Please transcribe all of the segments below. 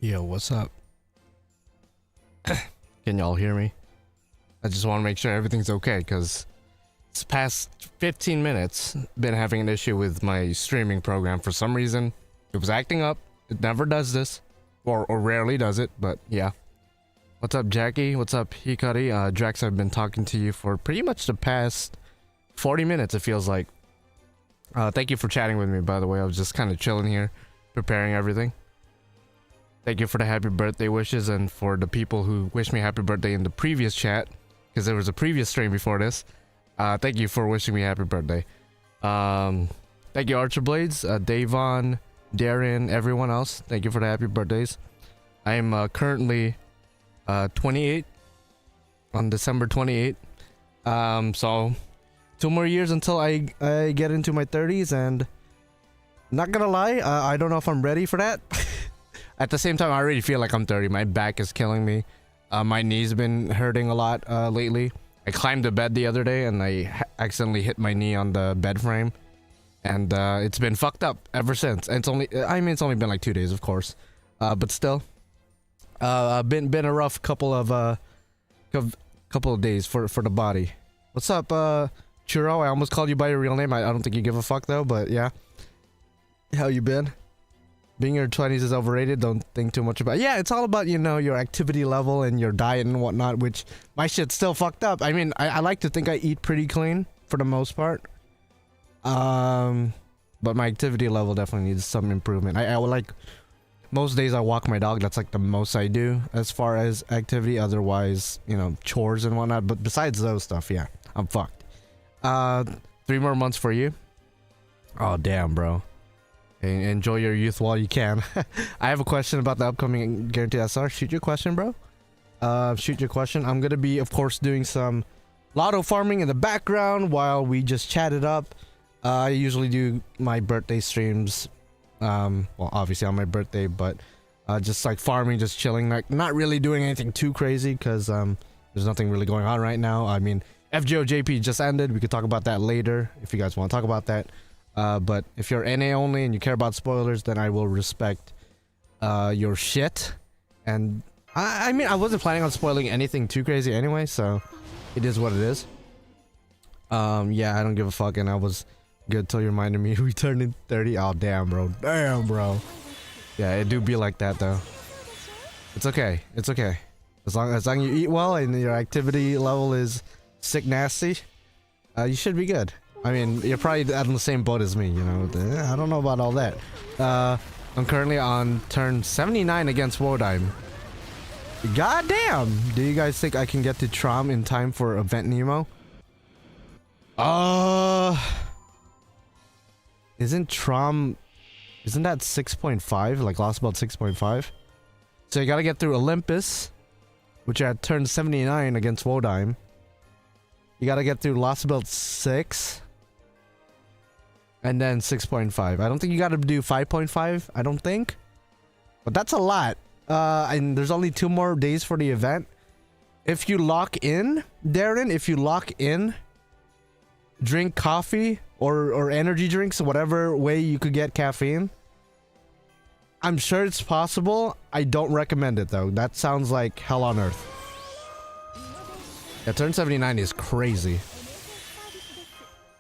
Yo, what's up? Can y'all hear me? I just want to make sure everything's okay because it's past 15 minutes been having an issue with my streaming program for some reason. It was acting up. It never does this, or rarely does it, but yeah. What's up, Jackie? What's up, Hikari? Drax, I've been talking to you for pretty much the past 40 minutes, it feels like. Thank you for chatting with me, by the way. I was just kind of chilling here, preparing everything. Thank you for the happy birthday wishes and for the people who wished me happy birthday in the previous chat, because there was a previous stream before this. Thank you for wishing me happy birthday. Thank you, Archer Blades, Davon, Darren, everyone else. Thank you for the happy birthdays. I am currently 28 on December 28. So 2 more years until I get into my 30s, and not gonna lie, I don't know if I'm ready for that. At the same time, I already feel like I'm 30. My back is killing me. My knee's been hurting a lot lately. I climbed the bed the other day and I accidentally hit my knee on the bed frame, and it's been fucked up ever since. And it's only been like 2 days, of course, but still, been a rough couple of days for the body. What's up, Churro? I almost called you by your real name. I don't think you give a fuck though, but yeah. How you been? Being in your 20s is overrated. Don't think too much about it. Yeah, it's all about, you know, your activity level and your diet and whatnot, which my shit's still fucked up. I mean, I like to think I eat pretty clean for the most part. But my activity level definitely needs some improvement. I would like, most days I walk my dog. That's like the most I do as far as activity. Otherwise, you know, chores and whatnot. But besides those stuff, yeah, I'm fucked. 3 more months for you. Oh, damn, bro. Enjoy your youth while you can. I have a question about the upcoming Guaranteed SR. Shoot your question, bro. Shoot your question. I'm gonna be, of course, doing some Lotto farming in the background while we just chat it up. I usually do my birthday streams, well, obviously on my birthday, but just like farming, just chilling, like not really doing anything too crazy because there's nothing really going on right now. I mean, FGO JP just ended. We could talk about that later if you guys want to talk about that. But if you're NA only and you care about spoilers, then I will respect your shit. And I mean, I wasn't planning on spoiling anything too crazy anyway, so it is what it is. Yeah, I don't give a fuck, and I was good till you reminded me we turned in 30. Oh, damn, bro. Damn, bro. Yeah, it do be like that, though. It's okay. It's okay. As long as you eat well and your activity level is sick nasty, you should be good. I mean, you're probably on the same boat as me, you know. I don't know about all that. I'm currently on turn 79 against Wodheim. God damn! Do you guys think I can get to Trom in time for Event Nemo? Isn't that 6.5? Like Lostbelt 6.5? So you gotta get through Olympus, which are at turn 79 against Wodheim. You gotta get through Lostbelt 6. And then 6.5. I don't think you gotta do 5.5. I don't think. But that's a lot. And there's only 2 more days for the event. If you lock in, Darren, drink coffee or energy drinks, whatever way you could get caffeine. I'm sure it's possible. I don't recommend it though. That sounds like hell on earth. Yeah, turn 79 is crazy.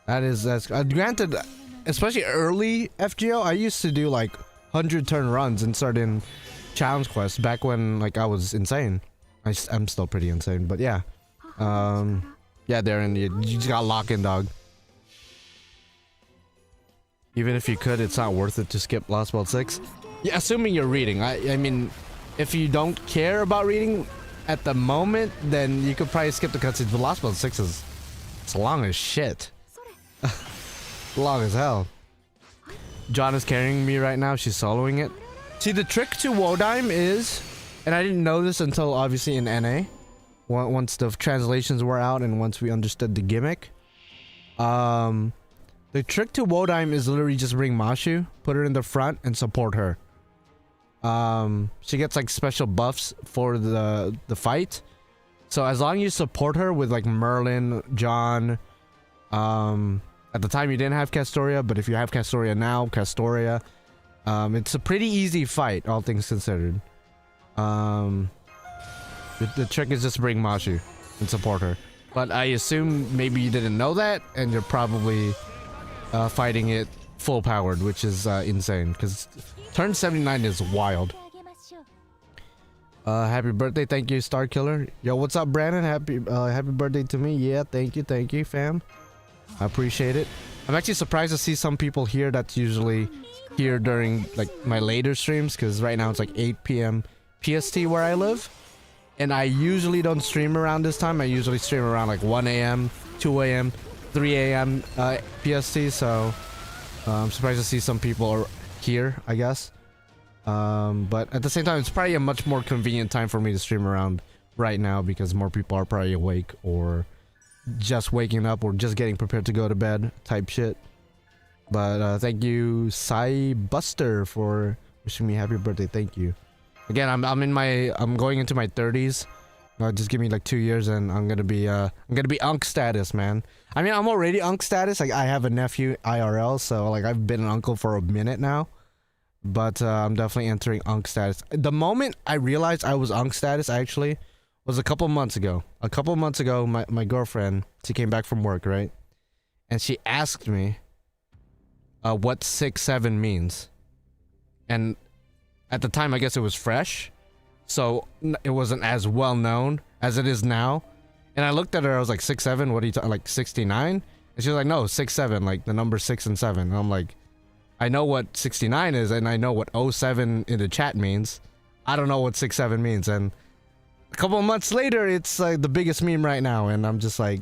That's granted, especially early FGO, I used to do like 100 turn runs and start in challenge quests back when like I was insane. I'm still pretty insane, but yeah. Yeah, Darren, you just got lock in, dog. Even if you could, it's not worth it to skip Lostbelt 6. Yeah, assuming you're reading. I mean, if you don't care about reading at the moment, then you could probably skip the cutscenes. But Lostbelt 6 is, it's long as shit. Long as hell. John is carrying me right now. She's soloing it. See, the trick to Wodheim is, and I didn't know this until obviously in NA, once the translations were out and once we understood the gimmick. The trick to Wodheim is literally just bring Mashu, put her in the front, and support her. She gets like special buffs for the fight. So as long as you support her with like Merlin, John, at the time you didn't have Castoria, but if you have Castoria now, Castoria, it's a pretty easy fight, all things considered. The trick is just to bring Mashu and support her. But I assume maybe you didn't know that, and you're probably fighting it full powered, which is insane. Because turn 79 is wild. Happy birthday, thank you, Star Killer. Yo, what's up, Brandon? Happy birthday to me. Yeah, thank you, fam. I appreciate it. I'm actually surprised to see some people here that's usually here during like my later streams, because right now it's like 8 p.m. PST where I live, and I usually don't stream around this time. I usually stream around like 1 a.m., 2 a.m., 3 a.m. PST. So I'm surprised to see some people are here, I guess. But at the same time, it's probably a much more convenient time for me to stream around right now, because more people are probably awake or just waking up or just getting prepared to go to bed type shit. But thank you, Sai Buster, for wishing me happy birthday. Thank you. Again, I'm going into my 30s. Just give me like 2 years and I'm gonna be unc status, man. I mean, I'm already unc status. Like, I have a nephew IRL, so like I've been an uncle for a minute now. But I'm definitely entering unc status. The moment I realized I was unc status actually was a couple months ago. A couple months ago, my girlfriend, she came back from work, right? And she asked me what 6-7 means. And at the time, I guess it was fresh, so it wasn't as well known as it is now. And I looked at her, I was like, 6-7, what are you talking, like 69? And she was like, no, 6-7, like the number 6 and 7. And I'm like, I know what 69 is, and I know what 07 in the chat means. I don't know what 6-7 means. And a couple of months later, it's like the biggest meme right now, and I'm just like,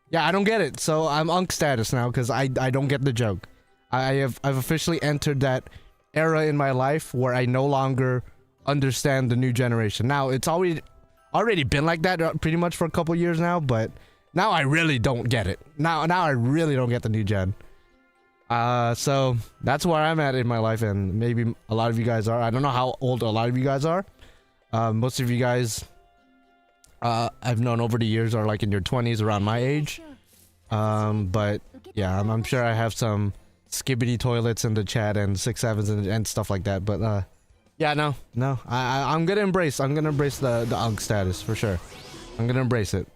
yeah, I don't get it. So I'm unc status now, because I don't get the joke. I've officially entered that era in my life where I no longer understand the new generation. Now, it's already been like that pretty much for a couple years now, but now I really don't get it. Now I really don't get the new gen. So that's where I'm at in my life, and maybe a lot of you guys are. I don't know how old a lot of you guys are. Most of you guys I've known over the years are like in your 20s, around my age. But yeah, I'm sure I have some skibbity toilets in the chat and 6-7s and stuff like that. But yeah, no, I'm gonna embrace the UNC status for sure. I'm gonna embrace it.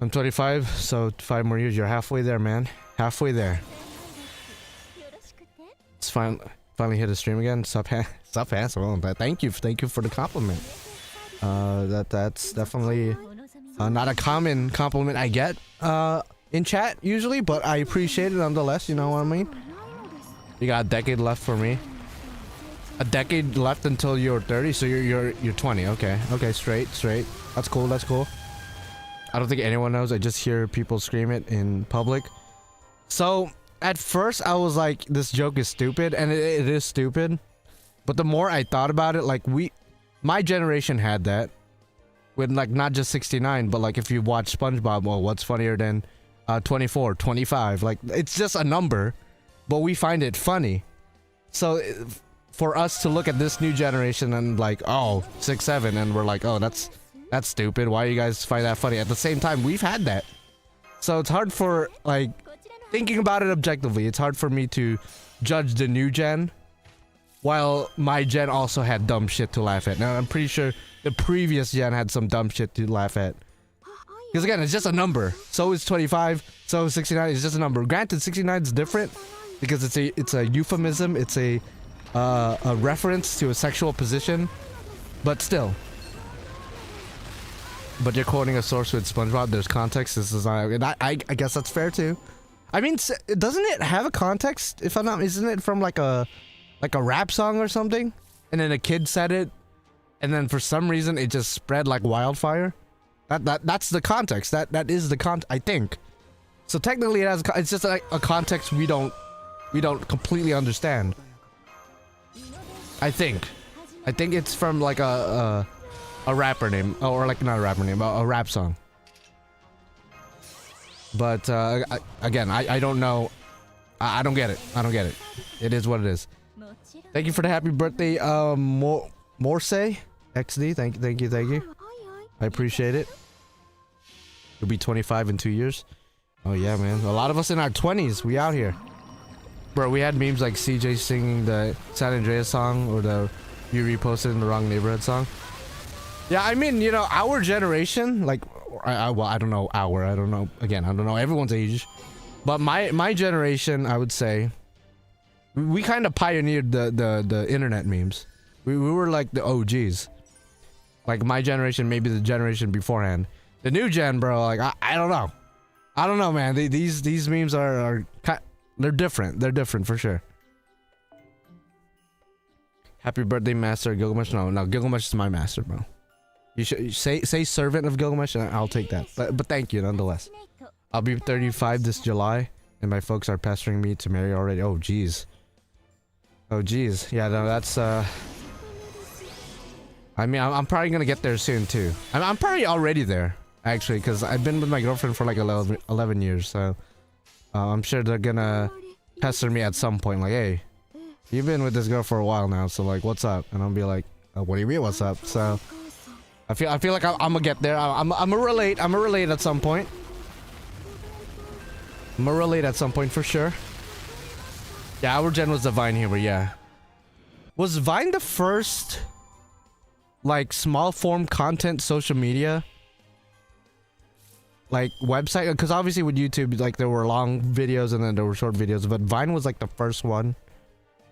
I'm 25, so 5 more years. You're halfway there, man. Halfway there. It's finally hit a stream again. Sup handsome. Oh, thank you for the compliment. That's definitely not a common compliment I get in chat usually, but I appreciate it nonetheless. You know what I mean? You got a decade left for me. A decade left until you're 30, so you're 20. Okay, straight. That's cool. I don't think anyone knows. I just hear people scream it in public. So at first I was like, this joke is stupid, and it is stupid. But the more I thought about it, like my generation had that with like not just 69, but like if you watch SpongeBob, well, what's funnier than 24, 25? Like, it's just a number, but we find it funny. So for us to look at this new generation and like, oh, 6-7, and we're like, oh, that's stupid. Why do you guys find that funny? At the same time, we've had that. So it's hard for, like, thinking about it objectively, it's hard for me to judge the new gen while my gen also had dumb shit to laugh at. Now, I'm pretty sure the previous gen had some dumb shit to laugh at. Because again, it's just a number. So is 25, so is 69, it's just a number. Granted, 69 is different because it's a euphemism, it's a reference to a sexual position, but still. But you're quoting a source with SpongeBob, there's context, this is not, and I guess that's fair too. I mean, doesn't it have a context? If I'm not, isn't it from like a rap song or something? And then a kid said it, and then for some reason it just spread like wildfire. That's the context. That is the I think. So technically it has, it's just like a context we don't completely understand. I think it's from like a rapper name, or like not a rapper name, a rap song. But again, I don't know. I don't get it. It is what it is. Thank you for the happy birthday, Morse XD. Thank you. I appreciate it. You'll be 25 in 2 years. Oh yeah, man. A lot of us in our 20s, we out here. Bro, we had memes like CJ singing the San Andreas song, or the You reposted in the wrong neighborhood song. Yeah, I mean, you know, our generation, like, well, I don't know I don't know. Again, I don't know everyone's age, but my generation, I would say, we kind of pioneered the internet memes. We were like the OGs. Like my generation, maybe the generation beforehand. The new gen, bro, like I don't know. I don't know, man. These memes are they're different. They're different for sure. Happy birthday, Master Gilgamesh. No, Gilgamesh is my master, bro. You should say servant of Gilgamesh, and I'll take that. But thank you nonetheless. I'll be 35 this July, and my folks are pestering me to marry already. Oh jeez. Oh jeez. Yeah, no, that's I mean, I'm probably gonna get there soon too. I'm probably already there, actually, because I've been with my girlfriend for like 11 years, so I'm sure they're gonna pester me at some point, like, hey, you've been with this girl for a while now, so like, what's up? And I'll be like, what do you mean, what's up? So I feel like I'm gonna get there. I'm gonna relate. I'm gonna relate at some point. I'm gonna relate at some point for sure. Yeah, our gen was the Vine humor. Yeah, was Vine the first like small form content social media like website? Because obviously with YouTube, like there were long videos and then there were short videos, but Vine was like the first one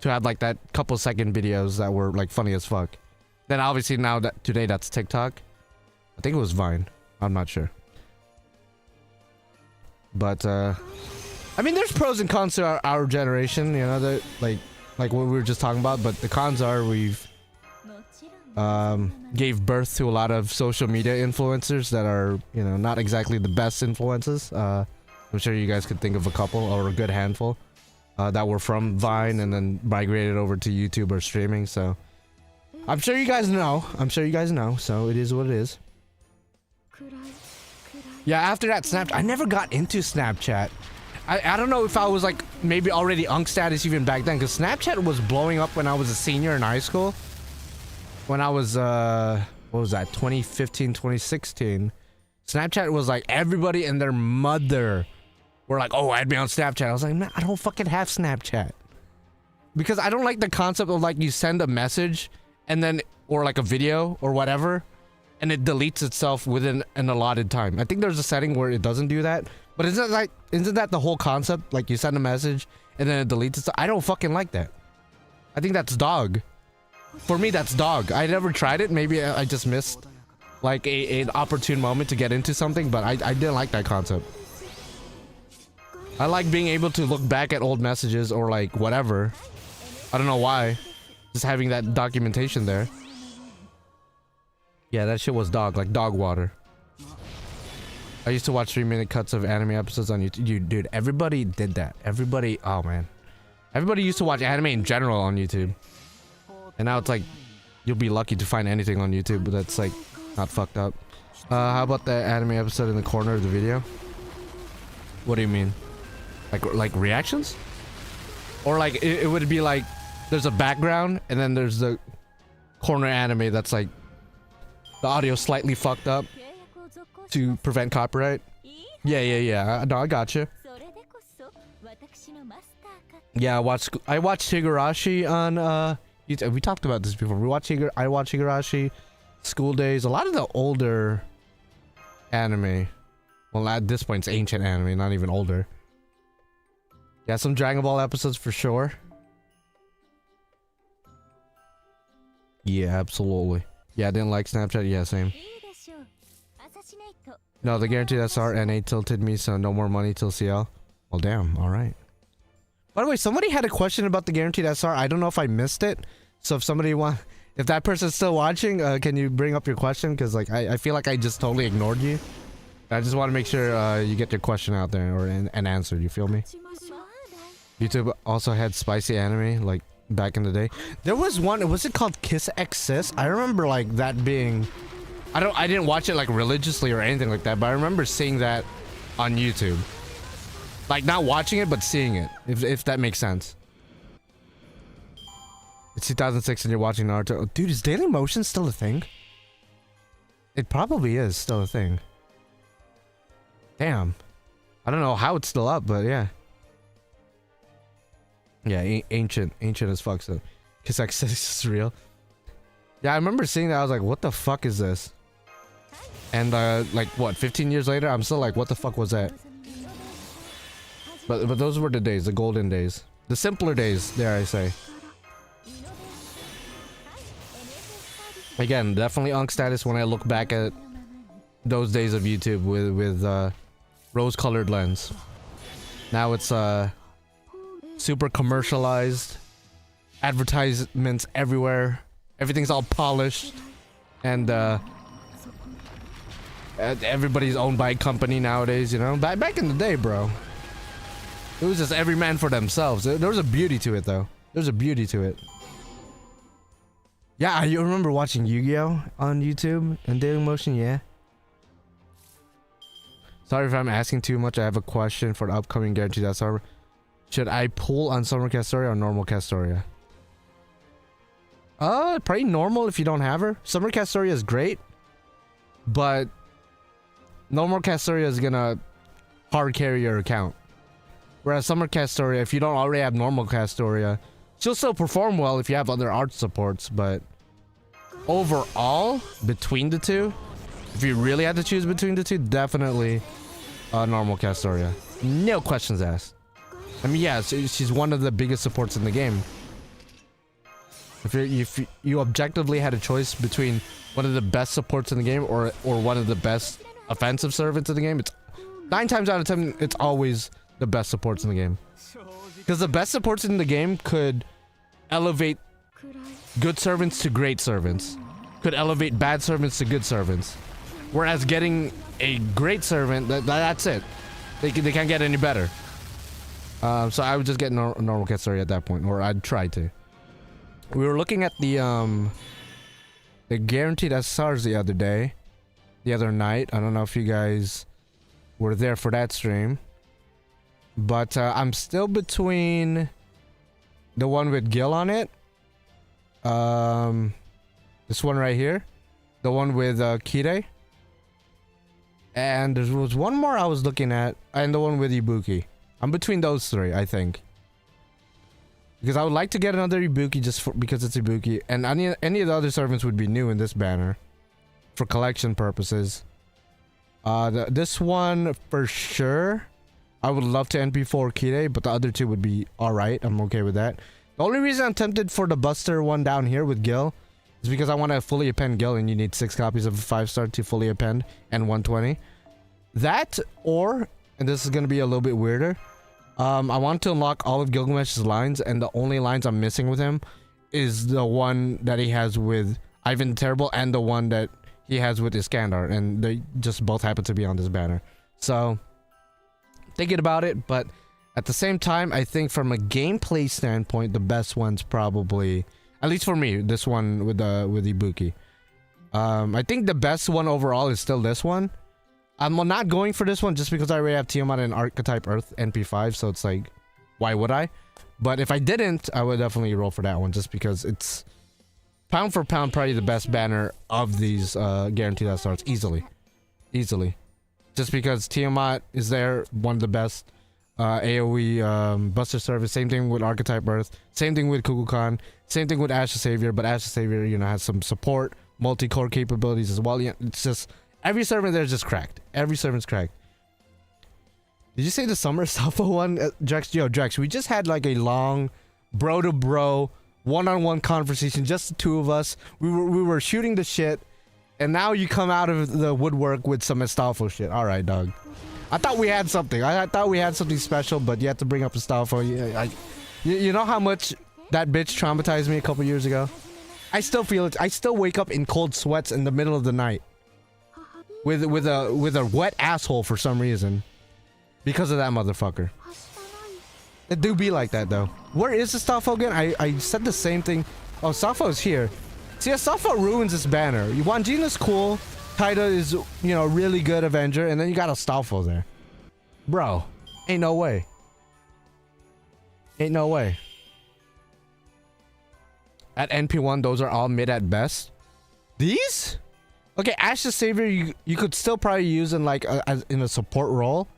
to have like that couple second videos that were like funny as fuck. Then obviously now that today that's TikTok. I think it was Vine. I'm not sure. But I mean, there's pros and cons to our generation, you know, that like what we were just talking about, but the cons are we've gave birth to a lot of social media influencers that are, you know, not exactly the best influences. I'm sure you guys could think of a couple or a good handful that were from Vine and then migrated over to YouTube or streaming. So I'm sure you guys know. So it is what it is. Yeah, after that Snapchat, I never got into Snapchat. I don't know if I was like maybe already unk status even back then, because Snapchat was blowing up when I was a senior in high school. When I was, what was that, 2015, 2016, Snapchat was like everybody and their mother were like, oh, add me on Snapchat. I was like, man, I don't fucking have Snapchat. Because I don't like the concept of like you send a message and then, or like a video or whatever, and it deletes itself within an allotted time. I think there's a setting where it doesn't do that. But isn't that the whole concept? Like you send a message and then it deletes itself? I don't fucking like that. I think that's dog. For me, that's dog. I never tried it. Maybe I just missed like an opportune moment to get into something, but I didn't like that concept. I like being able to look back at old messages or like whatever. I don't know why. Just having that documentation there. Yeah, that shit was dog, like dog water. I used to watch 3-minute cuts of anime episodes on YouTube. Dude, everybody did that. Everybody, oh man. Everybody used to watch anime in general on YouTube. And now it's like, you'll be lucky to find anything on YouTube, but that's like, not fucked up. How about the anime episode in the corner of the video? What do you mean? Like reactions? Or like, it would be like, there's a background, and then there's the corner anime that's like, the audio slightly fucked up to prevent copyright. Yeah. No, I gotcha. Yeah, I watched Higurashi on, we talked about this before. I watched Higurashi, School Days, a lot of the older anime. Well, at this point, it's ancient anime, not even older. Yeah, some Dragon Ball episodes for sure. Yeah, absolutely. Yeah, I didn't like Snapchat. Yeah, same. No, the guaranteed SR NA tilted me, so no more money till CL. Well, damn. All right. By the way, somebody had a question about the guaranteed SR. I don't know if I missed it. So if that person's still watching, can you bring up your question? Because like I feel like I just totally ignored you. I just want to make sure you get your question out there and answered. You feel me? YouTube also had spicy anime like back in the day. There was one. Was it called Kiss X Sis? I remember like that being. I didn't watch it like religiously or anything like that, but I remember seeing that on YouTube. Like not watching it, but seeing it. If that makes sense. It's 2006 and you're watching Naruto. Oh, dude, is Daily Motion still a thing? It probably is still a thing. Damn. I don't know how it's still up, but yeah. Yeah, ancient as fuck. So, Kiss X is real. Yeah, I remember seeing that. I was like, what the fuck is this? And like what, 15 years later, I'm still like, what the fuck was that? But those were the days, the golden days, the simpler days, dare I say. Again, definitely Unk status when I look back at those days of YouTube with rose-colored lens. Now it's super commercialized, advertisements everywhere, everything's all polished, and everybody's owned by a company nowadays, you know? Back in the day, bro, it was just every man for themselves. There was a beauty to it, though. There's a beauty to it. Yeah, you remember watching Yu-Gi-Oh on YouTube and Daily Motion? Yeah. Sorry if I'm asking too much. I have a question for the upcoming Guaranteed server. Should I pull on Summer Castoria or normal Castoria? Probably normal if you don't have her. Summer Castoria is great, but normal Castoria is gonna hard carry your account. Whereas Summer Castoria, if you don't already have normal Castoria, she'll still perform well if you have other art supports, but overall, between the two, if you really had to choose between the two, definitely normal Castoria. No questions asked. I mean, yeah, she's one of the biggest supports in the game. If you objectively had a choice between one of the best supports in the game or one of the best offensive servants in the game, it's 9 times out of 10, it's always the best supports in the game. Because the best supports in the game could elevate good servants to great servants, could elevate bad servants to good servants. Whereas getting a great servant, that's it. They can't get any better. So I would just get normal Castoria at that point, or I'd try to. We were looking at the guaranteed SSRs the other night. I don't know if you guys were there for that stream, but I'm still between the one with Gil on it, this one right here, the one with Kire, and there was one more I was looking at, and the one with Ibuki. I'm between those three, I think. Because I would like to get another Ibuki just because it's Ibuki. And any of the other servants would be new in this banner. For collection purposes. This one, for sure. I would love to NP4 Kire, but the other two would be alright. I'm okay with that. The only reason I'm tempted for the Buster one down here with Gil is because I want to fully append Gil, and you need 6 copies of a 5-star to fully append, and 120. That, or, and this is going to be a little bit weirder, I want to unlock all of Gilgamesh's lines, and the only lines I'm missing with him is the one that he has with Ivan the Terrible and the one that he has with Iskandar, and they just both happen to be on this banner. So, thinking about it, but at the same time, I think from a gameplay standpoint, the best one's probably, at least for me, this one with Ibuki. I think the best one overall is still this one. I'm not going for this one just because I already have Tiamat and Archetype Earth NP5, so it's like, why would I? But if I didn't, I would definitely roll for that one just because it's pound for pound probably the best banner of these guaranteed SRs, easily. Easily. Just because Tiamat is there, one of the best AoE Buster service, same thing with Archetype Earth, same thing with Kukulkan, same thing with Ash the Savior, but Ash the Savior, you know, has some support, multi-core capabilities as well. Yeah, it's just, every servant there is just cracked. Every servant's cracked. Did you say the Summer Sappho one? Drex, yo, Drex, we just had like a long bro-to-bro, one-on-one conversation, just the two of us. We were shooting the shit, and now you come out of the woodwork with some Astolfo shit. Alright, dog. I thought we had something. I thought we had something special, but you had to bring up Astolfo. You know how much that bitch traumatized me a couple years ago? I still feel it. I still wake up in cold sweats in the middle of the night. With a wet asshole for some reason. Because of that motherfucker. It do be like that though. Where is Astolfo again? I said the same thing. Oh, Astolfo's here. See, Astolfo ruins this banner. Wangina's cool. Taida is, you know, really good Avenger. And then you got Astolfo there. Bro. Ain't no way. Ain't no way. At NP1, those are all mid at best. These? Okay, Ash the Savior, you could still probably use in like in a support role.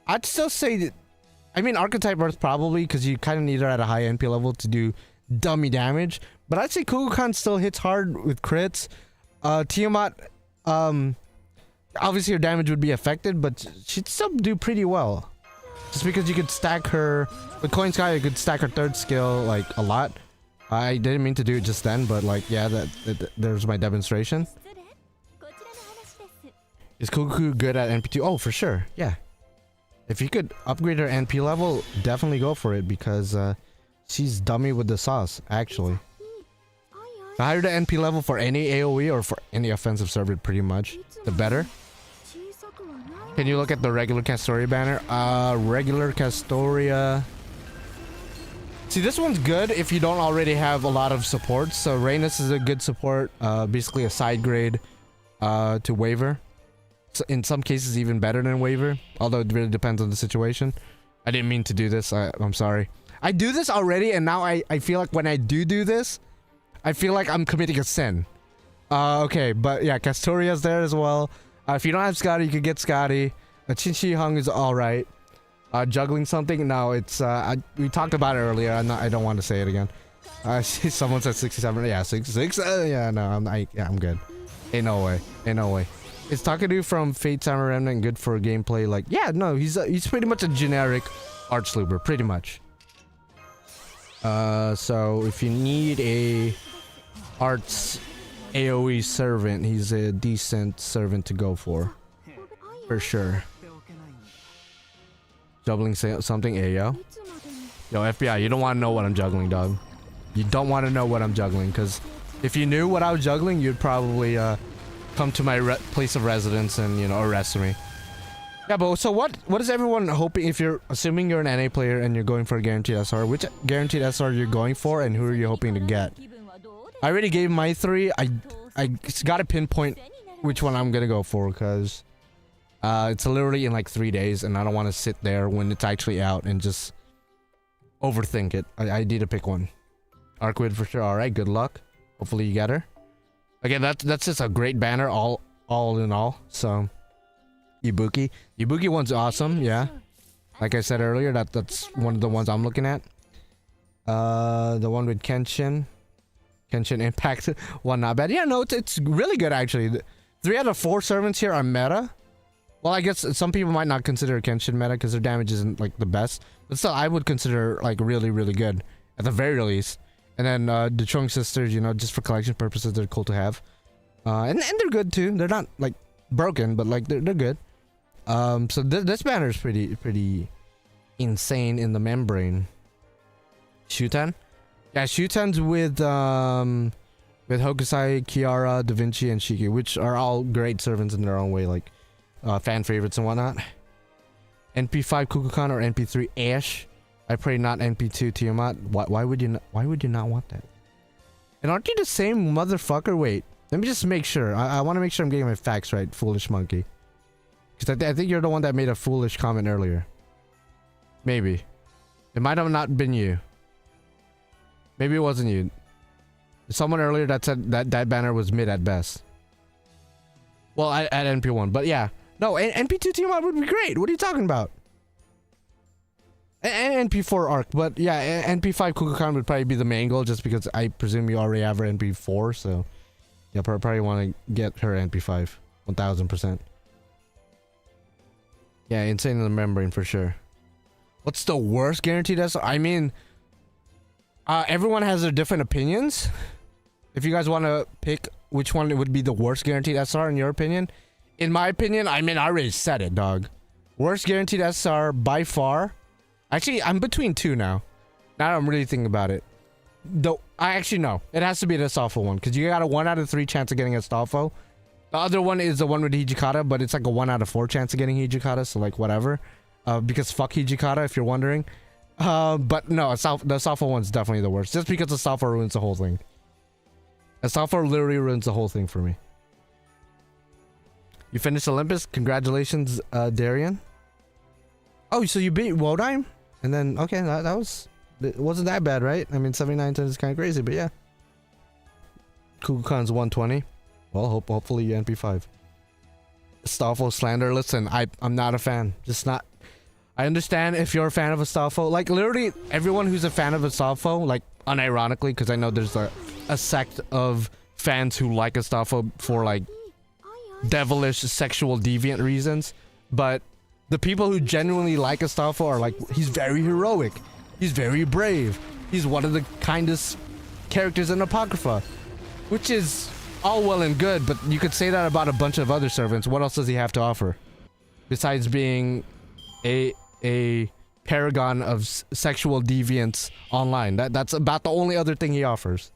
I'd still say that, I mean Archetype Earth probably, because you kind of need her at a high NP level to do dummy damage. But I'd say Kukulkan still hits hard with crits. Tiamat, obviously her damage would be affected, but she'd still do pretty well. Just because you could stack her with Coin Sky, you could stack her third skill like a lot. I didn't mean to do it just then, but like, yeah, there's my demonstration. Is Kuku good at NP2? Oh, for sure, yeah. If you could upgrade her NP level, definitely go for it because she's dummy with the sauce, actually. The higher the NP level for any AoE or for any offensive server, pretty much, the better. Can you look at the regular Castoria banner? Regular Castoria. See, this one's good if you don't already have a lot of supports. So Rhaenys is a good support, basically a side grade to Waver. So in some cases, even better than Waver, although it really depends on the situation. I didn't mean to do this. I'm sorry. I do this already, and now I feel like when I do this, I feel like I'm committing a sin. Okay, but yeah, Castoria's there as well. If you don't have Scotty, you could get Scotty. Chin Shi Hung is alright. Juggling something? No, it's we talked about it earlier. I don't want to say it again. Someone said 67. Yeah, 66. Yeah, no, I'm good. Ain't no way. Ain't no way. Is Takadu from Fate Samurai Remnant good for gameplay? Like, yeah, no, he's pretty much a generic arch looper, pretty much. So if you need a arts AoE servant, he's a decent servant to go for sure. Juggling something, yo. Yo, FBI, you don't want to know what I'm juggling, dog. You don't want to know what I'm juggling, because if you knew what I was juggling, you'd probably come to my place of residence and, you know, arrest me. Yeah, but so what is everyone hoping, if you're assuming you're an NA player and you're going for a guaranteed SR, which guaranteed SR you're going for and who are you hoping to get? I already gave my 3. I gotta pinpoint which one I'm gonna go for, because it's literally in like 3 days and I don't want to sit there when it's actually out and just overthink it. I need to pick one. Arcwid for sure. Alright, good luck. Hopefully you get her. Again, that's just a great banner all in all. So Ibuki one's awesome, yeah. Like I said earlier, that's one of the ones I'm looking at. The one with Kenshin Impact one, not bad. Yeah, no, it's really good actually. 3 out of 4 servants here are meta. Well, I guess some people might not consider Kenshin meta because their damage isn't like the best, but still I would consider like really good at the very least. And then the Chung sisters, you know, just for collection purposes, they're cool to have. And they're good too. They're not like broken, but like they're good. So this banner is pretty insane in the membrane. Shutan? Yeah, Shutan's with Hokusai, Kiara, Da Vinci, and Shiki, which are all great servants in their own way, like fan favorites and whatnot. NP5 Kukulkan or NP3 Ash. I pray not NP2 Tiamat. Why would you not want that? And aren't you the same motherfucker? Wait, let me just make sure. I want to make sure I'm getting my facts right, foolish monkey. Because I think you're the one that made a foolish comment earlier. Maybe. It might have not been you. Maybe it wasn't you. Someone earlier that said that banner was mid at best. Well, at NP1. But yeah. No, NP2 Tiamat would be great. What are you talking about? And NP4 Arc. But yeah, NP5 Kukulkan would probably be the main goal just because I presume you already have her NP4. So yeah, probably want to get her NP5. 1000%. Yeah, insane in the membrane for sure. What's the worst guaranteed SR? I mean, everyone has their different opinions. If you guys want to pick which one would be the worst guaranteed SR in your opinion. In my opinion, I mean, I already said it, dog. Worst guaranteed SR by far. Actually, I'm between 2 now. Now I'm really thinking about it. Though, I actually know. It has to be the Astolfo one. Because you got a 1 out of 3 chance of getting Astolfo. The other one is the one with Hijikata, but it's like a 1 out of 4 chance of getting Hijikata, so like whatever. Because fuck Hijikata, if you're wondering. But no, the Astolfo one's definitely the worst. Just because Astolfo ruins the whole thing. Astolfo literally ruins the whole thing for me. You finished Olympus? Congratulations, Darian. Oh, so you beat Wodheim? And then, okay, it wasn't that bad, right? I mean, 79 turns is kind of crazy, but yeah. Kukulkan's 120. Well, hopefully you NP5. Astolfo slander. Listen, I'm not a fan. Just not. I understand if you're a fan of Astolfo. Like, literally, everyone who's a fan of Astolfo, like, unironically, because I know there's a sect of fans who like Astolfo for, like, devilish, sexual, deviant reasons. But the people who genuinely like Astolfo are like, he's very heroic. He's very brave. He's one of the kindest characters in Apocrypha. Which is all well and good, but you could say that about a bunch of other servants. What else does he have to offer? Besides being a paragon of sexual deviance online. That's about the only other thing he offers.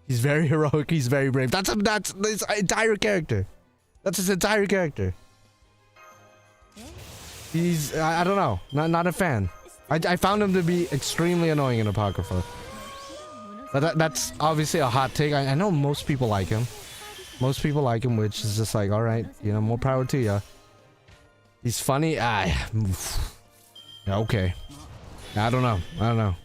He's very heroic, he's very brave. That's his entire character. That's his entire character. He's, I don't know, not a fan. I found him to be extremely annoying in Apocrypha. But that's obviously a hot take. I know most people like him. Most people like him, which is just like, alright, you know, more power to ya. He's funny. Yeah, okay. I don't know.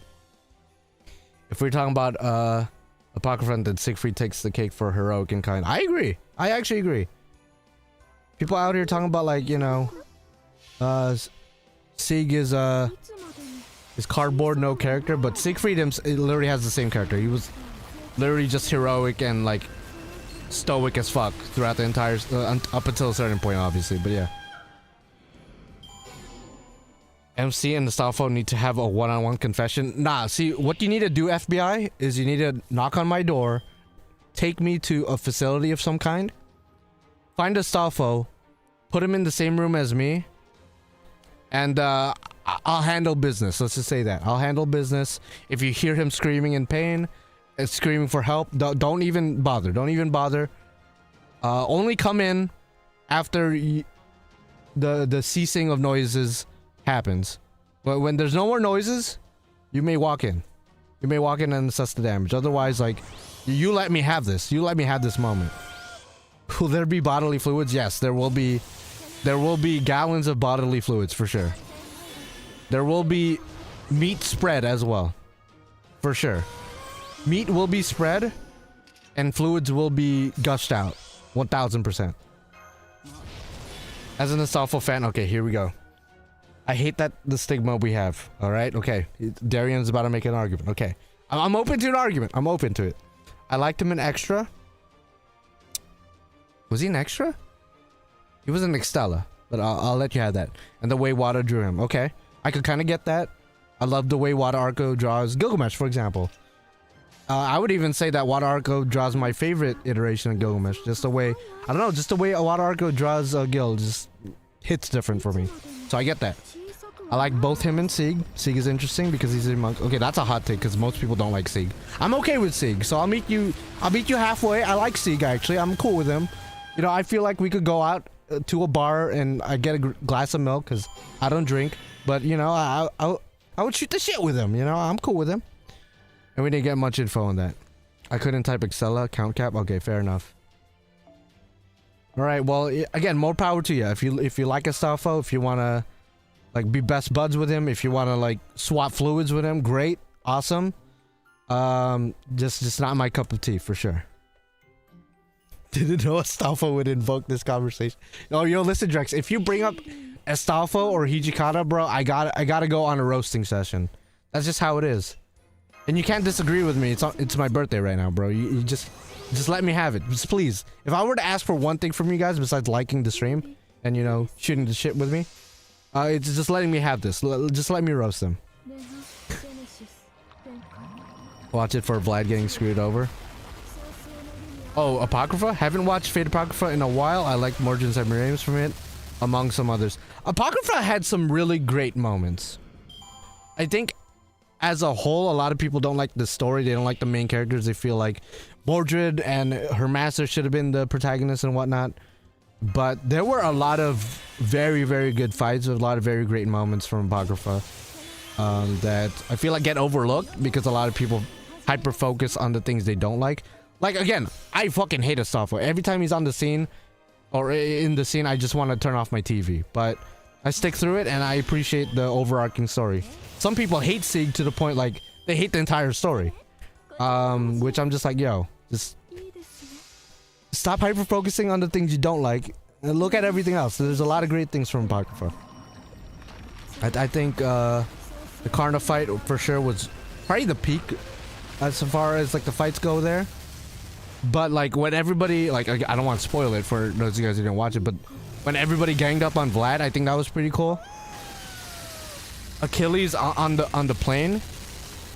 If we're talking about Apocrypha, then Siegfried takes the cake for heroic and kind. I agree. I actually agree. People out here talking about, like, you know, Sieg is cardboard, no character, but Siegfried literally has the same character. He was literally just heroic and, like, stoic as fuck throughout the entire up until a certain point, obviously. But yeah. MC and Astolfo need to have a one-on-one confession. Nah, see, what you need to do, FBI, is you need to knock on my door, take me to a facility of some kind, find Astolfo, put him in the same room as me, and I'll handle business. Let's just say that. I'll handle business. If you hear him screaming in pain, screaming for help, don't even bother. Don't even bother. Only come in after the ceasing of noises happens. But when there's no more noises, you may walk in. You may walk in and assess the damage. Otherwise, like, you let me have this. You let me have this moment. Will there be bodily fluids? Yes, there will be. There will be gallons of bodily fluids for sure. There will be meat spread as well. For sure. Meat will be spread and fluids will be gushed out. 1000%. As an Astolfo fan, okay, here we go. I hate the stigma we have. All right, okay. Darian's about to make an argument. Okay, I'm open to an argument. I'm open to it. I liked him in Extra. Was he an Extra? He was an Extella, but I'll let you have that. And the way Wada drew him. Okay, I could kind of get that. I love the way Wada Arco draws Gilgamesh, for example. I would even say that Wada Arco draws my favorite iteration of Gilgamesh. Just the way, I don't know, just the way Wada Arco draws Gil just hits different for me. So I get that. I like both him and Sieg. Sieg is interesting because he's a monk. Okay, that's a hot take because most people don't like Sieg. I'm okay with Sieg, so I'll meet you halfway. I like Sieg, actually. I'm cool with him. You know, I feel like we could go out to a bar and I get a glass of milk because I don't drink. But, you know, I would shoot the shit with him. You know, I'm cool with him. And we didn't get much info on that. I couldn't type Excella, count cap. Okay, fair enough. All right, well, again, more power to you. If you like Astolfo, if you want to, like, be best buds with him, if you want to, like, swap fluids with him, great, awesome. Just not my cup of tea for sure. Didn't know Astolfo would invoke this conversation. Oh, yo, listen, Drex, if you bring up Astolfo or Hijikata, bro, I gotta go on a roasting session. That's just how it is. And you can't disagree with me. It's my birthday right now, bro. You just let me have it. Just please. If I were to ask for one thing from you guys besides liking the stream and, you know, shooting the shit with me, it's just letting me have this. Just let me roast them. Watch it for Vlad getting screwed over. Oh, Apocrypha? Haven't watched Fate Apocrypha in a while. I like Morgan's and Miriam's from it, among some others. Apocrypha had some really great moments. I think, as a whole, a lot of people don't like the story. They don't like the main characters. They feel like Mordred and her master should have been the protagonist and whatnot. But there were a lot of very, very good fights with a lot of very great moments from Apocrypha that I feel like get overlooked because a lot of people hyper focus on the things they don't like. Like, again, I fucking hate Astolfo. Every time he's on the scene or in the scene, I just want to turn off my TV. But I stick through it and I appreciate the overarching story. Some people hate Sieg to the point, like, they hate the entire story. Which I'm just like, yo, just stop hyper-focusing on the things you don't like and look at everything else. There's a lot of great things from Apocrypha. I think the Karna fight for sure was probably the peak as far as like the fights go there. But like when everybody, like I don't want to spoil it for those of you guys who didn't watch it, but when everybody ganged up on Vlad, I think that was pretty cool. Achilles on the plane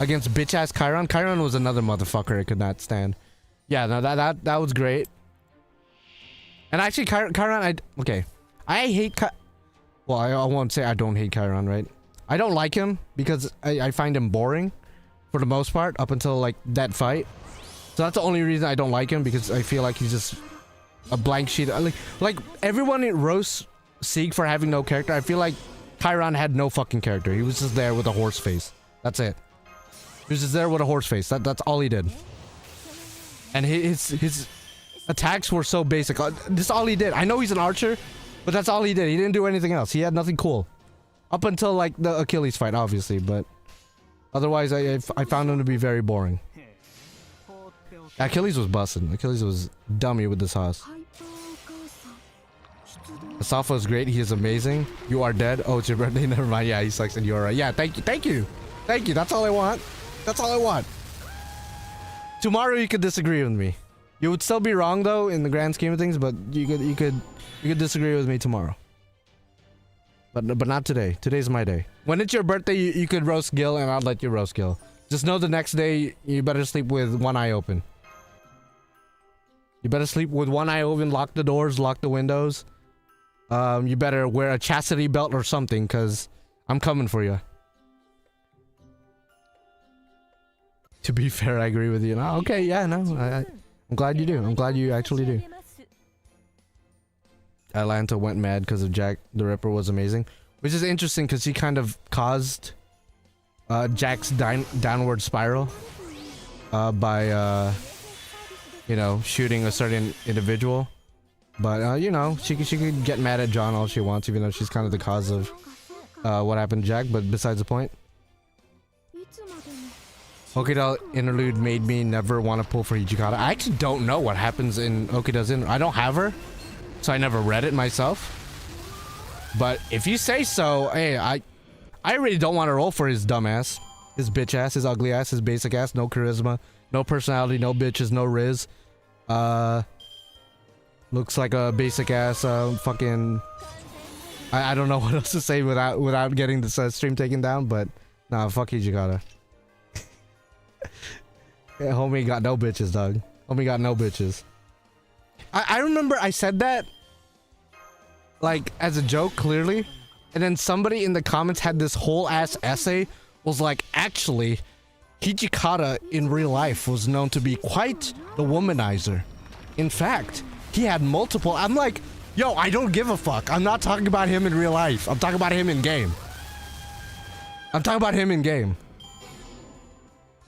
against bitch ass Chiron. Chiron was another motherfucker I could not stand. Yeah, no, that was great. And actually, Chiron, I hate well, I won't say I don't hate Chiron, right? I don't like him because I find him boring for the most part up until like that fight. So that's the only reason I don't like him, because I feel like he's just a blank sheet. Like everyone roasts Sieg for having no character. I feel like Chiron had no fucking character. He was just there with a horse face. That's it. He was just there with a horse face. That's all he did. And his attacks were so basic. That's all he did. I know he's an archer, but that's all he did. He didn't do anything else. He had nothing cool. Up until like the Achilles fight, obviously, but otherwise I found him to be very boring. Achilles was busting. Achilles was dummy with this house. Asafa is great. He is amazing. You are dead. Oh, it's your birthday. Never mind. Yeah, he sucks and you're right. Yeah, thank you. Thank you. Thank you. That's all I want. That's all I want. Tomorrow you could disagree with me. You would still be wrong though in the grand scheme of things, but you could disagree with me tomorrow. But not today. Today's my day. When it's your birthday, you could roast Gil and I'll let you roast Gil. Just know the next day you better sleep with one eye open. You better sleep with one eye open, lock the doors, lock the windows. You better wear a chastity belt or something, cause I'm coming for you. To be fair, I agree with you. No, okay, yeah, no, I'm glad you do. I'm glad you actually do. Atlanta went mad because of Jack the Ripper was amazing, which is interesting because he kind of caused Jack's downward spiral by you know, shooting a certain individual. But you know, she could get mad at John all she wants, even though she's kind of the cause of what happened to Jack. But besides the point. Okida interlude made me never want to pull for Hijikata. I actually don't know what happens in Okida's interlude. I don't have her, so I never read it myself. But if you say so, hey, I really don't want to roll for his dumb ass, his bitch ass, his ugly ass, his basic ass, no charisma, no personality, no bitches, no riz. Looks like a basic ass fucking... I don't know what else to say without getting this stream taken down, but nah, fuck Hijikata. Yeah, homie got no bitches, dog. Homie got no bitches. I remember I said that like as a joke, clearly, and then somebody in the comments had this whole ass essay, was like, actually, Hijikata in real life was known to be quite the womanizer. In fact, he had multiple... I'm like, yo, I don't give a fuck. I'm not talking about him in real life. I'm talking about him in game. I'm talking about him in game.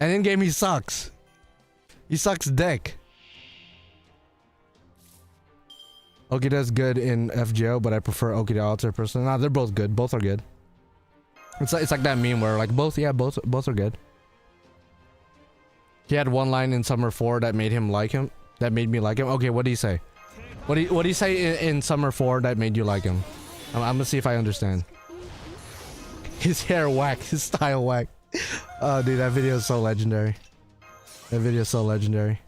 And in game, he sucks. He sucks dick. Okida's good in FGO, but I prefer Okida Alter personally. Nah, they're both good. Both are good. It's like that meme where like both are good. He had one line in Summer 4 that made him like him. That made me like him. Okay, what do you say? What do you say in Summer 4 that made you like him? I'm gonna see if I understand. His hair whack, his style whack. Oh, dude, that video is so legendary. That video is so legendary.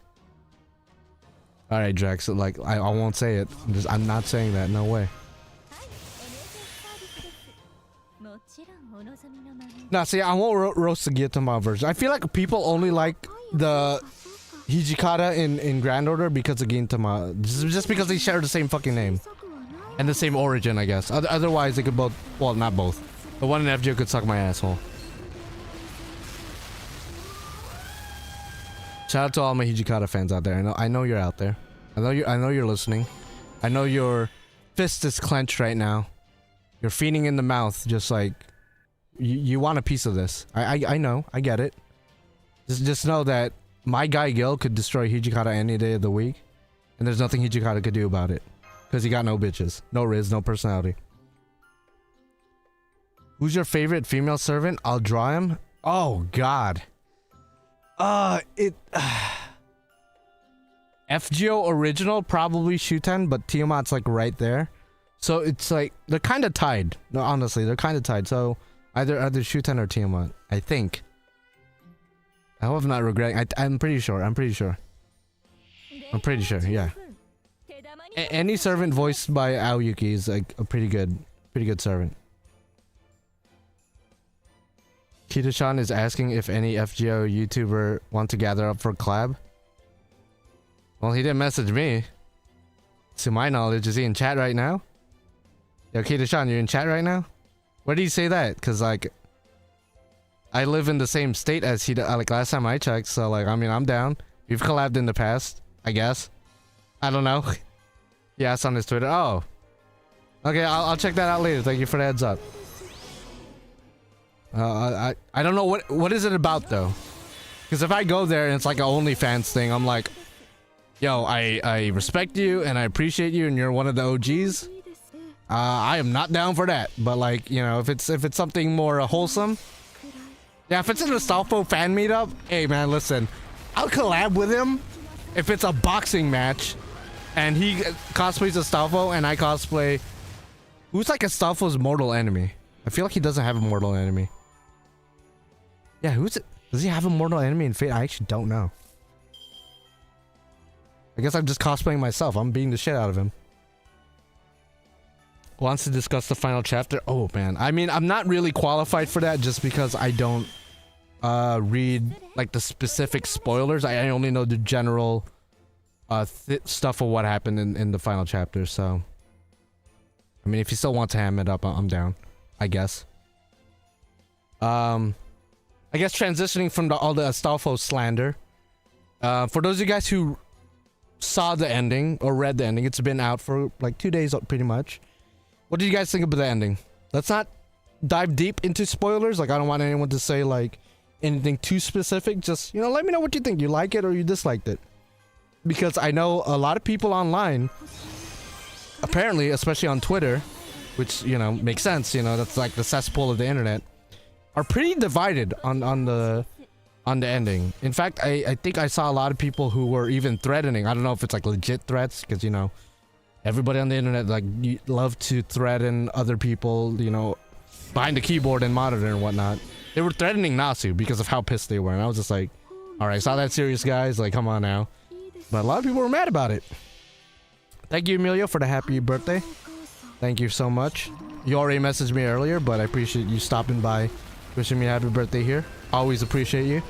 All right, Drax. Like, I won't say it. I'm not saying that. No way. Nah, see, I won't roast the Gyutama version. I feel like people only like the Hijikata in Grand Order because of Gintama. Just because they share the same fucking name. And the same origin, I guess. Otherwise, they could both... Well, not both. The one in FGO could suck my asshole. Shout out to all my Hijikata fans out there. I know you're out there. I know you're listening. I know your fist is clenched right now. You're feeding in the mouth, just like... You want a piece of this. I know. I get it. Just know that my guy Gil could destroy Hijikata any day of the week. And there's nothing Hijikata could do about it. Because he got no bitches. No riz, no personality. Who's your favorite female servant? I'll draw him. Oh, God. FGO original, probably Shuten, but Tiamat's like right there. So it's like they're kind of tied. No, honestly, they're kind of tied. So either Shuten or Tiamat, I think. I hope I'm not regretting. I'm pretty sure. I'm pretty sure. Yeah. Any servant voiced by Aoyuki is like a pretty good servant. Kita-chan is asking if any FGO YouTuber want to gather up for a collab. Well, he didn't message me. To my knowledge, is he in chat right now? Yo, Kita-chan, you're in chat right now? Where did he say that? Cause like, I live in the same state as he. Like last time I checked, so like, I mean, I'm down. We've collabed in the past, I guess. I don't know. He asked on his Twitter. Oh, okay. I'll check that out later. Thank you for the heads up. I don't know what is it about though, because if I go there and it's like an OnlyFans thing, I'm like, yo, I respect you and I appreciate you and you're one of the OGs. I am not down for that. But like, you know, if it's something more wholesome, yeah, if it's an Astolfo fan meetup, hey man, listen, I'll collab with him if it's a boxing match and he cosplays Astolfo and I cosplay. Who's like Astolfo's mortal enemy? I feel like he doesn't have a mortal enemy. Yeah, who's it? Does he have a mortal enemy in Fate? I actually don't know. I guess I'm just cosplaying myself. I'm beating the shit out of him. Wants to discuss the final chapter. Oh man, I mean, I'm not really qualified for that just because I don't read like the specific spoilers. I only know the general stuff of what happened in the final chapter. So I mean, if you still want to ham it up, I'm down, I guess. I guess transitioning from all the Astolfo slander, for those of you guys who saw the ending or read the ending, it's been out for like 2 days pretty much. What did you guys think about the ending? Let's not dive deep into spoilers. Like, I don't want anyone to say like anything too specific. Just, you know, let me know what you think. You like it or you disliked it. Because I know a lot of people online, apparently, especially on Twitter, which, you know, makes sense, you know, that's like the cesspool of the internet, are pretty divided on the ending. In fact, I think I saw a lot of people who were even threatening. I don't know if it's like legit threats, because, you know, everybody on the internet like love to threaten other people, you know, behind the keyboard and monitor and whatnot. They were threatening Nasu because of how pissed they were, and I was just like, all right, it's not that serious, guys, like, come on now. But a lot of people were mad about it. Thank you, Emilio, for the happy birthday. Thank you so much. You already messaged me earlier, but I appreciate you stopping by, wishing me a happy birthday here. Always appreciate you.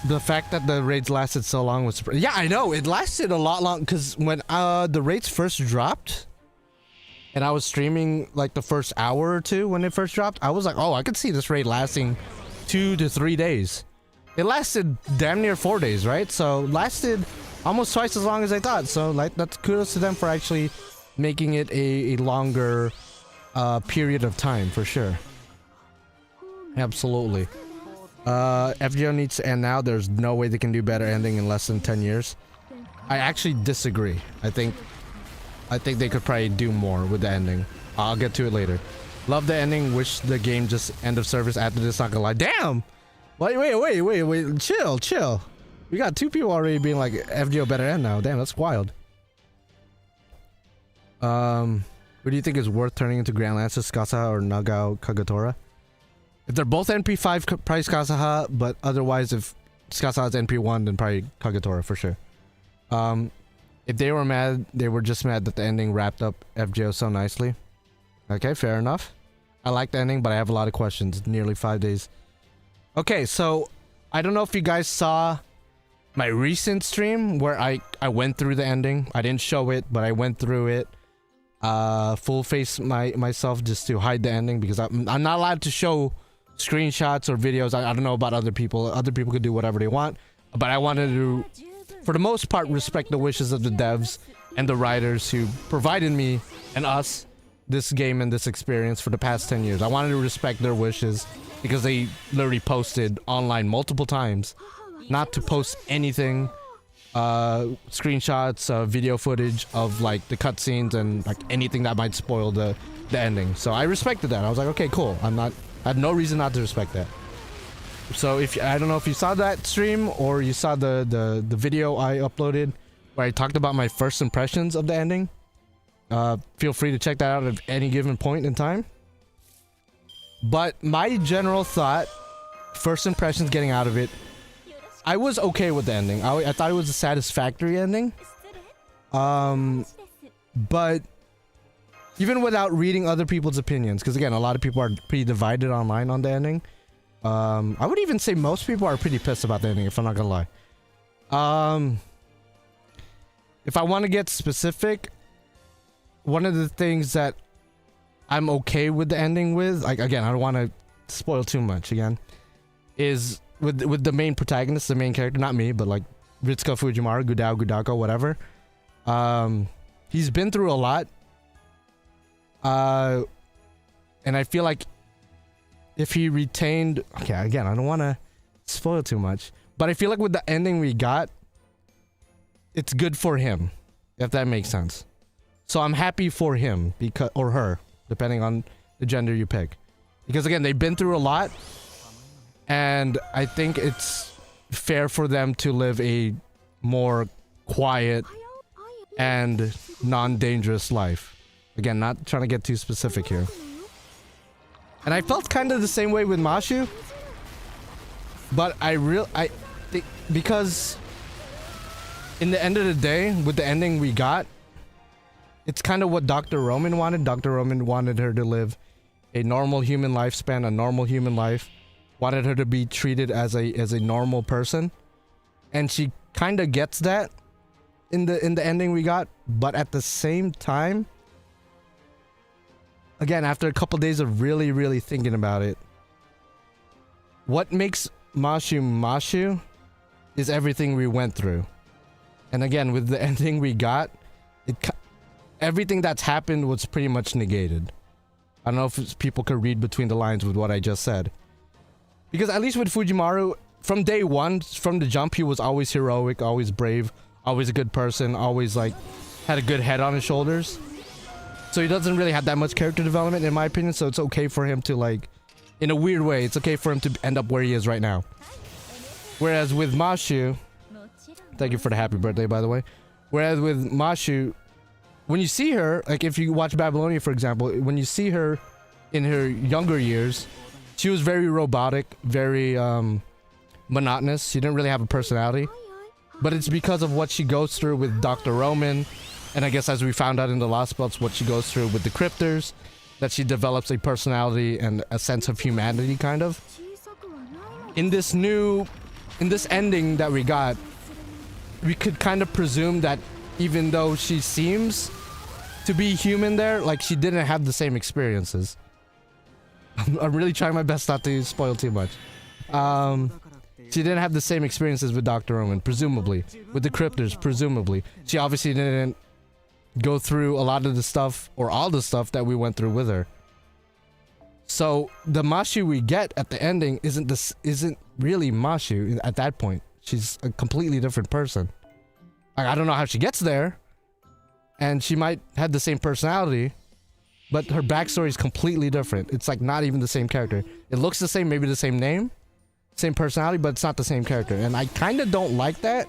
The fact that the raids lasted so long was... Yeah, I know. It lasted a lot long, because when the raids first dropped, and I was streaming like the first hour or two when it first dropped, I was like, oh, I could see this raid lasting 2 to 3 days. It lasted damn near 4 days, right? So lasted almost twice as long as I thought. So like, that's kudos to them for actually making it a longer period of time, for sure. Absolutely. FGO needs to end now. There's no way they can do better ending in less than 10 years. I actually disagree. I think they could probably do more with the ending. I'll get to it later. Love the ending. Wish the game just end of service after this. Not gonna lie. Damn. Wait. Chill. We got 2 people already being like FGO better end now. Damn, that's wild. Who do you think is worth turning into Grand Lancers, Kasaha or Nagao Kagatora? If they're both NP5 price Kasaha, but otherwise if Kasaha is NP1, then probably Kagatora for sure. If they were mad, they were just mad that the ending wrapped up FGO so nicely. Okay, fair enough. I like the ending, but I have a lot of questions. Nearly 5 days. Okay, so I don't know if you guys saw my recent stream where I went through the ending. I didn't show it, but I went through it. Full face myself just to hide the ending, because I'm not allowed to show screenshots or videos. I don't know about other people. Other people could do whatever they want, but I wanted to, for the most part, respect the wishes of the devs and the writers who provided me and us this game and this experience for the past 10 years. I wanted to respect their wishes because they literally posted online multiple times not to post anything, screenshots, video footage of like the cutscenes and like anything that might spoil the ending. So I respected that. I was like, okay, cool. I had no reason not to respect that. So if I don't know if you saw that stream or you saw the video I uploaded where I talked about my first impressions of the ending. Feel free to check that out at any given point in time. But my general thought, first impressions getting out of it, I was okay with the ending. I thought it was a satisfactory ending. But even without reading other people's opinions, because again, a lot of people are pretty divided online on the ending. I would even say most people are pretty pissed about the ending, if I'm not gonna lie. If I want to get specific, one of the things that I'm okay with the ending with, like, again, I don't want to spoil too much again, is with the main protagonist, the main character, not me, but like Ritsuko Fujimaru, Gudako, whatever. He's been through a lot. And I feel like if he retained, okay, again, I don't want to spoil too much, but I feel like with the ending we got, it's good for him, if that makes sense. So I'm happy for him, because, or her, depending on the gender you pick, because again, they've been through a lot, and I think it's fair for them to live a more quiet and non-dangerous life. Again, not trying to get too specific here. And I felt kind of the same way with Mashu, but I think because in the end of the day, with the ending we got, it's kind of what Dr. Roman wanted. Dr. Roman wanted her to live a normal human lifespan, a normal human life. Wanted her to be treated as a normal person, and she kind of gets that in the ending we got. But at the same time, again, after a couple days of really thinking about it, what makes Mashu Mashu is everything we went through. And again, with the ending we got, everything that's happened was pretty much negated. I don't know if people could read between the lines with what I just said. Because at least with Fujimaru, from day one, from the jump, he was always heroic, always brave, always a good person, always like had a good head on his shoulders. So he doesn't really have that much character development, in my opinion, so it's okay for him to, like, in a weird way, it's okay for him to end up where he is right now. Whereas with Mashu, thank you for the happy birthday, by the way. Whereas with Mashu, when you see her, like if you watch Babylonia, for example, when you see her in her younger years, she was very robotic, very monotonous. She didn't really have a personality. But it's because of what she goes through with Dr. Roman, and I guess as we found out in the Lostbelts, what she goes through with the Cryptors, that she develops a personality and a sense of humanity, kind of. In this ending that we got, we could kind of presume that even though she seems to be human there, like she didn't have the same experiences. I'm really trying my best not to spoil too much. She didn't have the same experiences with Dr. Roman, presumably. With the Cryptors, presumably. She obviously didn't go through a lot of the stuff, or all the stuff that we went through with her. So, the Mashu we get at the ending isn't really Mashu at that point. She's a completely different person. I don't know how she gets there, and she might have the same personality, but her backstory is completely different. It's like not even the same character. It looks the same, maybe the same name, same personality, but it's not the same character. And I kind of don't like that.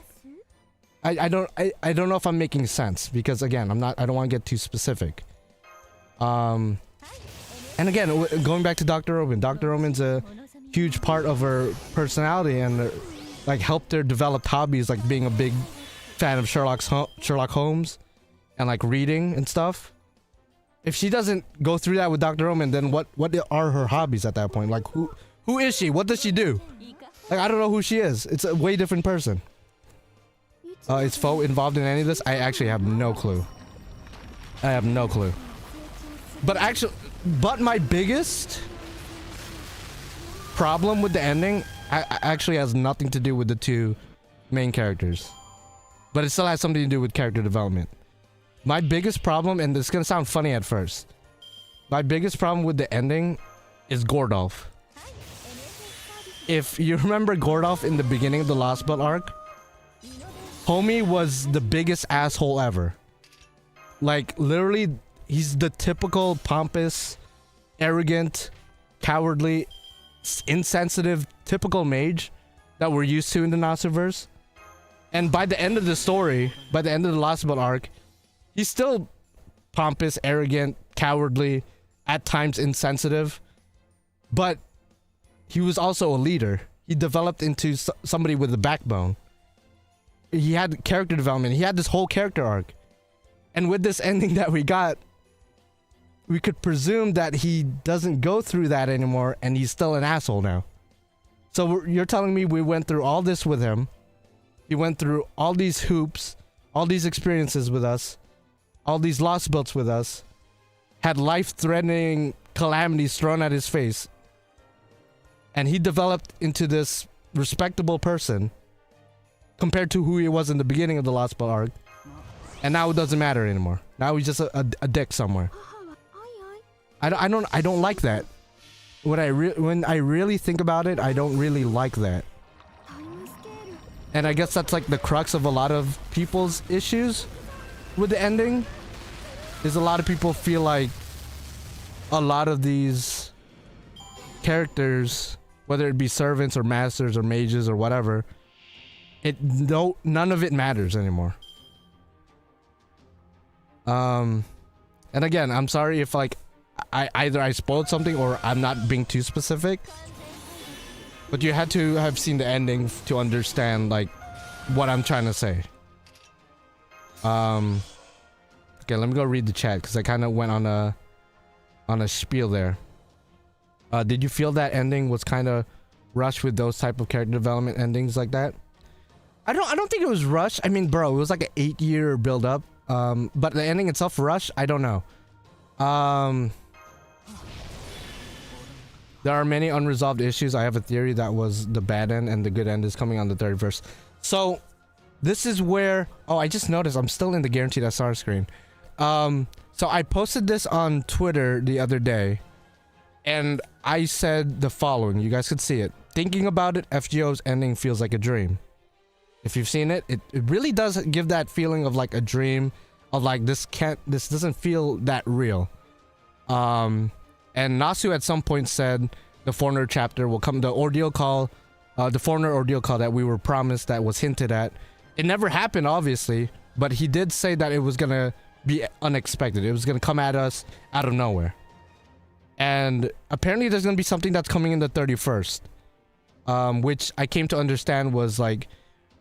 I don't know if I'm making sense, because again, I don't want to get too specific. And again, going back to Dr. Roman, Dr. Roman's a huge part of her personality, and like helped her develop hobbies like being a big fan of Sherlock Holmes and like reading and stuff. If she doesn't go through that with Dr. Roman, then what are her hobbies at that point? Like who is she? What does she do? Like I don't know who she is. It's a way different person. Is Foe involved in any of this? I actually have no clue. I have no clue. But my biggest problem with the ending actually has nothing to do with the two main characters. But it still has something to do with character development. My biggest problem, and this is gonna sound funny at first, my biggest problem with the ending is Gordolf. If you remember Gordolf in the beginning of the Lostbelt arc, homie was the biggest asshole ever. Like, literally, he's the typical pompous, arrogant, cowardly, insensitive, typical mage that we're used to in the Nasuverse. And by the end of the story, by the end of the Lostbelt arc, he's still pompous, arrogant, cowardly, at times insensitive, but he was also a leader. He developed into somebody with a backbone. He had character development. He had this whole character arc. And with this ending that we got, we could presume that he doesn't go through that anymore and he's still an asshole now. So you're telling me we went through all this with him. He went through all these hoops, all these experiences with us, all these Lostbelts with us, had life-threatening calamities thrown at his face, and he developed into this respectable person compared to who he was in the beginning of the Lostbelt arc, and now it doesn't matter anymore. Now he's just a dick somewhere. I don't like that. When I really think about it, I don't really like that. And I guess that's like the crux of a lot of people's issues with the ending, is a lot of people feel like a lot of these characters, whether it be servants or masters or mages or whatever, none of it matters anymore. And again, I'm sorry if like I spoiled something or I'm not being too specific, but you had to have seen the ending to understand like what I'm trying to say. Okay, let me go read the chat because I kind of went on a spiel there. Did you feel that ending was kind of rushed with those type of character development endings like that? I don't think it was rushed. I mean, bro, it was like an 8-year build up. But the ending itself rushed, I don't know. There are many unresolved issues. I have a theory that was the bad end and the good end is coming on the 31st. So this is where, oh, I just noticed I'm still in the guaranteed SR screen. So I posted this on Twitter the other day and I said the following. You guys could see it. Thinking about it, FGO's ending feels like a dream. If you've seen it, it really does give that feeling of like a dream, of like this doesn't feel that real. And Nasu at some point said the Foreigner chapter will come, the Ordeal call, the Foreigner Ordeal call that we were promised, that was hinted at. It never happened, obviously, but he did say that it was gonna be unexpected. It was gonna come at us out of nowhere. And apparently there's gonna be something that's coming in the 31st, which I came to understand was like,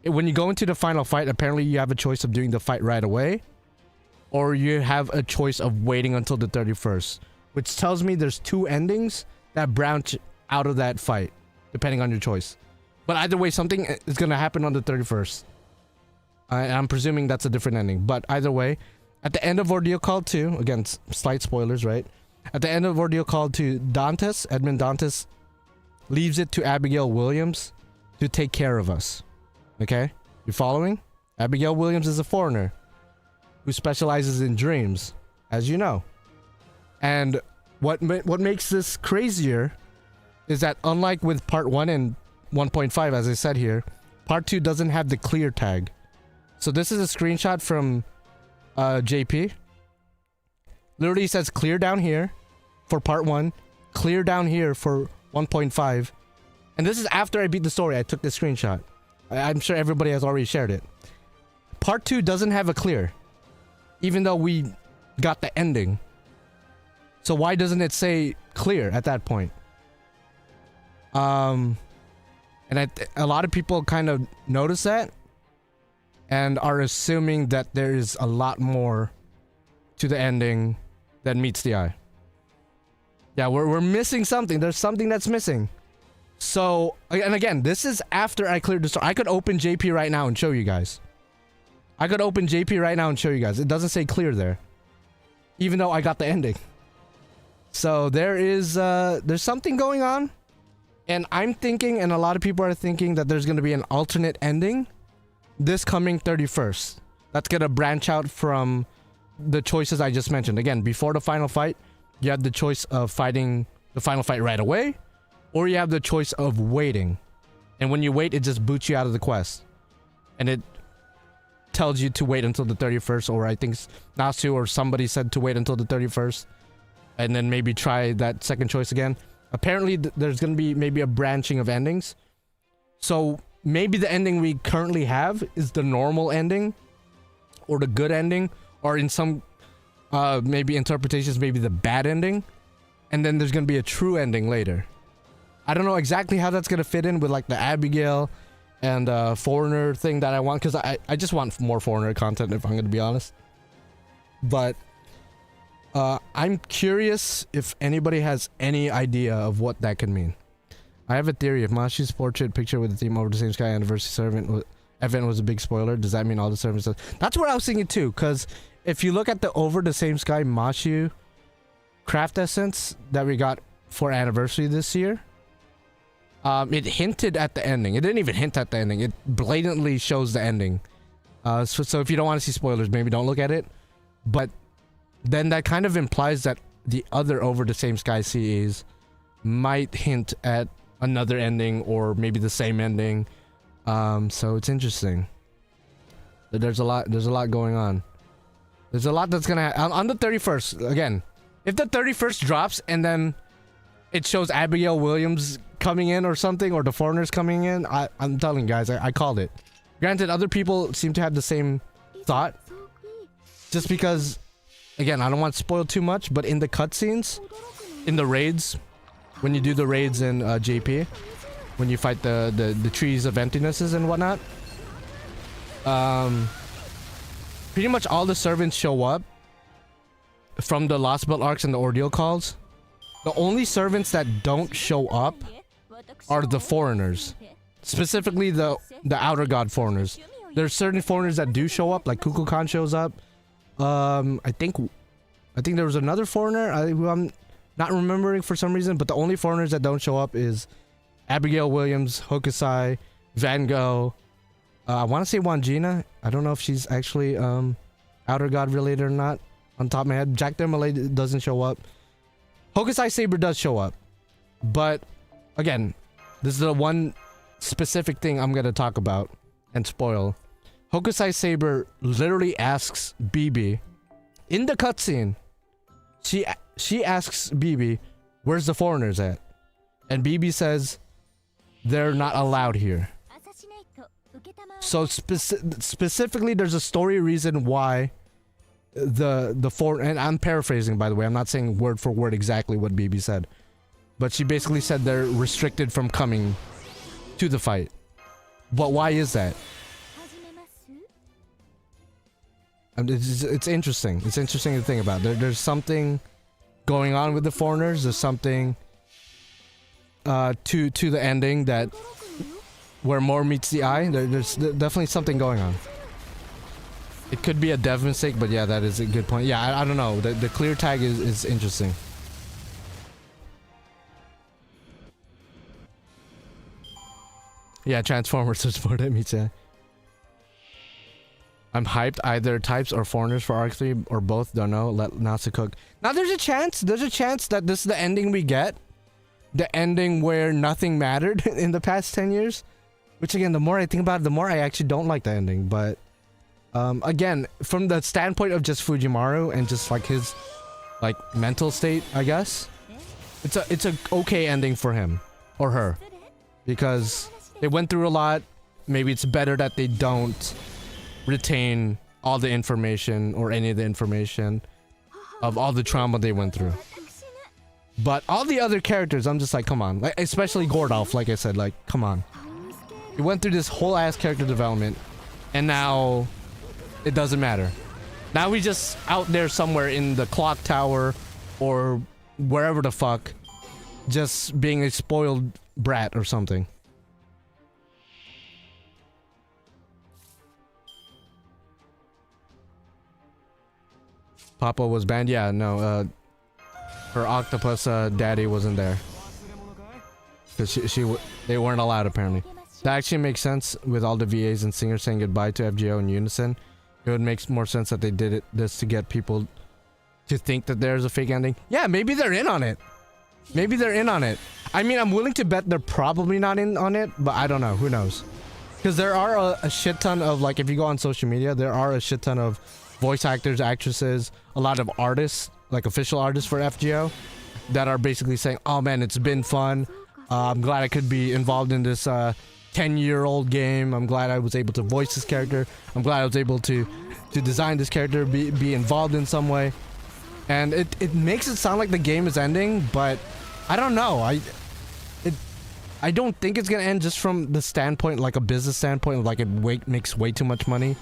when you go into the final fight, apparently you have a choice of doing the fight right away, or you have a choice of waiting until the 31st, which tells me there's two endings that branch out of that fight, depending on your choice. But either way, something is going to happen on the 31st. I'm presuming that's a different ending. But either way, at the end of Ordeal Call 2, again, slight spoilers, right? At the end of Ordeal Call 2, Dantes, Edmund Dantes, leaves it to Abigail Williams to take care of us. Okay? You following? Abigail Williams is a foreigner who specializes in dreams, as you know. And what makes this crazier is that unlike with part 1 and 1.5, as I said here, part 2 doesn't have the clear tag. So this is a screenshot from JP. Literally says clear down here for part 1, clear down here for 1.5. And this is after I beat the story. I took this screenshot. I'm sure everybody has already shared it. Part 2 doesn't have a clear, even though we got the ending. So why doesn't it say clear at that point? And a lot of people kind of notice that and are assuming that there is a lot more to the ending than meets the eye. Yeah, we're missing something. There's something that's missing. So, and again, this is after I cleared the story. I could open JP right now and show you guys. I could open JP right now and show you guys. It doesn't say clear there, even though I got the ending. So there is, there's something going on. And I'm thinking, and a lot of people are thinking, that there's going to be an alternate ending this coming 31st. That's going to branch out from the choices I just mentioned. Again, before the final fight, you have the choice of fighting the final fight right away, or you have the choice of waiting. And when you wait, it just boots you out of the quest. And it tells you to wait until the 31st, or I think Nasu or somebody said to wait until the 31st. And then maybe try that second choice again. Apparently, there's going to be maybe a branching of endings. So maybe the ending we currently have is the normal ending, or the good ending, or in some maybe interpretations, maybe the bad ending, and then there's gonna be a true ending later. I don't know exactly how that's gonna fit in with like the Abigail and foreigner thing that I want, because I just want more foreigner content, if I'm gonna be honest. But I'm curious if anybody has any idea of what that could mean. I have a theory. If Mashi's portrait picture with the theme Over the Same Sky anniversary event was a big spoiler, does that mean all the servants? That's what I was thinking too, because if you look at the Over the Same Sky Mashu craft essence that we got for anniversary this year, it hinted at the ending. It didn't even hint at the ending. It blatantly shows the ending. So if you don't want to see spoilers, maybe don't look at it. But then that kind of implies that the other Over the Same Sky CEs might hint at another ending, or maybe the same ending. So it's interesting. There's a lot going on. There's a lot that's gonna on the 31st. Again, if the 31st drops and then it shows Abigail Williams coming in or something, or the foreigners coming in, I'm telling you guys, I called it. Granted, other people seem to have the same thought, just because, again, I don't want to spoil too much, but in the cutscenes, in the raids, when you do the raids in JP, when you fight the trees of emptinesses and whatnot, pretty much all the servants show up from the Lostbelt arcs and the Ordeal calls. The only servants that don't show up are the foreigners, specifically the outer god foreigners. There's certain foreigners that do show up, like Kukulkan shows up. I think there was another foreigner who I'm not remembering for some reason, but the only foreigners that don't show up is Abigail Williams, Hokusai, Van Gogh. I want to say Wangina. I don't know if she's actually outer god related or not. On top of my head, Jack Dermalay doesn't show up. Hokusai Saber does show up, but again, this is the one specific thing I'm gonna talk about and spoil. Hokusai Saber literally asks BB in the cutscene. She asks BB, "Where's the foreigners at?" And BB says, "They're not allowed here." So specifically, there's a story reason why the foreign, and I'm paraphrasing, by the way. I'm not saying word for word exactly what BB said, but she basically said they're restricted from coming to the fight. But why is that? It's interesting. It's interesting to think about. There's something going on with the foreigners. There's something to the ending that where more meets the eye. There's definitely something going on. It could be a dev mistake, but yeah, that is a good point. Yeah, I don't know. The clear tag is interesting. Yeah, Transformers is more that meets, yeah. I'm hyped. Either types or foreigners for Arc 3 or both. Don't know. Let NASA cook. Now there's a chance. There's a chance that this is the ending we get. The ending where nothing mattered in the past 10 years. Which again, the more I think about it, the more I actually don't like the ending. But again, from the standpoint of just Fujimaru and just like his like mental state, I guess it's a okay ending for him or her, because they went through a lot. Maybe it's better that they don't retain all the information or any of the information of all the trauma they went through. But all the other characters, I'm just like, come on. Like, especially Gordolf, like I said, like, come on. You went through this whole ass character development, and now it doesn't matter. Now we just out there somewhere in the clock tower or wherever the fuck, just being a spoiled brat or something. Papa was banned? Yeah, no, her octopus daddy wasn't there. Because they weren't allowed, apparently. That actually makes sense with all the VAs and singers saying goodbye to FGO in unison. It would make more sense that they did this to get people to think that there's a fake ending. Yeah, maybe they're in on it. Maybe they're in on it. I mean, I'm willing to bet they're probably not in on it, but I don't know. Who knows? Because there are a shit ton of, like, if you go on social media, there are a shit ton of voice actors, actresses, a lot of artists, like official artists for FGO, that are basically saying, oh man, it's been fun. I'm glad I could be involved in this 10-year-old game. I'm glad I was able to voice this character. I'm glad I was able to design this character, be involved in some way. And it makes it sound like the game is ending, but I don't know. I don't think it's gonna end just from the standpoint, like a business standpoint, like it makes way too much money.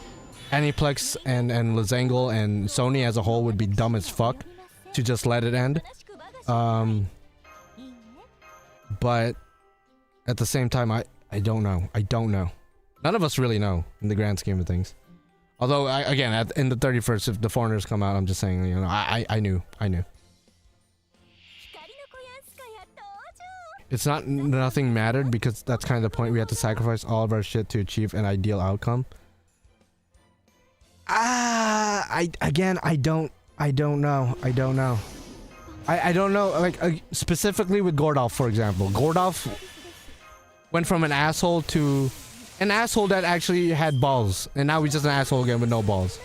Aniplex and Lozangle and Sony as a whole would be dumb as fuck to just let it end. But at the same time, I don't know. I don't know. None of us really know in the grand scheme of things. Although, again, in the 31st, if the foreigners come out, I'm just saying, you know, I knew. It's not nothing mattered because that's kind of the point. We had to sacrifice all of our shit to achieve an ideal outcome. I don't know. I don't know, like, specifically with Gordolf, for example. Gordolf went from an asshole to an asshole that actually had balls, and now he's just an asshole again with no balls.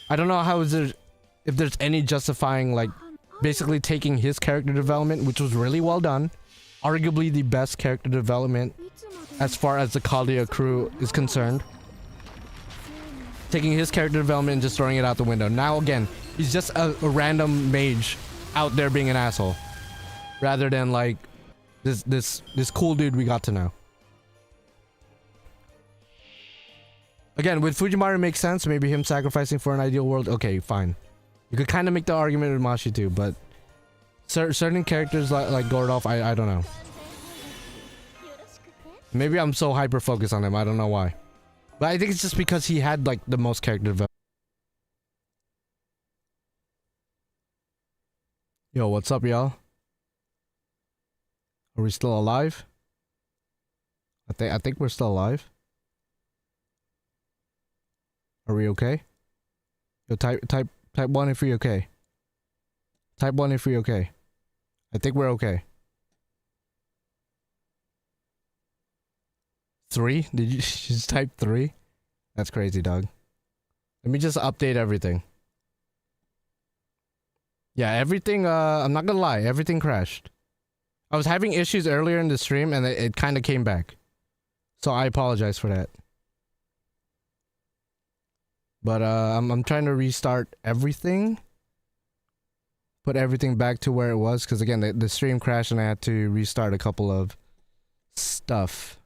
I don't know how is there, if there's any justifying, like, basically taking his character development, which was really well done, arguably the best character development as far as the Kalia crew is concerned. Taking his character development and just throwing it out the window. Now again, he's just a random mage out there being an asshole, rather than like this cool dude we got to know. Again, with Fujimaru makes sense. Maybe him sacrificing for an ideal world. Okay, fine. You could kind of make the argument with Mashi too, but certain characters like Gordolf, I don't know. Maybe I'm so hyper focused on him. I don't know why. But I think it's just because he had like the most character development. Yo, what's up, y'all? Are we still alive? I think we're still alive. Are we okay? Yo, type 1 if we're okay. Type 1 if we're okay. I think we're okay. 3? Did you just type 3? That's crazy, dog. Let me just update everything. Yeah, everything, I'm not gonna lie, everything crashed. I was having issues earlier in the stream and it kind of came back. So I apologize for that. But I'm trying to restart everything. Put everything back to where it was, because again, the stream crashed and I had to restart a couple of stuff.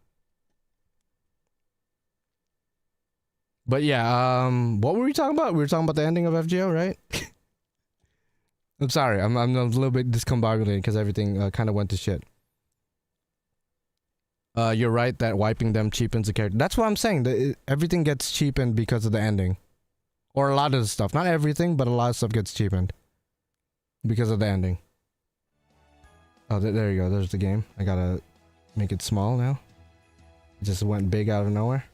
But yeah, what were we talking about? We were talking about the ending of FGO, right? I'm sorry, I'm a little bit discombobulated because everything kind of went to shit. You're right that wiping them cheapens the character. That's what I'm saying. Everything gets cheapened because of the ending. Or a lot of the stuff. Not everything, but a lot of stuff gets cheapened because of the ending. Oh, there you go. There's the game. I gotta make it small now. It just went big out of nowhere.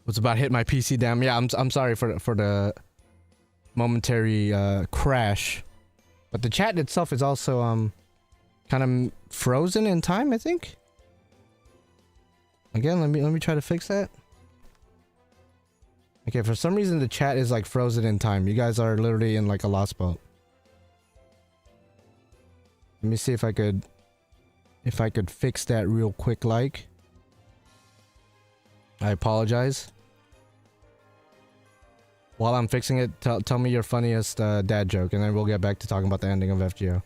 Was about to hit my PC. Damn. Yeah, I'm sorry for the momentary crash, but the chat itself is also kind of frozen in time, I think. Again, let me try to fix that. Okay, for some reason the chat is like frozen in time. You guys are literally in like a Lostbelt. Let me see if I could fix that real quick. Like, I apologize. While I'm fixing it, tell me your funniest dad joke, and then we'll get back to talking about the ending of FGO.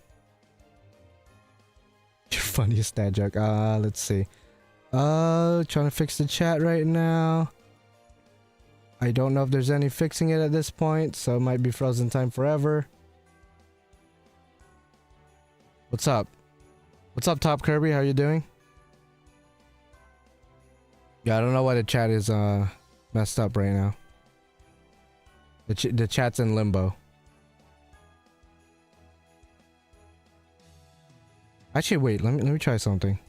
Your funniest dad joke. Let's see. Trying to fix the chat right now. I don't know if there's any fixing it at this point, so it might be frozen time forever. What's up? What's up, Top Kirby? How you doing? Yeah, I don't know why the chat is messed up right now. The chat's in limbo. Actually, wait. Let me try something.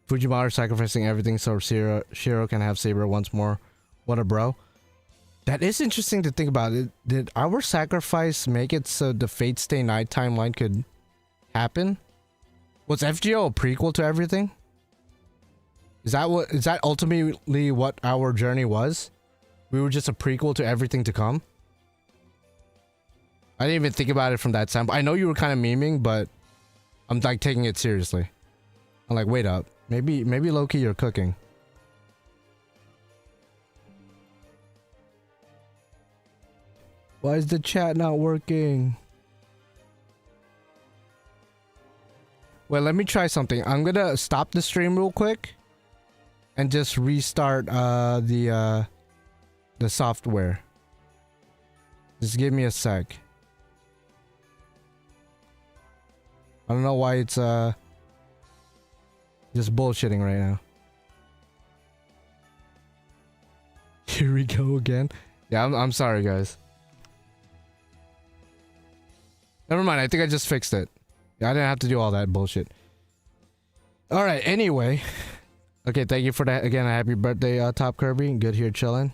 Fujimaru sacrificing everything so Shiro can have Saber once more. What a bro. That is interesting to think about. Did our sacrifice make it so the Fate Stay Night timeline could happen? Was FGO a prequel to everything? Is that ultimately what our journey was? We were just a prequel to everything to come? I didn't even think about it from that standpoint. I know you were kind of memeing, but I'm like taking it seriously. I'm like, wait up. Maybe low-key you're cooking. Why is the chat not working? Well, let me try something. I'm gonna stop the stream real quick and just restart the software. Just give me a sec. I don't know why it's just bullshitting right now. Here we go again. Yeah, I'm sorry, guys. Never mind. I think I just fixed it. Yeah, I didn't have to do all that bullshit. All right. Anyway, okay. Thank you for that again. Happy birthday, Top Kirby. Good here chilling.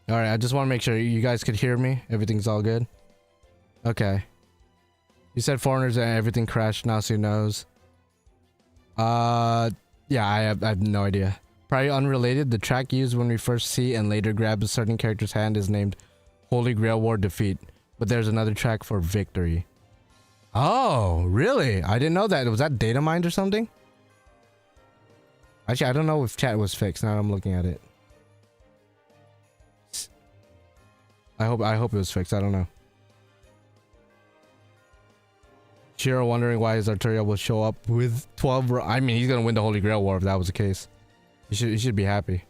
All right. I just want to make sure you guys could hear me. Everything's all good. Okay. You said foreigners and everything crashed. Nasu knows. Yeah. I have no idea. Probably unrelated. The track used when we first see and later grab a certain character's hand is named Holy Grail War Defeat. But there's another track for victory. Oh, really? I didn't know that. Was that data mined or something? Actually, I don't know if chat was fixed. Now I'm looking at it. I hope it was fixed. I don't know. Shiro wondering why his Arteria will show up with 12. I mean, he's gonna win the Holy Grail War if that was the case. He should be happy.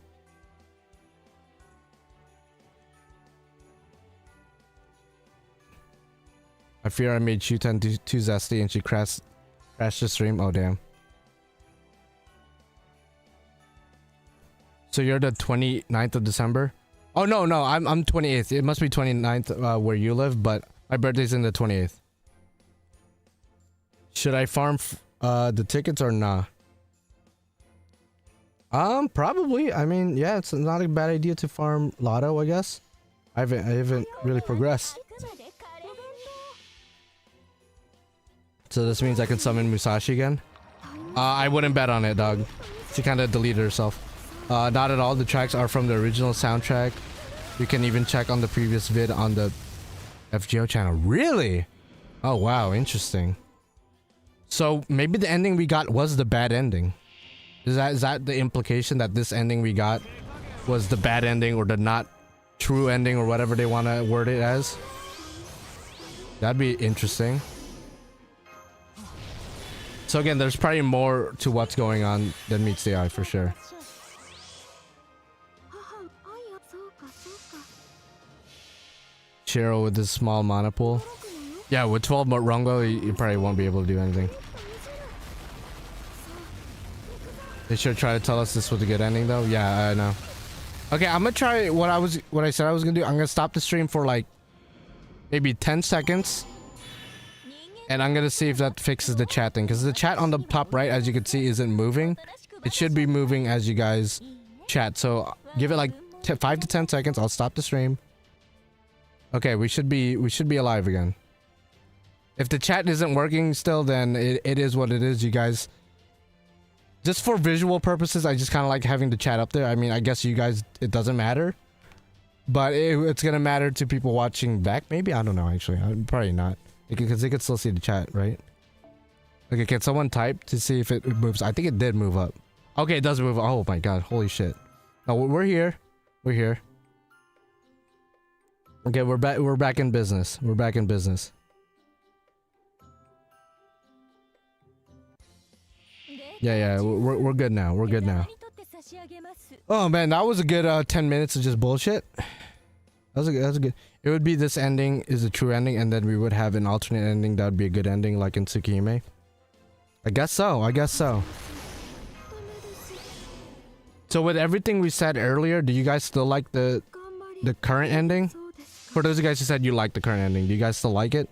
I fear I made Shutan too zesty and she crashed the stream. Oh damn. So you're the 29th of December? Oh no, I'm 28th. It must be 29th where you live, but my birthday's in the 28th. Should I farm the tickets or nah? Probably. I mean, yeah, it's not a bad idea to farm Lotto, I guess. I haven't really progressed. So this means I can summon Musashi again? I wouldn't bet on it, dog. She kind of deleted herself. Not at all. The tracks are from the original soundtrack. You can even check on the previous vid on the FGO channel. Really? Oh, wow. Interesting. So maybe the ending we got was the bad ending. Is that the implication that this ending we got was the bad ending or the not true ending or whatever they want to word it as? That'd be interesting. So again, there's probably more to what's going on than meets the eye for sure. Shiro with this small mana pool. Yeah, with 12 Rongo, you probably won't be able to do anything. They should try to tell us this was a good ending though. Yeah, I know. Okay, I'm gonna try what I said I was gonna do. I'm gonna stop the stream for like maybe 10 seconds. And I'm gonna see if that fixes the chat thing. Because the chat on the top right, as you can see, isn't moving. It should be moving as you guys chat. So give it like 5 to 10 seconds. I'll stop the stream. Okay, we should be alive again. If the chat isn't working still, then it is what it is, you guys. Just for visual purposes, I just kind of like having the chat up there. I mean, I guess you guys, it doesn't matter. But it's gonna matter to people watching back, maybe? I don't know, actually. Probably not. Because they could still see the chat, right? Okay, can someone type to see if it moves? I think it did move up. Okay, it does move. Oh my god, holy shit. No, we're here. We're here. Okay, we're back in business. We're back in business. Yeah, we're good now. We're good now. Oh man, that was a good 10 minutes of just bullshit. That was a good. It would be this ending is a true ending, and then we would have an alternate ending that would be a good ending, like in Tsukihime. I guess so. I guess so. So with everything we said earlier, do you guys still like the current ending? For those of you guys who said you like the current ending, do you guys still like it?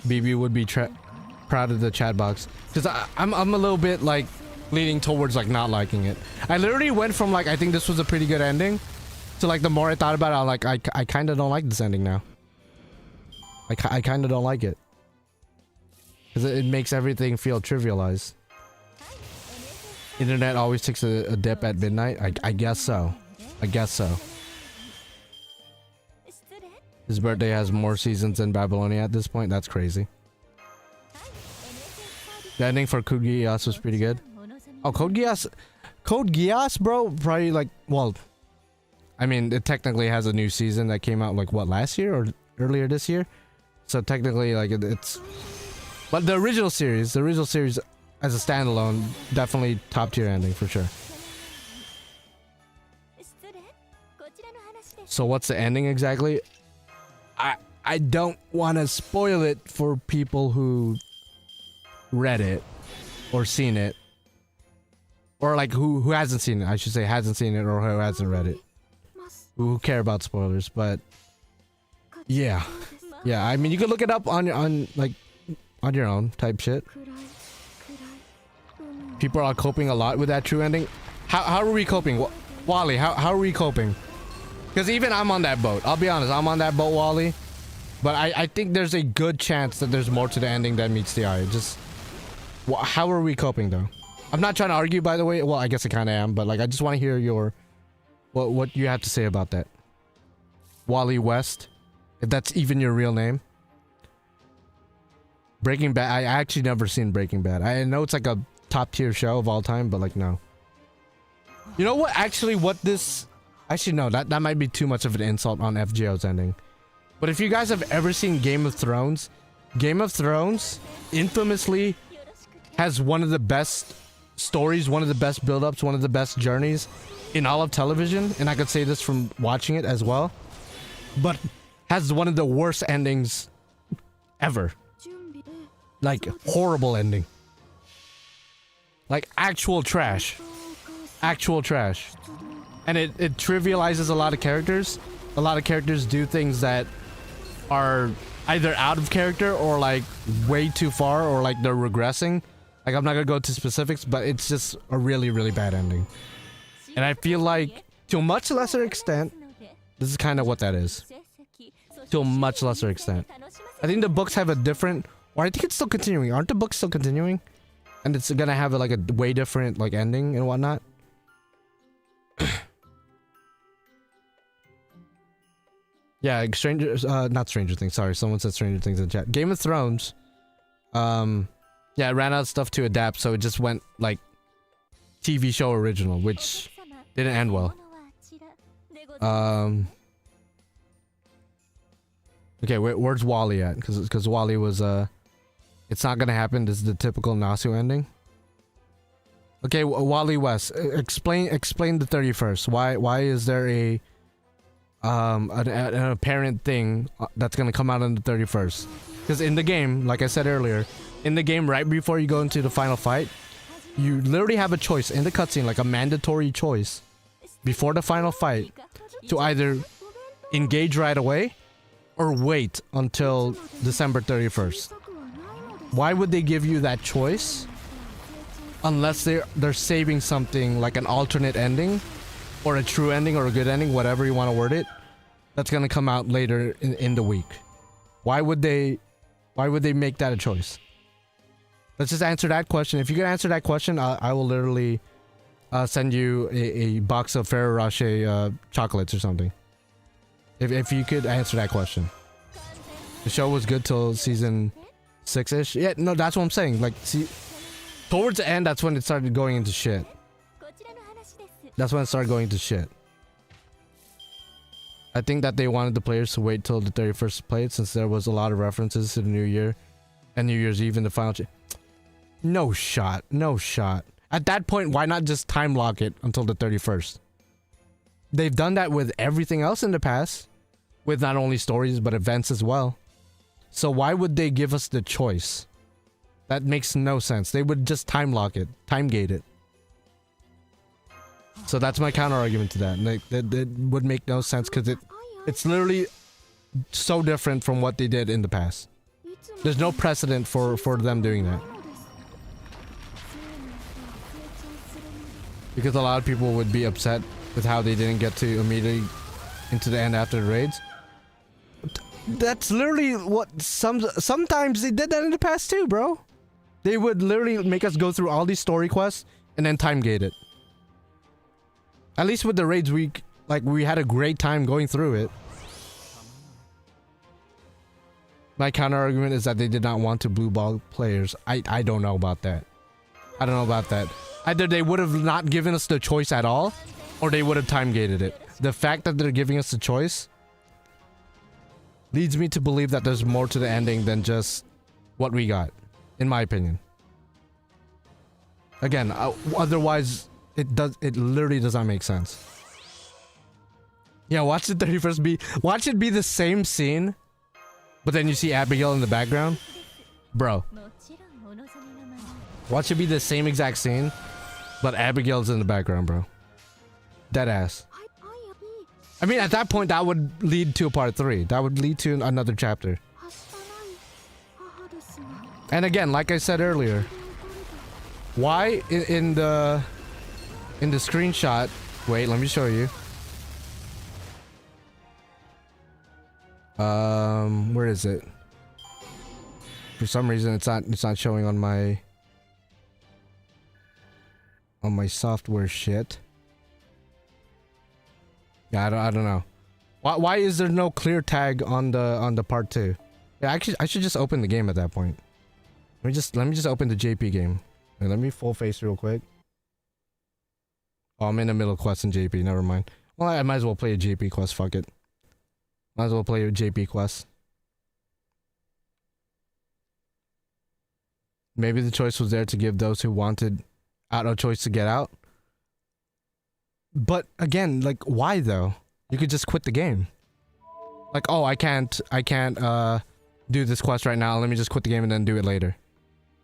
BB would be proud of the chat box, because I'm a little bit like leaning towards like not liking it. I literally went from like I think this was a pretty good ending to like the more I thought about it, I'm like I kind of don't like this ending now. I kind of don't like it because it makes everything feel trivialized. Internet always takes a dip at midnight. I guess so. I guess so. His birthday has more seasons than Babylonia at this point. That's crazy. The ending for Code Geass was pretty good. Oh, Code Geass, bro, probably like, well, I mean, it technically has a new season that came out like what, last year or earlier this year. So technically, like it's. But the original series as a standalone, definitely top tier ending for sure. So what's the ending exactly? I don't want to spoil it for people who read it or seen it, or like who hasn't seen it. I should say hasn't seen it or who hasn't read it. Who care about spoilers? But yeah. I mean, you can look it up on your own type shit. People are coping a lot with that true ending. How are we coping, Wally? How are we coping? Because even I'm on that boat. I'll be honest, I'm on that boat, Wally. But I think there's a good chance that there's more to the ending than meets the eye. Just how are we coping though? I'm not trying to argue, by the way. Well, I guess I kind of am, but like I just want to hear your what you have to say about that. Wally West, if that's even your real name. Breaking Bad. I actually never seen Breaking Bad. I know it's like a top tier show of all time, but like no. You know what? Actually, no, that might be too much of an insult on FGO's ending. But if you guys have ever seen Game of Thrones infamously has one of the best stories, one of the best build-ups, one of the best journeys in all of television, and I could say this from watching it as well, but has one of the worst endings ever. Like, horrible ending. Like, actual trash. Actual trash. And it trivializes a lot of characters. A lot of characters do things that are either out of character or like way too far, or like they're regressing. Like, I'm not gonna go into specifics, but it's just a really, really bad ending. And I feel like, to a much lesser extent, this is kind of what that is. To a much lesser extent. I think the books have a different, or I think it's still continuing. Aren't the books still continuing? And it's gonna have like a way different like ending and whatnot. Yeah, not Stranger Things, sorry, someone said Stranger Things in the chat. Game of Thrones, yeah, it ran out of stuff to adapt, so it just went, like, TV show original, which didn't end well. Okay, where's Wally at? Because Wally was, it's not gonna happen, this is the typical Nasu ending. Okay, Wally West, explain the 31st. Why is there an apparent thing that's gonna come out on the 31st? Because in the game, like I said earlier, in the game right before you go into the final fight, you literally have a choice in the cutscene, like a mandatory choice before the final fight, to either engage right away or wait until December 31st. Why would they give you that choice unless they're saving something like an alternate ending or a true ending or a good ending, whatever you want to word it, that's gonna come out later in the week? Why would they make that a choice? Let's just answer that question. If you can answer that question, I will literally send you a box of Ferrero Rocher chocolates or something. If you could answer that question. The show was good till season 6-ish. Yeah, no, that's what I'm saying. Like, see, towards the end, that's when it started going into shit. That's when it started going to shit. I think that they wanted the players to wait till the 31st to play it, since there was a lot of references to the New Year and New Year's Eve in the final. No shot. No shot. At that point, why not just time lock it until the 31st? They've done that with everything else in the past, with not only stories but events as well. So why would they give us the choice? That makes no sense. They would just time lock it, time gate it. So that's my counter argument to that. Like, that would make no sense, because it's literally so different from what they did in the past. There's no precedent for them doing that. Because a lot of people would be upset with how they didn't get to immediately into the end after the raids. That's literally what sometimes they did that in the past too, bro. They would literally make us go through all these story quests and then time gate it. At least with the raids, we had a great time going through it. My counter argument is that they did not want to blue ball players. I don't know about that. I don't know about that. Either they would have not given us the choice at all, or they would have time gated it. the fact that they're giving us the choice leads me to believe that there's more to the ending than just what we got, in my opinion. Again, otherwise it literally does not make sense. Yeah, watch the 31st be, watch it be the same scene, but then you see Abigail in the background. Bro. Watch it be the same exact scene, but Abigail's in the background, bro. Dead ass. I mean, at that point, that would lead to a part 3. That would lead to another chapter. And again, like I said earlier, why in the screenshot? Wait, let me show you. Where is it? For some reason, it's not showing on my software shit. Yeah, I don't know. Why is there no clear tag on the part 2? Yeah, actually, I should just open the game at that point. Let me just open the JP game. Wait, let me full face real quick. Oh, I'm in the middle of quest in JP. Never mind. Well, I might as well play a JP quest. Fuck it. Might as well play a JP quest. Maybe the choice was there to give those who wanted out a choice to get out. But again, like, why though? You could just quit the game. Like, oh, I can't do this quest right now. Let me just quit the game and then do it later.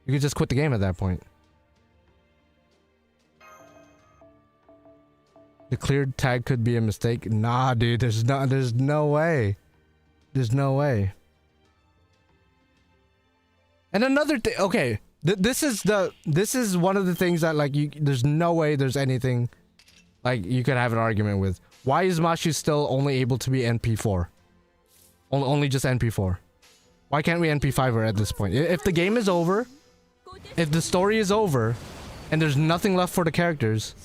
You could just quit the game at that point. The cleared tag could be a mistake. Nah, dude, there's no way. There's no way. And another thing, okay, this is one of the things that, like, there's no way there's anything like you could have an argument with. Why is Mashu still only able to be NP4? Only just NP4. Why can't we NP5 her at this point? If the game is over, if the story is over, and there's nothing left for the characters,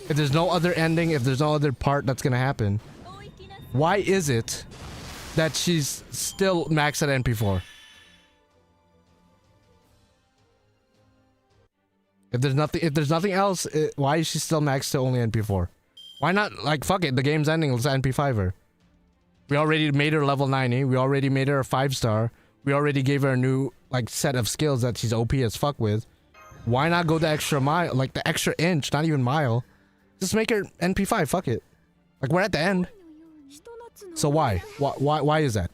if there's no other ending, if there's no other part that's gonna happen, why is it that she's still maxed at NP4? If there's nothing else, why is she still maxed to only NP4? Why not, like, fuck it, the game's ending, let's NP5 her. We already made her level 90, we already made her a 5-star, we already gave her a new, like, set of skills that she's OP as fuck with. Why not go the extra mile, like the extra inch, not even mile? Just make her NP5, fuck it. Like, we're at the end. So why? Why is that?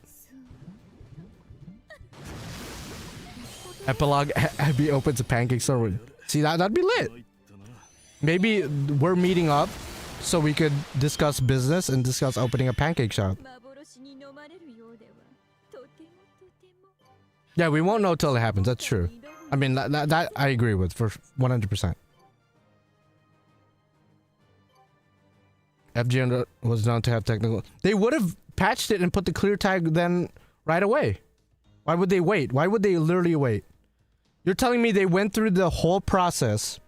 Epilogue, Abby opens a pancake store. See, that'd be lit. Maybe we're meeting up so we could discuss business and discuss opening a pancake shop. Yeah, we won't know till it happens. That's true. I mean, that I agree with for 100%. FGO was known to have technical... They would have patched it and put the clear tag then right away. Why would they wait? Why would they literally wait? You're telling me they went through the whole process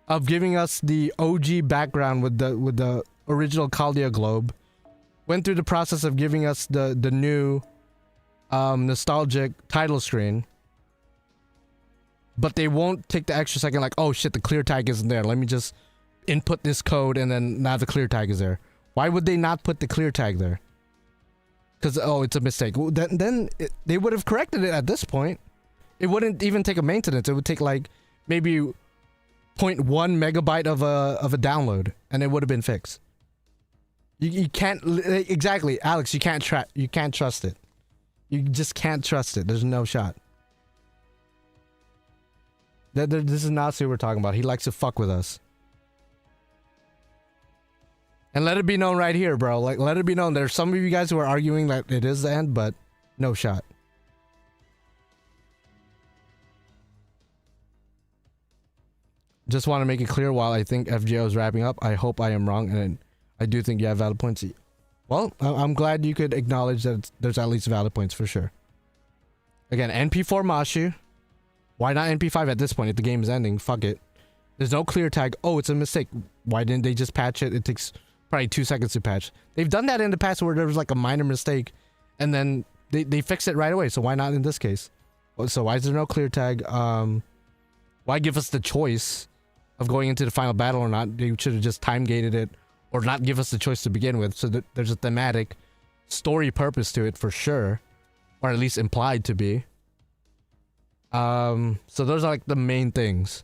of giving us the OG background with the original Caldia globe, went through the process of giving us the new nostalgic title screen, but they won't take the extra second, like, oh shit, the clear tag isn't there, let me just input this code and then now the clear tag is there. Why would they not put the clear tag there? Because, oh, it's a mistake. Well, then they would have corrected it at this point. It wouldn't even take a maintenance. It would take, like, maybe 0.1 megabyte of a download, and it would have been fixed. You can't... Exactly, Alex, you can't trust it. You just can't trust it. There's no shot. This is Natsu we're talking about. He likes to fuck with us. And let it be known right here, bro. Like, let it be known. There's some of you guys who are arguing that it is the end, but no shot. Just want to make it clear, while I think FGO is wrapping up, I hope I am wrong, and I do think you have valid points. Well, I'm glad you could acknowledge that there's at least valid points for sure. Again, NP4 Mashu. Why not NP5 at this point if the game is ending? Fuck it. There's no clear tag. Oh, it's a mistake. Why didn't they just patch it? It takes probably 2 seconds to patch. They've done that in the past where there was like a minor mistake and then they fix it right away. So why not in this case? So why is there no clear tag? Why give us the choice of going into the final battle or not? They should have just time gated it or not give us the choice to begin with. So there's a thematic story purpose to it for sure, or at least implied to be. So those are like the main things.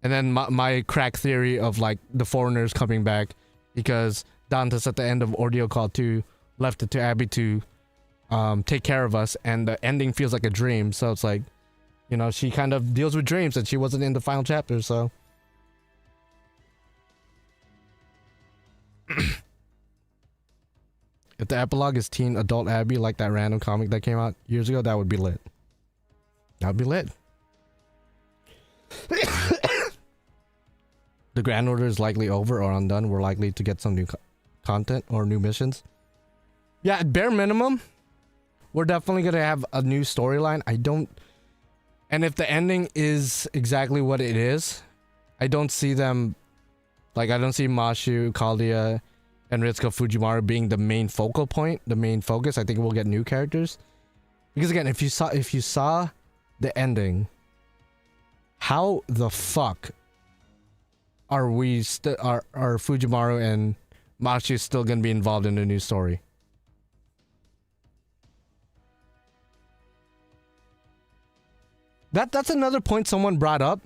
And then my crack theory of like the foreigners coming back because Dantas at the end of Ordeal Call 2 left it to Abby to take care of us, and the ending feels like a dream. So it's like, you know, she kind of deals with dreams and she wasn't in the final chapter, so. If the epilogue is teen adult Abby like that random comic that came out years ago, that would be lit. That would be lit. The Grand Order is likely over or undone. We're likely to get some new content or new missions. Yeah, at bare minimum, we're definitely going to have a new storyline. And if the ending is exactly what it is, I don't see them, like, I don't see Mashu, Kaldia, and Ritsuko Fujimaru being the main focal point, the main focus. I think we'll get new characters. Because again, if you saw the ending, how the fuck are Fujimaru and Mashu still gonna be involved in the new story? That's another point someone brought up.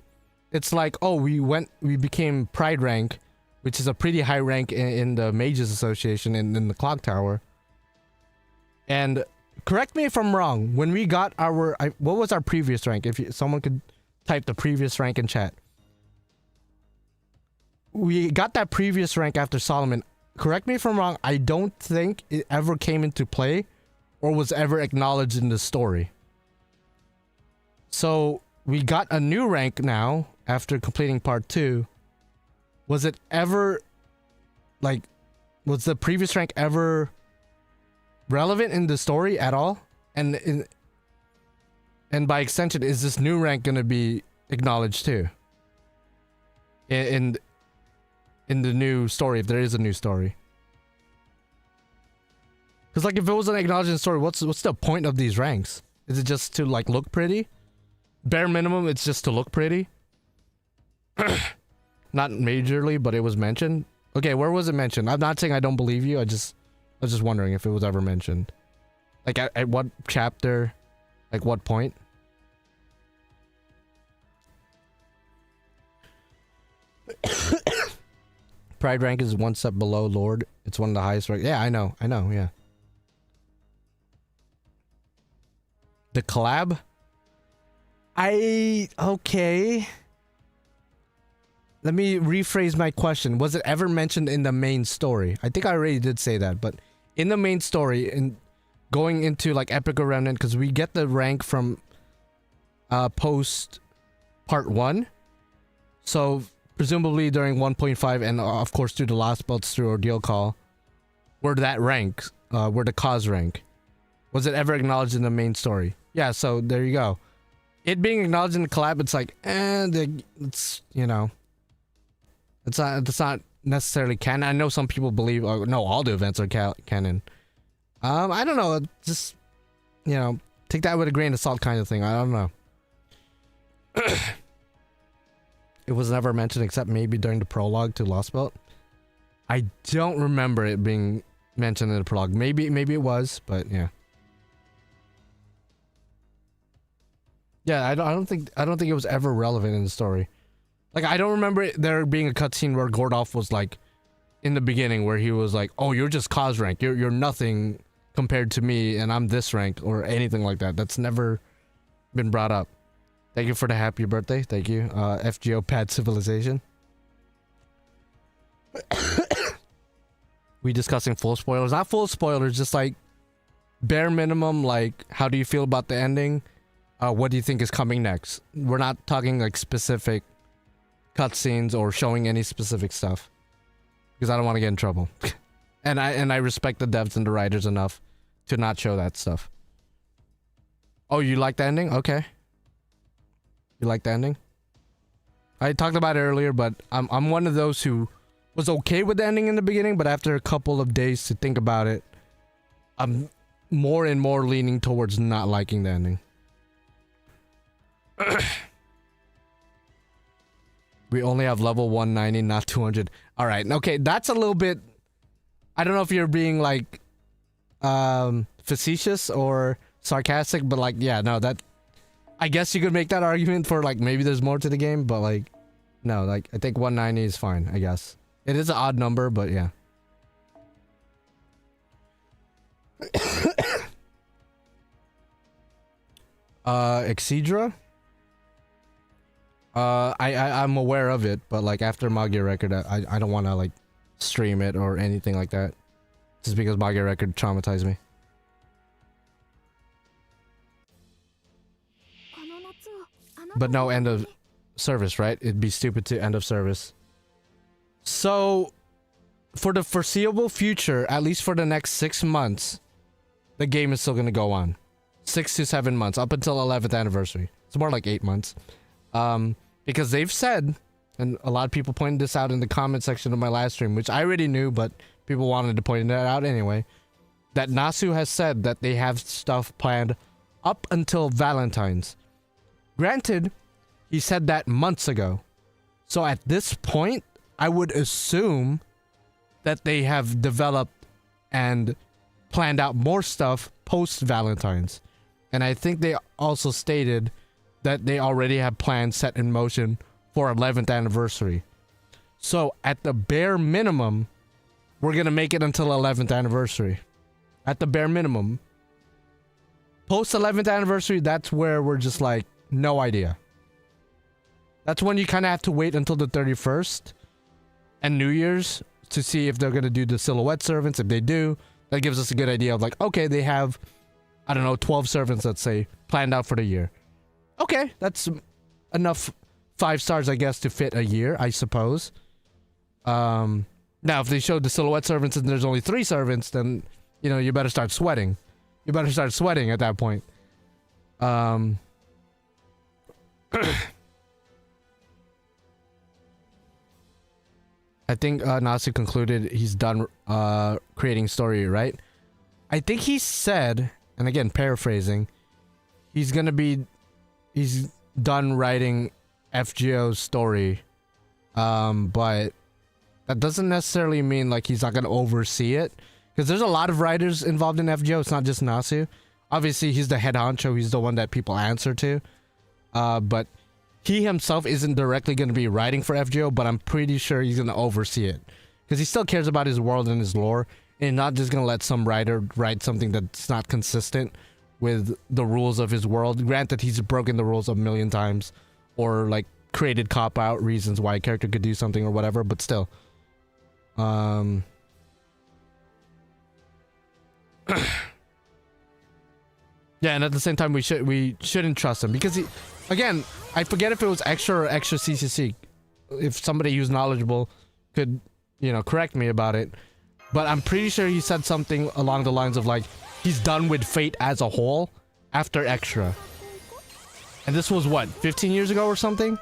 It's like, oh, we became Pride rank, which is a pretty high rank in the Mages Association in the Clock Tower. And correct me if I'm wrong, when we got our what was our previous rank? If someone could type the previous rank in chat. We got that previous rank after Solomon. Correct me if I'm wrong, I don't think it ever came into play or was ever acknowledged in the story. So we got a new rank now after completing part 2. Was it ever, like, was the previous rank ever relevant in the story at all? And by extension, is this new rank going to be acknowledged too? In the new story, if there is a new story. Because like if it wasn't acknowledged in the story, what's the point of these ranks? Is it just to like look pretty? Bare minimum, it's just to look pretty. Not majorly, but it was mentioned. Okay, where was it mentioned? I'm not saying I don't believe you. I was just wondering if it was ever mentioned. Like at what chapter? Like what point? Pride rank is one step below Lord. It's one of the highest rank. Yeah, I know, yeah. The collab? Okay. Let me rephrase my question. Was it ever mentioned in the main story? I think I already did say that, but in the main story, in going into like Epic or Remnant, because we get the rank from post part 1. So presumably during 1.5 and of course through the Lostbelts through Ordeal Call, were that rank, were the cause rank. Was it ever acknowledged in the main story? Yeah, so there you go. It being acknowledged in the collab, it's like, it's, you know, it's not necessarily canon. I know some people believe, no, all the events are canon. I don't know, just, you know, take that with a grain of salt kind of thing. I don't know. It was never mentioned except maybe during the prologue to Lostbelt. I don't remember it being mentioned in the prologue. Maybe it was, but yeah. Yeah, I don't think it was ever relevant in the story. Like I don't remember there being a cutscene where Gordolf was like in the beginning where he was like, "Oh, you're just cause rank. You're nothing compared to me and I'm this rank," or anything like that. That's never been brought up. Thank you for the happy birthday. Thank you. FGO Pad Civilization. We discussing full spoilers? Not full spoilers, just like bare minimum, like how do you feel about the ending? What do you think is coming next? We're not talking like specific cutscenes or showing any specific stuff because I don't want to get in trouble. and I respect the devs and the writers enough to not show that stuff. Oh, you like the ending? Okay. You like the ending? I talked about it earlier, but I'm one of those who was okay with the ending in the beginning, but after a couple of days to think about it, I'm more and more leaning towards not liking the ending. We only have level 190, not 200. All right. Okay, that's a little bit... I don't know if you're being, like, facetious or sarcastic, but, like, yeah, no, that... I guess you could make that argument for, like, maybe there's more to the game, but, like, no, like, I think 190 is fine, I guess. It is an odd number, but yeah. Exedra? I'm aware of it, but like after Magia Record, I don't want to like stream it or anything like that, just because Magia Record traumatized me. But no end of service, right? It'd be stupid to end of service. So, for the foreseeable future, at least for the next 6 months, the game is still gonna go on. 6 to 7 months, up until 11th anniversary. It's more like 8 months. Because they've said, and a lot of people pointed this out in the comment section of my last stream, which I already knew, but people wanted to point it out anyway, that Nasu has said that they have stuff planned up until Valentine's. Granted, he said that months ago. So at this point, I would assume that they have developed and planned out more stuff post-Valentine's. And I think they also stated that they already have plans set in motion for 11th anniversary. So at the bare minimum, we're going to make it until 11th anniversary. At the bare minimum. Post 11th anniversary, that's where we're just like, no idea. That's when you kind of have to wait until the 31st and New Year's to see if they're going to do the silhouette servants. If they do, that gives us a good idea of like, okay, they have, I don't know, 12 servants, let's say, planned out for the year. Okay, that's enough 5 stars, I guess, to fit a year, I suppose. Now, if they showed the silhouette servants and there's only 3 servants, then, you know, you better start sweating. You better start sweating at that point. I think Nasu concluded he's done creating story, right? I think he said, and again, paraphrasing, he's done writing FGO's story, but that doesn't necessarily mean like he's not gonna oversee it, because there's a lot of writers involved in FGO. It's not just Nasu. Obviously, he's the head honcho. He's the one that people answer to, but he himself isn't directly going to be writing for FGO, but I'm pretty sure he's going to oversee it, because he still cares about his world and his lore, and not just going to let some writer write something that's not consistent with the rules of his world. Granted, he's broken the rules a million times, or like created cop-out reasons why a character could do something or whatever, but still. Yeah, and at the same time, we shouldn't trust him, because he, again, I forget if it was extra or extra CCC. If somebody who's knowledgeable could, you know, correct me about it, but I'm pretty sure he said something along the lines of like, he's done with Fate as a whole after extra. And this was what, 15 years ago or something?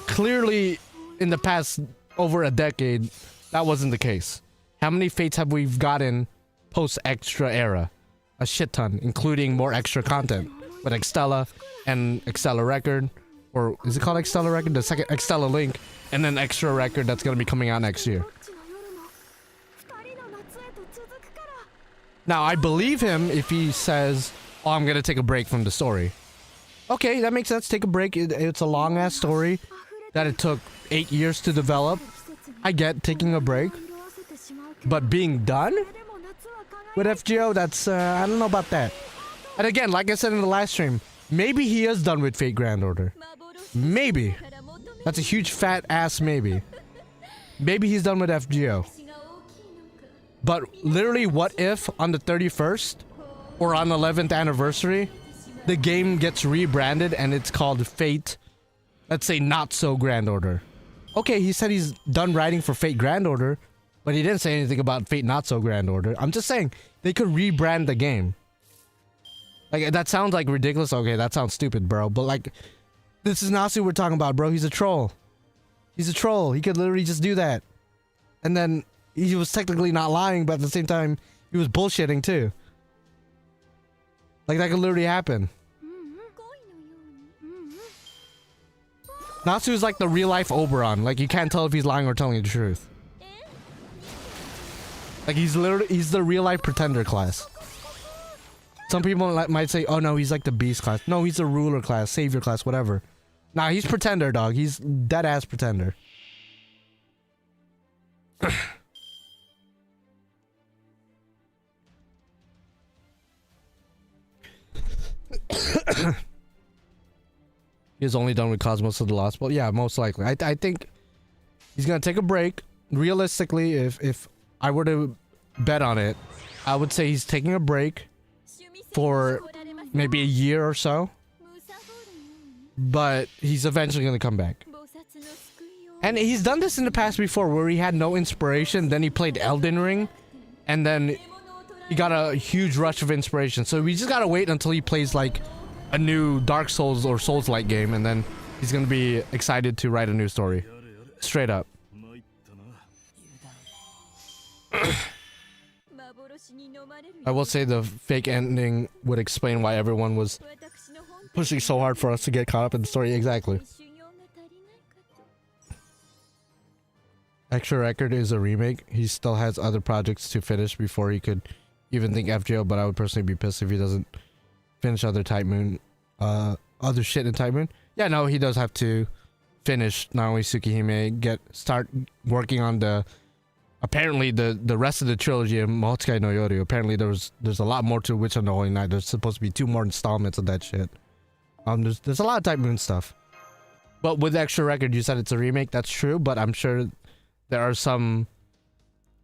Clearly, in the past over a decade, that wasn't the case. How many Fates have we gotten post-extra era? A shit ton, including more extra content with Extella and Extella Record, or is it called Extella Record? The second Extella Link, and then extra record that's gonna be coming out next year. Now, I believe him if he says, oh, I'm gonna take a break from the story. Okay, that makes sense. Take a break. It's a long-ass story that it took 8 years to develop. I get taking a break. But being done with FGO, that's, I don't know about that. And again, like I said in the last stream, maybe he is done with Fate Grand Order. Maybe. That's a huge fat ass maybe. Maybe he's done with FGO. But literally, what if on the 31st or on 11th anniversary, the game gets rebranded and it's called Fate, let's say, Not So Grand Order. Okay, he said he's done writing for Fate Grand Order, but he didn't say anything about Fate Not So Grand Order. I'm just saying, they could rebrand the game. Like, that sounds like ridiculous. Okay, that sounds stupid, bro. But like, this is Nasu we're talking about, bro. He's a troll. He's a troll. He could literally just do that. And then he was technically not lying, but at the same time, he was bullshitting too. Like, that could literally happen. Natsu is like the real life Oberon. Like you can't tell if he's lying or telling the truth. Like he's the real life pretender class. Some people might say, oh no, he's like the beast class. No, he's the ruler class, savior class, whatever. Nah, he's pretender, dog. He's dead ass pretender. He's only done with Cosmos of the Lostbelt. Yeah, most likely. I think he's gonna take a break. Realistically, if I were to bet on it, I would say he's taking a break for maybe a year or so. But he's eventually gonna come back. And he's done this in the past before, where he had no inspiration, then he played Elden Ring, and then he got a huge rush of inspiration. So we just gotta wait until he plays like a new Dark Souls or Souls-like game, and then he's gonna be excited to write a new story. Straight up. I will say the fake ending would explain why everyone was pushing so hard for us to get caught up in the story. Exactly. Extra Record is a remake. He still has other projects to finish before he could even think FGO, but I would personally be pissed if he doesn't finish other Type Moon, other shit in Type Moon. Yeah, no, he does have to finish not only Tsukihime, start working on the apparently the rest of the trilogy of Mahotsukai no Yoru. Apparently there's a lot more to Witch on the Holy Night. There's supposed to be 2 more installments of that shit. There's a lot of Type Moon stuff. But with Extra Record, you said it's a remake. That's true, but I'm sure there are some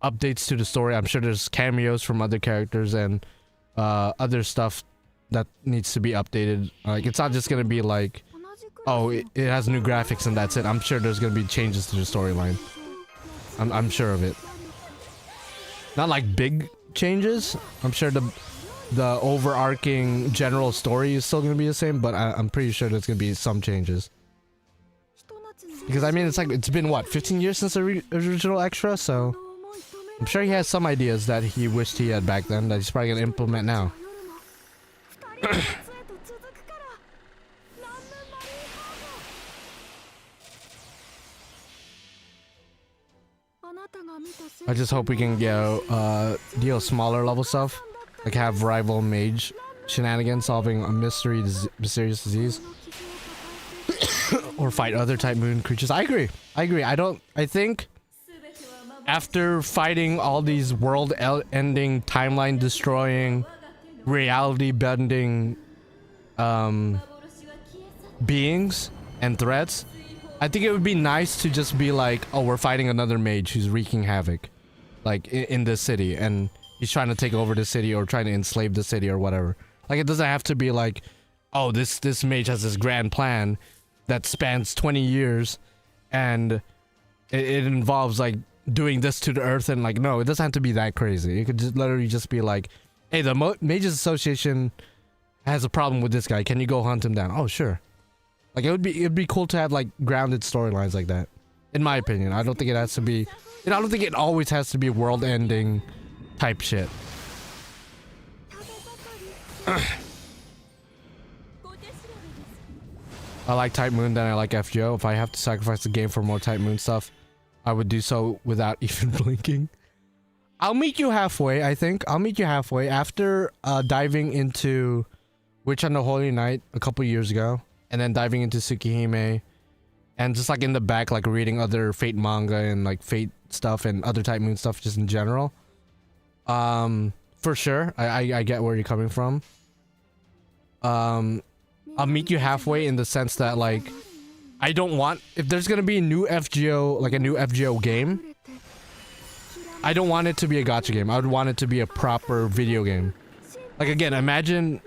updates to the story. I'm sure there's cameos from other characters and other stuff that needs to be updated. Like it's not just gonna be like, oh, it has new graphics and that's it. I'm sure there's gonna be changes to the storyline. I'm sure of it. Not like big changes. I'm sure the overarching general story is still gonna be the same, but I'm pretty sure there's gonna be some changes. Because I mean, it's been what, 15 years since the original Extra, so I'm sure he has some ideas that he wished he had back then that he's probably gonna implement now. I just hope we can deal smaller level stuff, like have rival mage shenanigans solving a mysterious disease, or fight other Type Moon creatures. I agree. I think after fighting all these world-ending, timeline-destroying, reality-bending beings and threats, I think it would be nice to just be like, oh, we're fighting another mage who's wreaking havoc, like in this city, and he's trying to take over the city or trying to enslave the city or whatever. Like it doesn't have to be like, oh, this mage has this grand plan that spans 20 years, and it involves like doing this to the earth, and like, no, it doesn't have to be that crazy. It could just literally just be like, hey, the Mages Association has a problem with this guy. Can you go hunt him down? Oh, sure. Like it'd be cool to have like grounded storylines like that. In my opinion, I don't think it has to be. I don't think it always has to be world-ending type shit. I like Type Moon, then I like FGO. If I have to sacrifice the game for more Type Moon stuff, I would do so without even blinking. I'll meet you halfway, I think. I'll meet you halfway after diving into Witch on the Holy Night a couple years ago, and then diving into Tsukihime, and just like in the back, like reading other Fate manga and like Fate stuff and other Type Moon stuff just in general. For sure, I get where you're coming from. I'll meet you halfway in the sense that like, I don't want, if there's gonna be a new FGO, like a new FGO game, I don't want it to be a gacha game. I would want it to be a proper video game. Like again, imagine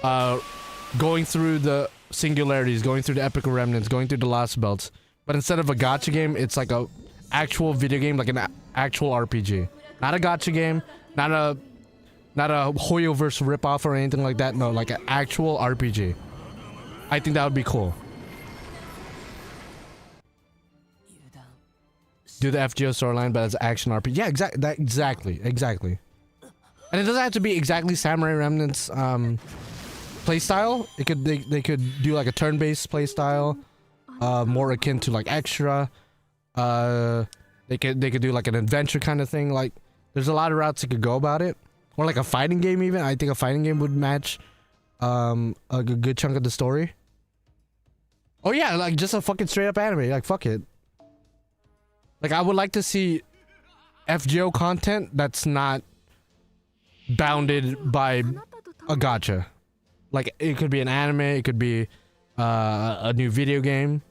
going through the singularities, going through the Epic of Remnants, going through the Lostbelts, but instead of a gacha game, it's like a actual video game, like an actual RPG. Not a gacha game, not a Hoyoverse ripoff or anything like that. No, like an actual RPG. I think that would be cool. Do the FGO storyline, but as action RPG. Yeah, exactly. And it doesn't have to be exactly Samurai Remnants playstyle. They could do like a turn-based playstyle, more akin to like extra. They could do like an adventure kind of thing. Like there's a lot of routes you could go about it, or like a fighting game even. I think a fighting game would match a good chunk of the story. Oh yeah, like just a fucking straight up anime. Like fuck it. Like I would like to see FGO content that's not bounded by a gacha. Like it could be an anime, it could be a new video game.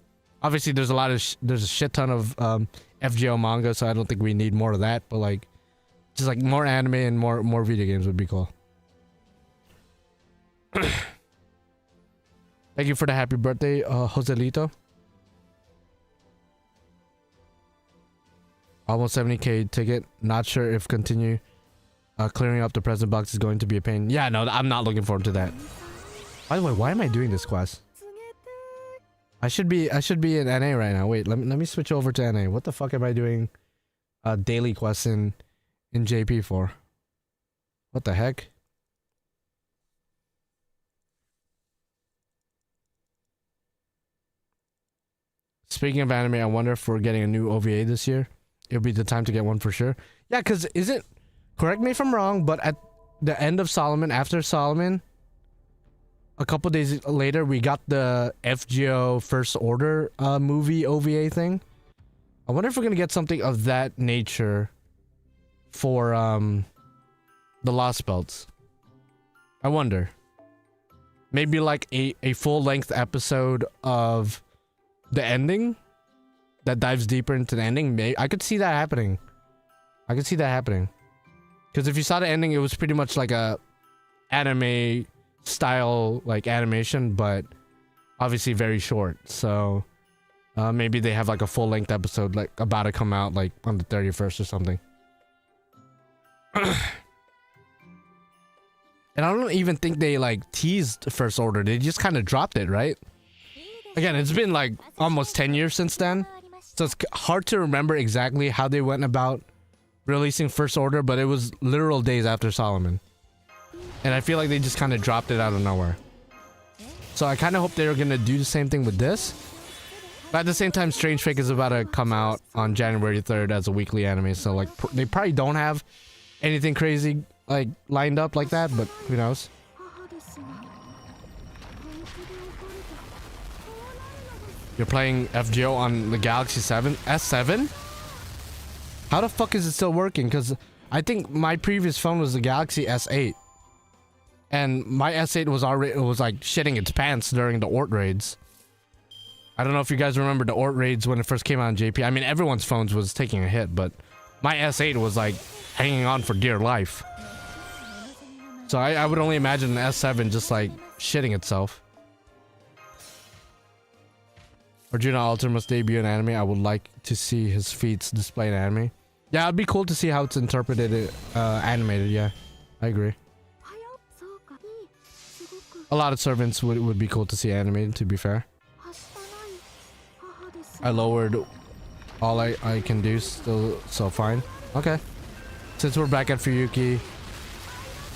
Obviously there's a shit ton of FGO manga, so I don't think we need more of that, but like just like more anime and more video games would be cool. Thank you for the happy birthday, Joselito. Almost 70k ticket. Not sure if continue clearing up the present box is going to be a pain. Yeah, no, I'm not looking forward to that. By the way, why am I doing this quest? I should be in NA right now. Wait, let me switch over to NA. What the fuck am I doing daily quests in JP for? What the heck? Speaking of anime, I wonder if we're getting a new OVA this year. It'll be the time to get one for sure. Yeah, because isn't... Correct me if I'm wrong, but at the end of Solomon, after Solomon, a couple days later, we got the FGO First Order movie OVA thing. I wonder if we're going to get something of that nature for the Lostbelts. I wonder. Maybe like a full-length episode of the ending that dives deeper into the ending. Maybe I could see that happening. I could see that happening. Because if you saw the ending, it was pretty much like a anime style like animation, but obviously very short. So maybe they have like a full-length episode like about to come out like on the 31st or something. And I don't even think they like teased First Order. They just kind of dropped it, right? Again, it's been like almost 10 years since then, so it's hard to remember exactly how they went about releasing First Order, but it was literal days after Solomon. And I feel like they just kind of dropped it out of nowhere. So I kind of hope they're going to do the same thing with this. But at the same time, Strange Fake is about to come out on January 3rd as a weekly anime, so like they probably don't have anything crazy like lined up like that, but who knows? You're playing FGO on the Galaxy S7? How the fuck is it still working? Because I think my previous phone was the Galaxy S8. And my S8 was like shitting its pants during the Ort raids. I don't know if you guys remember the Ort raids when it first came out on JP. I mean, everyone's phones was taking a hit, but my S8 was like hanging on for dear life. So I would only imagine the S7 just like shitting itself. Arjuna Ultima's debut in anime. I would like to see his feats displayed in anime. Yeah, it'd be cool to see how it's interpreted, animated. Yeah, I agree. A lot of servants would be cool to see animated, to be fair. I lowered all I can do, still so fine. Okay. Since we're back at Fuyuki,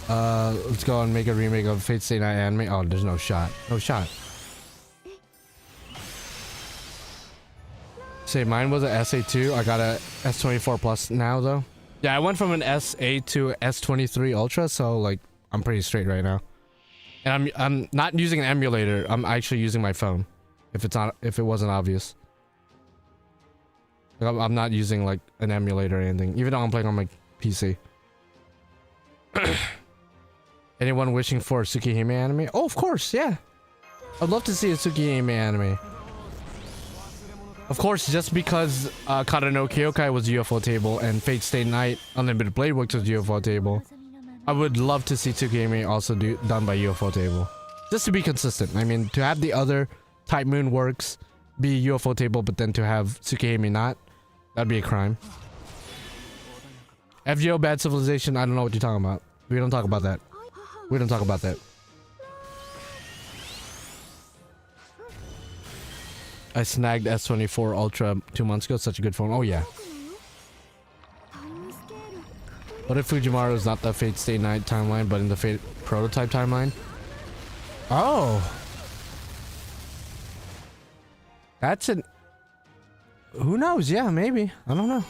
let's go and make a remake of Fate Stay Night anime. Oh, there's no shot. No shot. Say mine was an S8 II. I got a S24 Plus now though. Yeah, I went from an S8 to S23 Ultra, so like I'm pretty straight right now. And I'm not using an emulator. I'm actually using my phone. If it wasn't obvious. Like, I'm not using like an emulator or anything, even though I'm playing on my PC. Anyone wishing for a Tsukihime anime? Oh, of course, yeah. I'd love to see a Tsukihime anime. Of course, just because Kara no Kyokai was UFO table and Fate Stay Night Unlimited Blade Works was UFO table, I would love to see Tsukihime also done by UFO table. Just to be consistent. I mean, to have the other Type Moon Works be UFO table, but then to have Tsukihime not, that'd be a crime. FGO Bad Civilization, I don't know what you're talking about. We don't talk about that. We don't talk about that. I snagged S24 Ultra 2 months ago. Such a good phone. Oh yeah. What if Fujimaru is not the Fate Stay Night timeline, but in the Fate Prototype timeline? Oh. That's it. Who knows? Yeah, maybe. I don't know.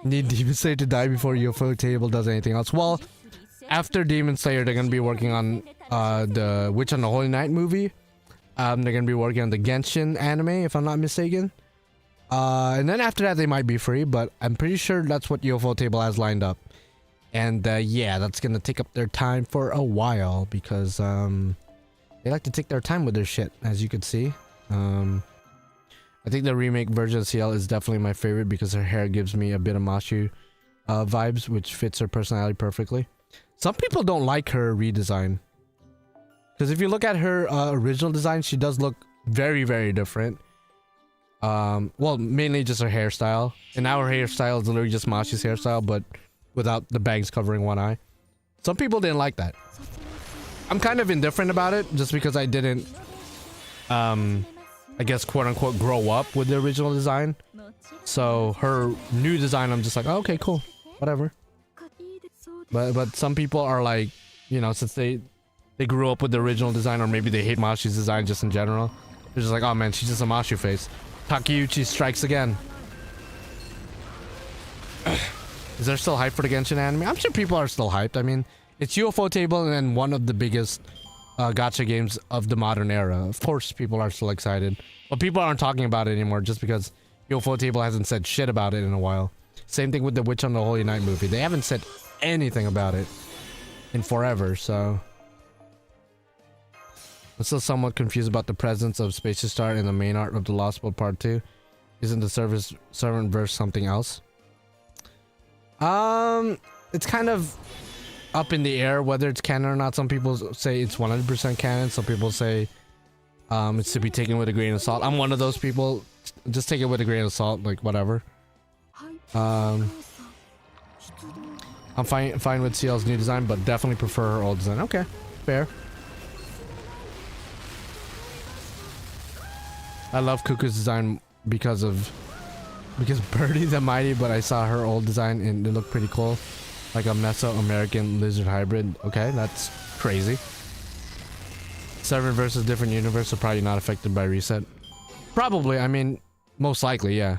Need Demon Slayer to die before UFO table does anything else. Well, after Demon Slayer, they're gonna be working on the Witch on the Holy Night movie. They're gonna be working on the Genshin anime, if I'm not mistaken. And then after that, they might be free, but I'm pretty sure that's what UFO table has lined up. And yeah, that's gonna take up their time for a while because they like to take their time with their shit, as you could see. I think the remake version of CL is definitely my favorite because her hair gives me a bit of Mashu vibes, which fits her personality perfectly. Some people don't like her redesign. Because if you look at her original design, she does look very, very different. Well, mainly just her hairstyle. And now her hairstyle is literally just Mashu's hairstyle, but without the bangs covering one eye. Some people didn't like that. I'm kind of indifferent about it, just because I didn't, I guess, quote-unquote, grow up with the original design. So her new design, I'm just like, oh, okay, cool, whatever. But some people are like, you know, since they grew up with the original design, or maybe they hate Mashu's design just in general, they're just like, oh man, she's just a Mashu face. Takeuchi strikes again. Is there still hype for the Genshin anime? I'm sure people are still hyped. I mean, it's UFO table and then one of the biggest gacha games of the modern era. Of course, people are still excited. But people aren't talking about it anymore just because UFO table hasn't said shit about it in a while. Same thing with the Witch on the Holy Night movie. They haven't said anything about it in forever, so... I'm still somewhat confused about the presence of Spacious Star in the main art of the Lostbelt Part 2. Isn't the servant verse something else? It's kind of up in the air whether it's canon or not. Some people say it's 100% canon. Some people say it's to be taken with a grain of salt. I'm one of those people. Just take it with a grain of salt, like whatever. I'm fine with CL's new design, but definitely prefer her old design. Okay, fair. I love Cuckoo's design because Birdie the Mighty, but I saw her old design and it looked pretty cool. Like a Meso-American lizard hybrid. Okay, that's crazy. Servant versus different universe are probably not affected by reset. Probably, I mean, most likely, yeah.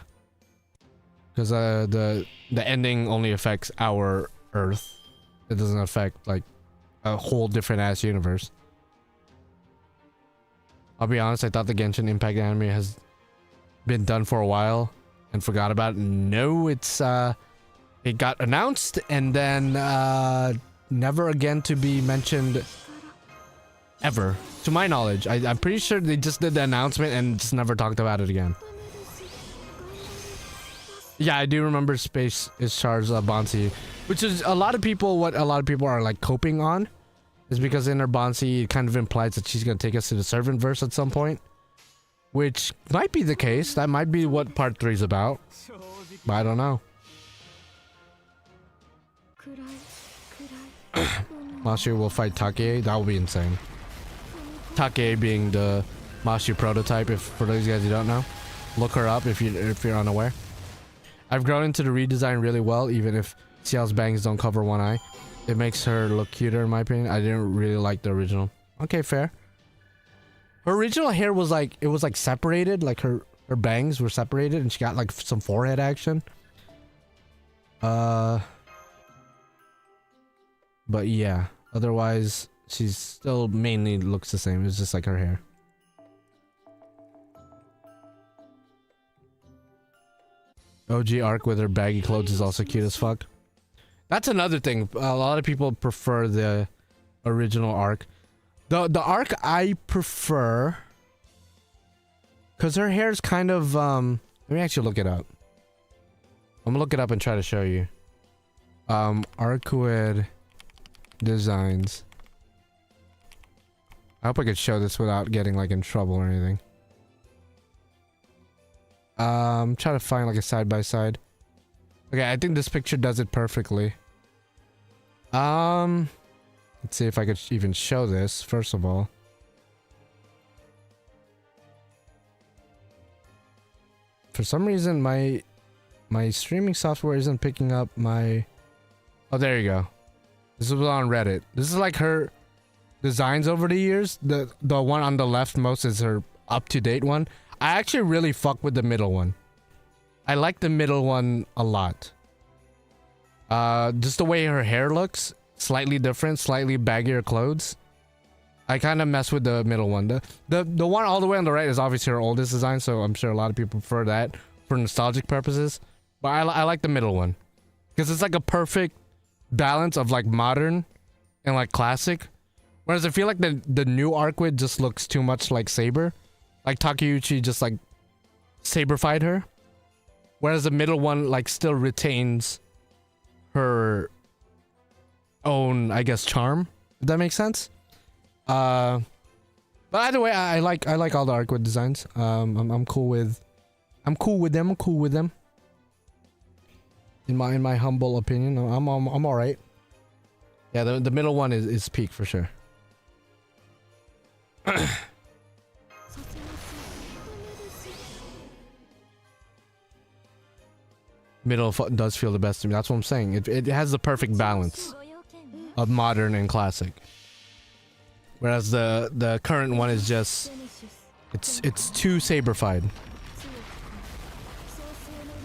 Because the ending only affects our Earth. It doesn't affect like a whole different ass universe. I'll be honest, I thought the Genshin Impact anime has been done for a while and forgot about it. No, it's it got announced and then never again to be mentioned ever, to my knowledge. I'm pretty sure they just did the announcement and just never talked about it again. Yeah, I do remember Space is Char's Bonsi, which is what a lot of people are like coping on. Is because in her Bonsi, it kind of implies that she's going to take us to the servant verse at some point. Which might be the case. That might be what part 3 is about. But I don't know. Mashu will fight Take. That will be insane. Take being the Mashu prototype, for those guys who don't know. Look her up if you're unaware. I've grown into the redesign really well, even if CL's bangs don't cover one eye. It makes her look cuter in my opinion. I didn't really like the original. Okay, fair. Her original hair was like, it was like separated, like her bangs were separated and she got like some forehead action. But yeah, otherwise she's still mainly looks the same. It's just like her hair. OG arc with her baggy clothes is also cute as fuck. That's another thing. A lot of people prefer the original arc. The arc I prefer, because her hair is kind of let me actually look it up. I'm gonna look it up and try to show you. Arcuid designs. I hope I could show this without getting like in trouble or anything. Try to find like a side by side. Okay, I think this picture does it perfectly. Let's see if I could even show this, first of all. For some reason, my streaming software isn't picking up my... Oh, there you go. This was on Reddit. This is like her designs over the years. The one on the left most is her up-to-date one. I actually really fuck with the middle one. I like the middle one a lot. Just the way her hair looks, slightly different, slightly baggier clothes. I kind of mess with the middle one. The one all the way on the right is obviously her oldest design, so I'm sure a lot of people prefer that for nostalgic purposes. But I like the middle one because it's like a perfect balance of like modern and like classic. Whereas I feel like the new Arquid just looks too much like Saber. Like Takeuchi just like Saber-fied her. Whereas the middle one like still retains her own, I guess, charm. If that makes sense. But either way, I like all the Arquid designs. I'm cool with them. In my humble opinion, I'm all right. Yeah, the middle one is peak for sure. Middle does feel the best to me. That's what I'm saying. It has the perfect balance of modern and classic. Whereas the current one is just it's too Saber-fied.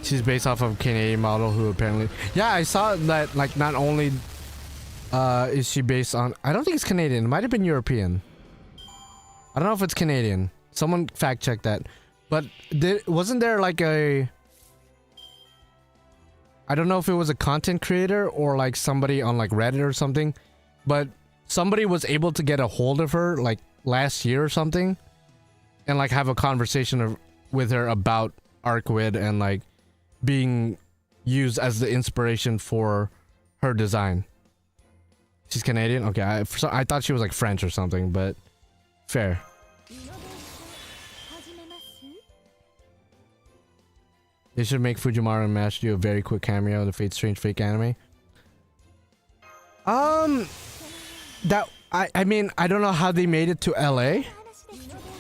She's based off of a Canadian model who apparently... Yeah, I saw that, like, not only is she based on... I don't think it's Canadian. It might have been European. I don't know if it's Canadian. Someone fact-check that. But wasn't there, like, a... I don't know if it was a content creator or, like, somebody on, like, Reddit or something. But somebody was able to get a hold of her, like, last year or something. And, like, have a conversation with her about Arquid and, like, being used as the inspiration for her design. She's Canadian? Okay, I thought she was like French or something, but fair. They should make Fujimaru and Mash do a very quick cameo of the Fate Strange fake anime. That I mean, I don't know how they made it to LA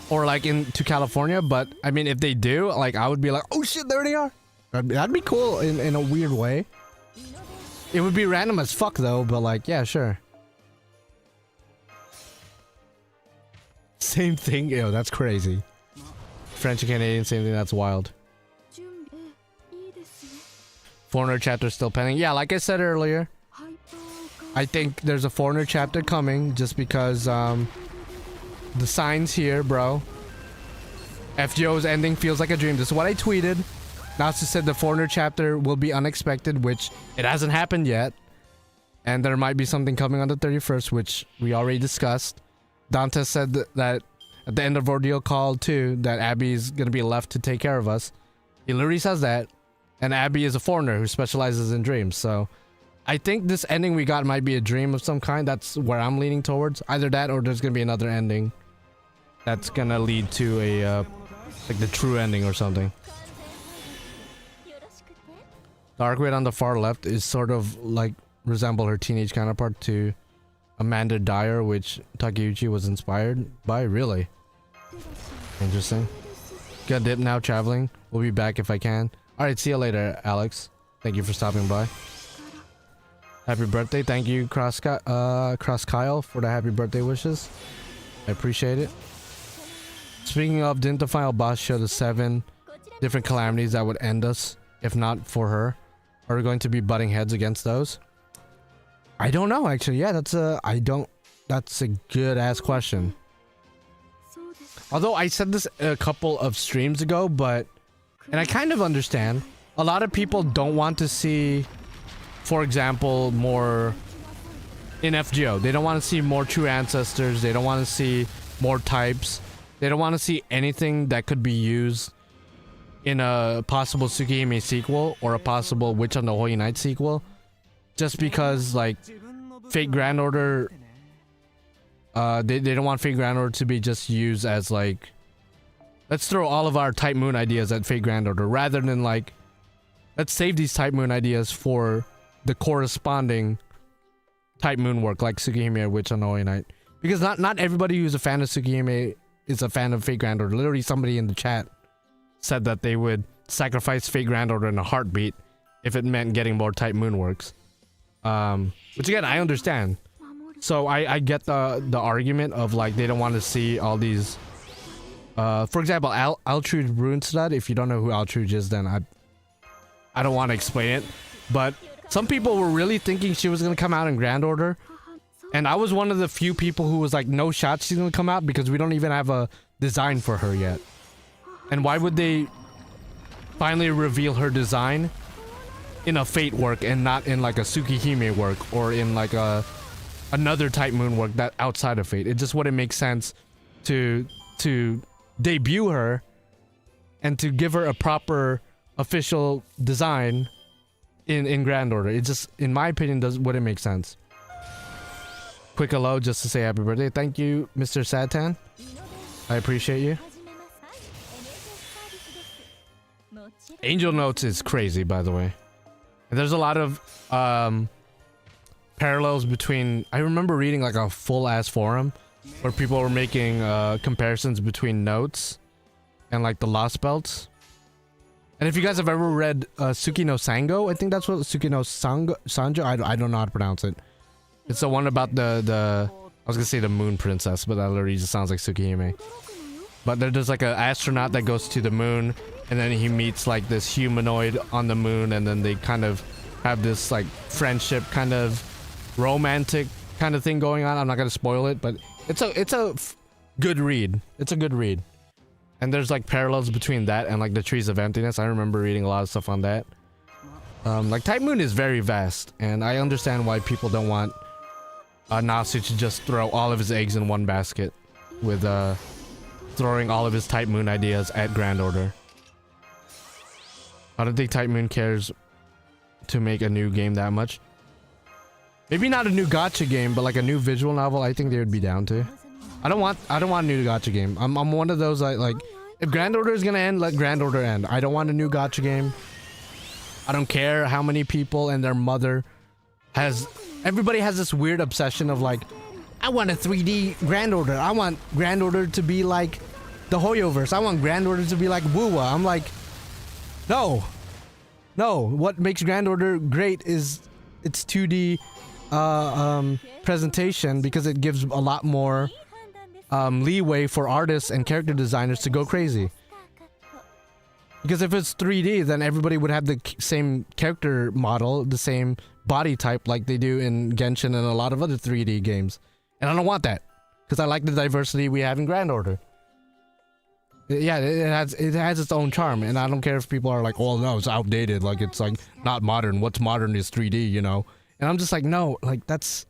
or like to California, but I mean, if they do, like, I would be like, oh shit, there they are. That'd be cool in a weird way. It would be random as fuck though, but like, yeah, sure. Same thing? Yo, that's crazy. French and Canadian, same thing, that's wild. Foreigner chapter still pending. Yeah, like I said earlier, I think there's a Foreigner chapter coming just because the signs here, bro. FGO's ending feels like a dream. This is what I tweeted. Natsu said the Foreigner chapter will be unexpected, which it hasn't happened yet. And there might be something coming on the 31st, which we already discussed. Dante said that at the end of Ordeal Call 2, that Abby is going to be left to take care of us. He literally says that. And Abby is a foreigner who specializes in dreams. So I think this ending we got might be a dream of some kind. That's where I'm leaning towards. Either that or there's going to be another ending that's going to lead to a like the true ending or something. The Arquid on the far left is sort of like resemble her teenage counterpart to Amanda Dyer, which Takeuchi was inspired by. Really interesting. Got dip now, traveling. We'll be back if I can. Alright, see you later, Alex. Thank you for stopping by. Happy birthday. Thank you, Cross Kyle, for the happy birthday wishes. I appreciate it. Speaking of, didn't the final boss show the 7 different calamities that would end us if not for her? Are we going to be butting heads against those? I don't know, actually. Yeah, that's a good ass question. Although I said this a couple of streams ago, but and I kind of understand. A lot of people don't want to see, for example, more in FGO. They don't want to see more true ancestors. They don't want to see more types. They don't want to see anything that could be used in a possible Tsukihime sequel or a possible Witch on the Holy Night sequel. Just because, like, Fate Grand Order, they don't want Fate Grand Order to be just used as, like, let's throw all of our Type Moon ideas at Fate Grand Order, rather than, like, let's save these Type Moon ideas for the corresponding Type Moon work, like Tsukihime or Witch on the Holy Night. Because not everybody who's a fan of Tsukihime is a fan of Fate Grand Order. Literally, somebody in the chat said that they would sacrifice Fate Grand Order in a heartbeat if it meant getting more Type Moon works. Which again, I understand. So I get the argument of, like, they don't want to see all these For example, Altrude Runestud. If you don't know who Altrude is, then I don't want to explain it. But some people were really thinking she was gonna come out in Grand Order, and I was one of the few people who was like, no shot she's gonna come out because we don't even have a design for her yet. And why would they finally reveal her design in a Fate work and not in like a Tsukihime work or in like another Type Moon work that outside of Fate? It just wouldn't make sense to debut her and to give her a proper official design in Grand Order. It just, in my opinion, wouldn't make sense. Quick hello just to say happy birthday. Thank you, Mr. Satan. I appreciate you. Angel Notes is crazy, by the way. And there's a lot of parallels between... I remember reading like a full-ass forum where people were making comparisons between Notes and like the Lostbelt. And if you guys have ever read Suki no Sango, I think that's what Suki no Sanjo. I don't know how to pronounce it. It's the one about the I was gonna say the Moon Princess, but that literally just sounds like Tsukihime. But there's like an astronaut that goes to the moon, and then he meets like this humanoid on the moon, and then they kind of have this like friendship, kind of romantic kind of thing going on. I'm not gonna spoil it, but it's a good read. It's a good read. And there's like parallels between that and like the Trees of Emptiness. I remember reading a lot of stuff on that. Like Type Moon is very vast, and I understand why people don't want Nasu to just throw all of his eggs in one basket with throwing all of his Type Moon ideas at Grand Order. I don't think Type Moon cares to make a new game that much. Maybe not a new gacha game, but like a new visual novel, I think they would be down to. I don't want a new gacha game. I'm one of those like if Grand Order is gonna end, let Grand Order end. I don't want a new gacha game. I don't care how many people and their mother has... Everybody has this weird obsession of like, I want a 3D Grand Order. I want Grand Order to be like the Hoyoverse. I want Grand Order to be like Wuwa. I'm like, no. No. What makes Grand Order great is its 2D presentation, because it gives a lot more leeway for artists and character designers to go crazy. Because if it's 3D, then everybody would have the same character model, the same body type like they do in Genshin and a lot of other 3D games. And I don't want that, because I like the diversity we have in Grand Order. Yeah, it has its own charm, and I don't care if people are like, oh no, it's outdated, like it's like not modern. What's modern is 3D, you know? And I'm just like, no, like that's...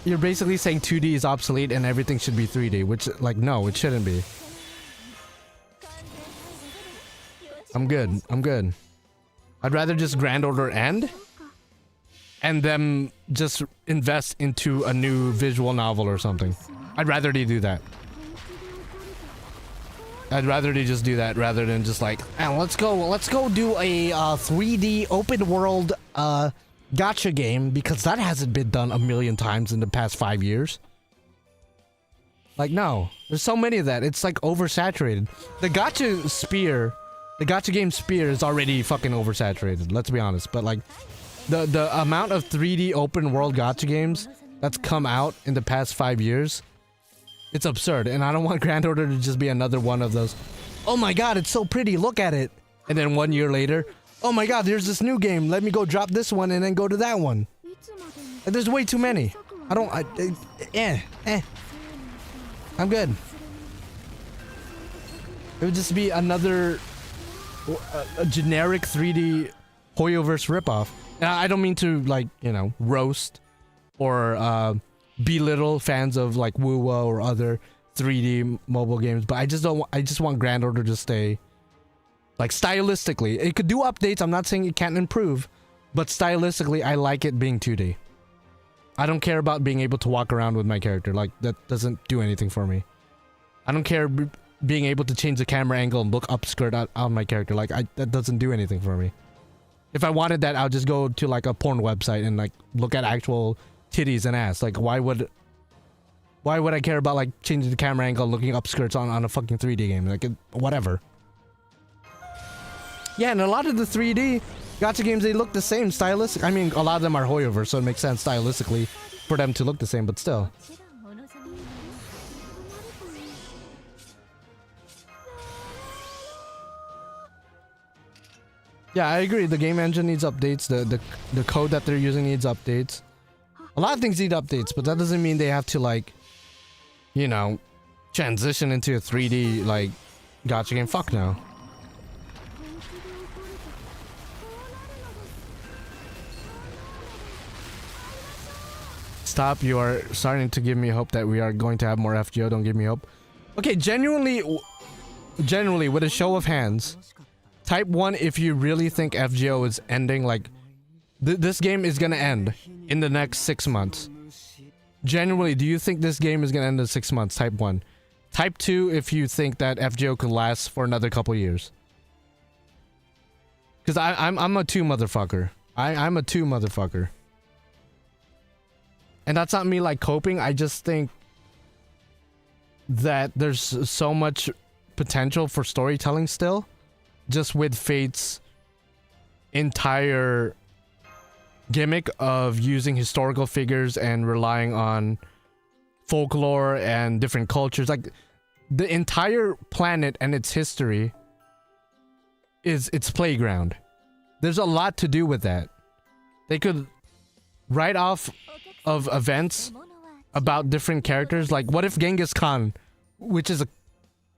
You're basically saying 2D is obsolete and everything should be 3D, which, like, no, it shouldn't be. I'm good. I'm good. I'd rather just Grand Order end and them just invest into a new visual novel or something. I'd rather they do that. I'd rather they just do that rather than just like, let's go do a 3D open world gacha game, because that hasn't been done a million times in the past 5 years. Like, no. There's so many of that. It's like oversaturated. The gacha game sphere is already fucking oversaturated, let's be honest. But like the amount of 3D open world gacha games that's come out in the past 5 years, it's absurd. And I don't want Grand Order to just be another one of those, oh my god, it's so pretty, look at it. And then 1 year later, oh my god, there's this new game, let me go drop this one and then go to that one. Like, there's way too many. I'm good. It would just be another a generic 3D Hoyoverse ripoff. And I don't mean to, like, you know, roast or belittle fans of like Wuwa or other 3D mobile games, but I just want Grand Order to stay, like, stylistically. It could do updates, I'm not saying it can't improve, but stylistically I like it being 2D. I don't care about being able to walk around with my character. Like, that doesn't do anything for me. I don't care being able to change the camera angle and look upskirt on my character. Like, that doesn't do anything for me. If I wanted that, I'll just go to like a porn website and like look at actual titties and ass. Like, why would I care about like changing the camera angle and looking upskirts on a fucking 3D game? Like, whatever. Yeah, and a lot of the 3D gacha games, they look the same stylistic. I mean, a lot of them are Hoyoverse, so it makes sense stylistically for them to look the same, but still. Yeah, I agree. The game engine needs updates. The code that they're using needs updates. A lot of things need updates, but that doesn't mean they have to, like, you know, transition into a 3D, like, gacha game. Fuck no. Stop. You are starting to give me hope that we are going to have more FGO. Don't give me hope. Okay, genuinely, with a show of hands, type 1 if you really think FGO is ending. Like, this game is gonna end in the next 6 months. Genuinely, do you think this game is gonna end in 6 months? Type 1. Type 2 if you think that FGO could last for another couple years. Because I'm a 2 motherfucker. I'm a 2 motherfucker. And that's not me, like, coping. I just think that there's so much potential for storytelling still, just with Fate's entire gimmick of using historical figures and relying on folklore and different cultures. Like, the entire planet and its history is its playground. There's a lot to do with that. They could write off of events about different characters. Like, what if Genghis Khan, which is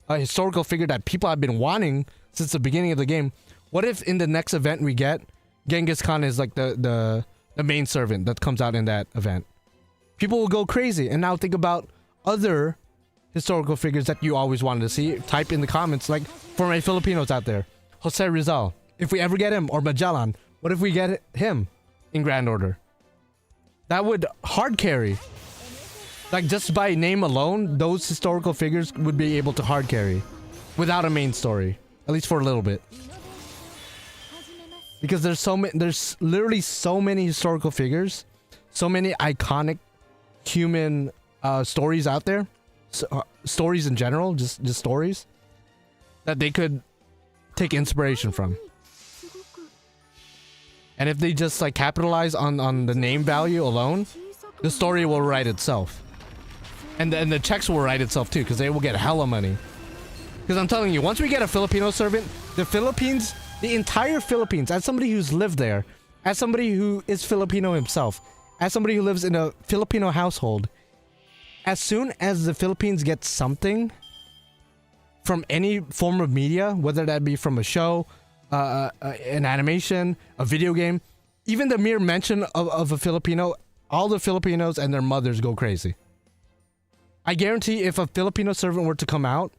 a historical figure that people have been wanting since the beginning of the game, what if in the next event we get, Genghis Khan is like the main servant that comes out in that event? People will go crazy. And now think about other historical figures that you always wanted to see. Type in the comments, like, for my Filipinos out there, Jose Rizal, if we ever get him, or Magellan, what if we get him in Grand Order? That would hard carry. Like, just by name alone, those historical figures would be able to hard carry without a main story, at least for a little bit. Because there's literally so many historical figures, so many iconic human stories out there, stories in general, just stories that they could take inspiration from. And if they just, like, capitalize on the name value alone, the story will write itself. And the checks will write itself too, because they will get hella money. Because I'm telling you, once we get a Filipino servant, the Philippines, the entire Philippines, as somebody who's lived there, as somebody who is Filipino himself, as somebody who lives in a Filipino household, as soon as the Philippines gets something from any form of media, whether that be from a show, an animation, a video game, even the mere mention of a Filipino, all the Filipinos and their mothers go crazy. I guarantee if a Filipino servant were to come out,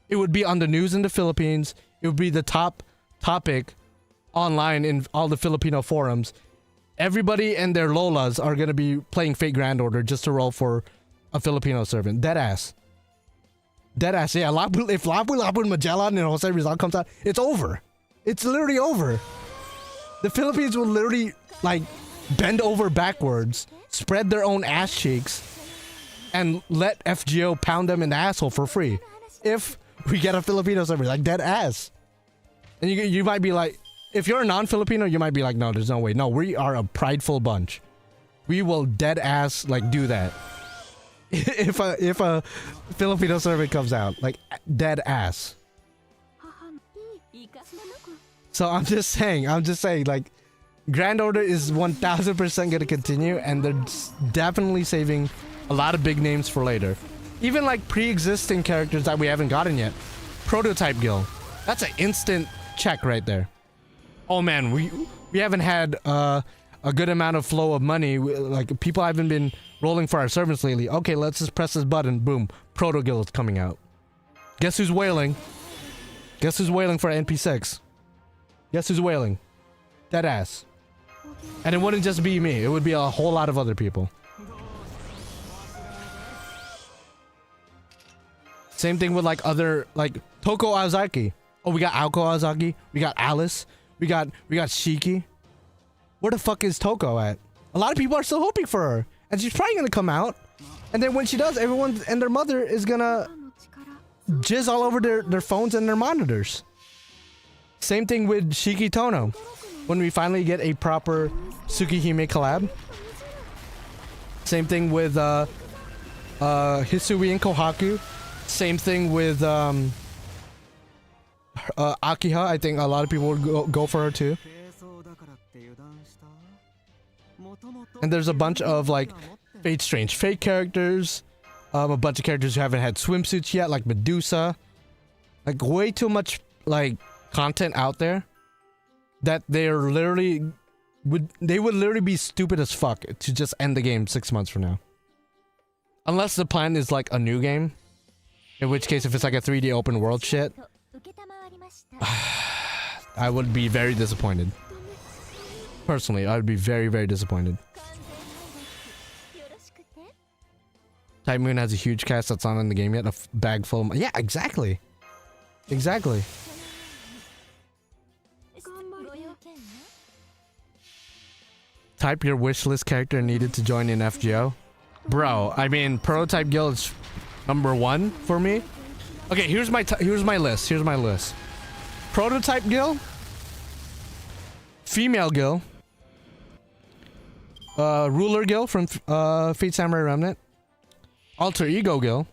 it would be on the news in the Philippines. It would be the top topic online in all the Filipino forums. Everybody and their lolas are going to be playing Fate Grand Order just to roll for a Filipino servant. Deadass. Deadass. Yeah, if Lapu Magellan and Jose Rizal comes out, it's over. It's literally over. The Philippines will literally, like, bend over backwards, spread their own ass cheeks, and let FGO pound them in the asshole for free. If we get a Filipino server, like, dead ass. And you might be like, if you're a non-Filipino, you might be like, no, there's no way. No, we are a prideful bunch. We will dead ass, like, do that. if a Filipino servant comes out, like, dead ass. So I'm just saying, like, Grand Order is 1000% gonna continue, and they're definitely saving a lot of big names for later. Even, like, pre-existing characters that we haven't gotten yet. Prototype Guild. That's an instant check right there. Oh man, we haven't had a good amount of flow of money. Like, people haven't been rolling for our servants lately. Okay, let's just press this button. Boom. Proto Guild's coming out. Guess who's wailing? Guess who's wailing for NP6? Guess who's wailing? Dead ass. And it wouldn't just be me. It would be a whole lot of other people. Same thing with, like, other, like, Toko Aozaki. Oh, we got Aoko Aozaki. We got Alice. We got Shiki. Where the fuck is Toko at? A lot of people are still hoping for her. And she's probably gonna come out. And then when she does, everyone and their mother is gonna jizz all over their phones and their monitors. Same thing with Shiki Tono. When we finally get a proper Tsukihime collab. Same thing with Hisui and Kohaku. Same thing with Akiha, I think a lot of people would go for her too. And there's a bunch of like Fate Strange fake characters. A bunch of characters who haven't had swimsuits yet, like Medusa. Like way too much like content out there that they're literally would literally be stupid as fuck to just end the game 6 months from now. Unless the plan is like a new game. In which case, if it's like a 3D open world shit, I would be very disappointed. Personally, I would be very, very disappointed. Type Moon has a huge cast that's not in the game yet. A bag full of... Yeah, exactly. Exactly. Type your wishlist character needed to join in FGO. Bro, I mean, Prototype Guild is #1 for me. Okay, here's my list. Here's my list. Prototype Guild, Female Guild, Ruler Guild from Fate Samurai Remnant, Alter Ego Guild,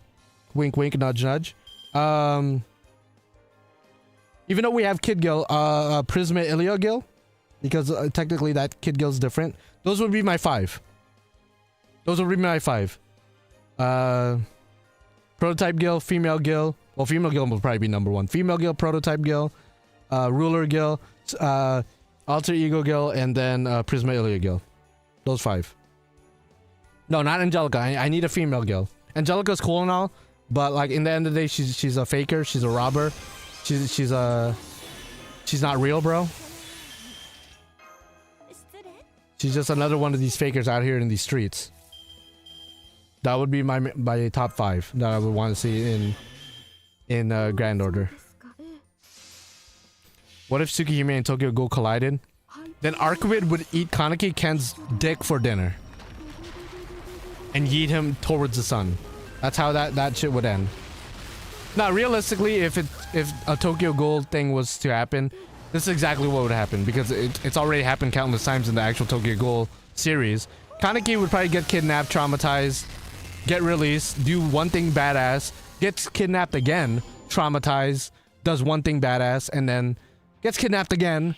wink wink nudge nudge. Even though we have Kid Guild, Prisma Ilya Guild, because technically that Kid Guild's different. Those would be my 5. Those would be my 5. Prototype Guild, Female Guild. Well, Female Guild will probably be #1. Female Guild, Prototype Guild, Ruler Guild, Alter Ego Guild, and then Prisma Ilya Guild. Those 5. No, not Angelica. I need a female guild. Angelica's cool and all, but like in the end of the day, she's a faker. She's a robber. She's not real, bro. She's just another one of these fakers out here in these streets. That would be my top 5 that I would want to see in Grand Order. What if Tsukihime and Tokyo Ghoul collided? Then Archwid would eat Kaneki Ken's dick for dinner. And yeet him towards the sun. That's how that shit would end. Now, realistically, if a Tokyo Ghoul thing was to happen, this is exactly what would happen. Because it's already happened countless times in the actual Tokyo Ghoul series. Kaneki would probably get kidnapped, traumatized, get released, do one thing badass, gets kidnapped again, traumatized, does one thing badass, and then gets kidnapped again,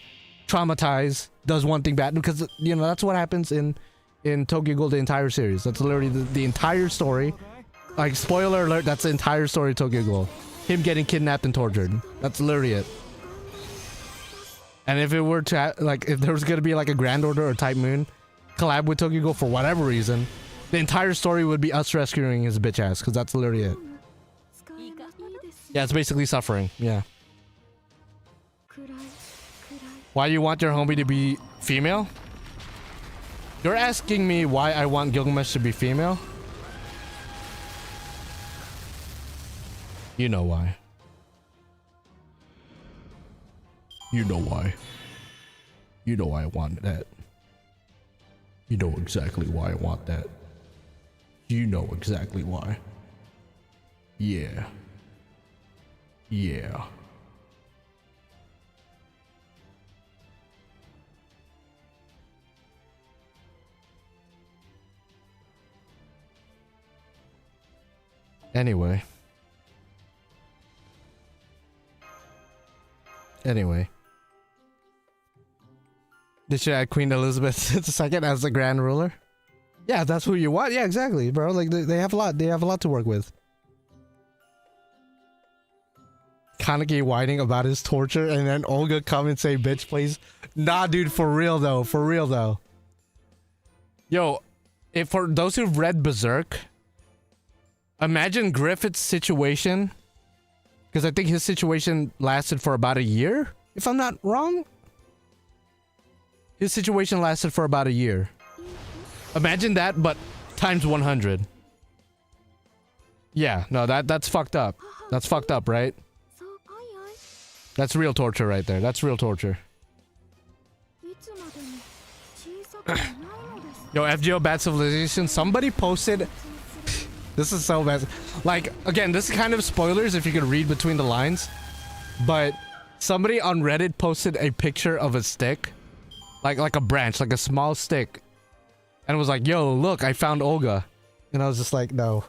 traumatized, does one thing bad. Because, you know, that's what happens in Tokyo Ghoul, the entire series. That's literally the entire story. Like, spoiler alert, that's the entire story of Tokyo Ghoul. Him getting kidnapped and tortured. That's literally it. And if it were to, like, if there was gonna be like a Grand Order or Type Moon collab with Tokyo Ghoul for whatever reason, the entire story would be us rescuing his bitch ass, because that's literally it. Yeah, it's basically suffering. Yeah. Why you want your homie to be female? You're asking me why I want Gilgamesh to be female? You know why. You know why. You know why I want that. You know exactly why I want that. You know exactly why. Yeah. Yeah. Anyway. They should add Queen Elizabeth II as the Grand Ruler. Yeah, that's who you want. Yeah, exactly, bro. Like they have a lot. They have a lot to work with. Kaneki whining about his torture, and then Olga come and say, "Bitch, please." Nah, dude, for real though. For real though. Yo, if for those who've read Berserk, imagine Griffith's situation. Because I think his situation lasted for about a year, if I'm not wrong. His situation lasted for about a year. Imagine that, but times 100. Yeah, no, that's fucked up. That's fucked up, right? That's real torture right there. That's real torture. Yo, FGO Bad Civilization. Somebody posted... This is so bad. Like, again, this is kind of spoilers if you can read between the lines. But somebody on Reddit posted a picture of a stick. Like a branch, like a small stick. And it was like, yo, look, I found Olga. And I was just like, no.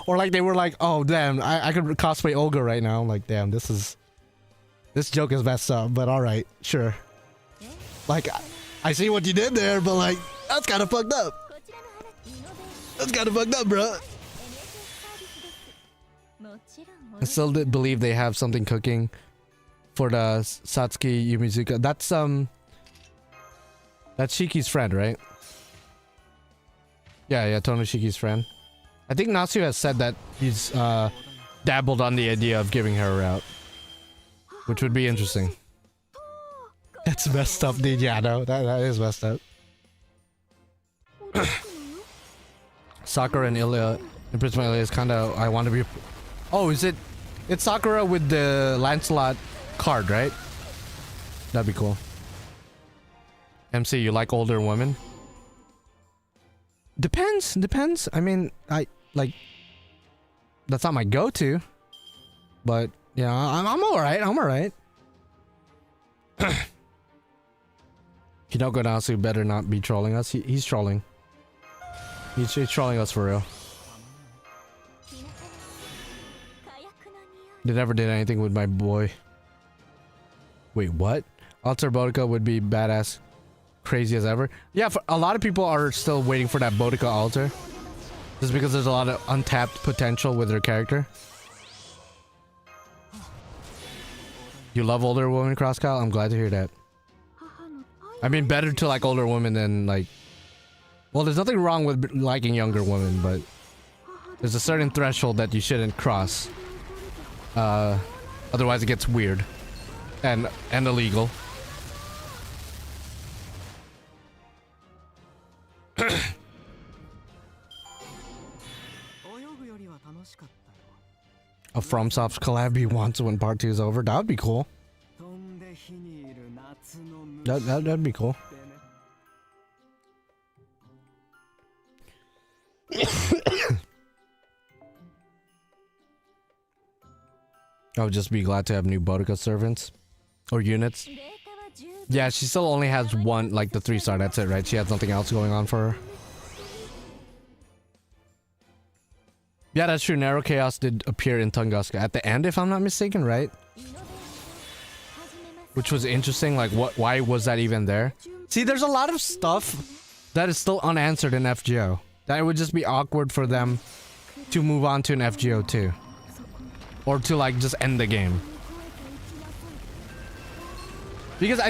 Or like they were like, oh, damn, I could cosplay Olga right now. I'm like, damn, this is This joke is messed up, but alright, sure. Like, I see what you did there, but like, that's kind of fucked up. That's kind of fucked up, bro. I still believe they have something cooking for the Satsuki Yumizuka. That's Shiki's friend, right? Yeah, Tonoshiki's friend. I think Natsu has said that he's dabbled on the idea of giving her a route, which would be interesting. That's messed up, dude. Yeah, no, that is messed up. Sakura and Ilya, in Prisma Ilya is kind of, I want to be... Oh, is it? It's Sakura with the Lancelot card, right? That'd be cool. MC, you like older women? Depends. I mean, I like... That's not my go-to. But, yeah, I'm alright. Hinoko Nasu better not be trolling us. He's trolling. He's trolling us for real. They never did anything with my boy. Wait, what? Alter Boudica would be badass. Crazy as ever. Yeah, for, a lot of people are still waiting for that Boudica altar. Just because there's a lot of untapped potential with their character. You love older women, Cross Kyle? I'm glad to hear that. I mean, better to like older women than like... Well, there's nothing wrong with liking younger women, but... There's a certain threshold that you shouldn't cross. Otherwise it gets weird. And illegal. A FromSoft collab he wants when part 2 is over. That would be cool. That'd be cool. I would just be glad to have new Boudica servants. Or units. Yeah, she still only has one, like the 3-star, that's it, right? She has nothing else going on for her. Yeah, that's true. Narrow Chaos did appear in Tunguska at the end, if I'm not mistaken, right? Which was interesting, like why was that even there? See, there's a lot of stuff that is still unanswered in FGO. That it would just be awkward for them to move on to an FGO too. Or to like just end the game. Because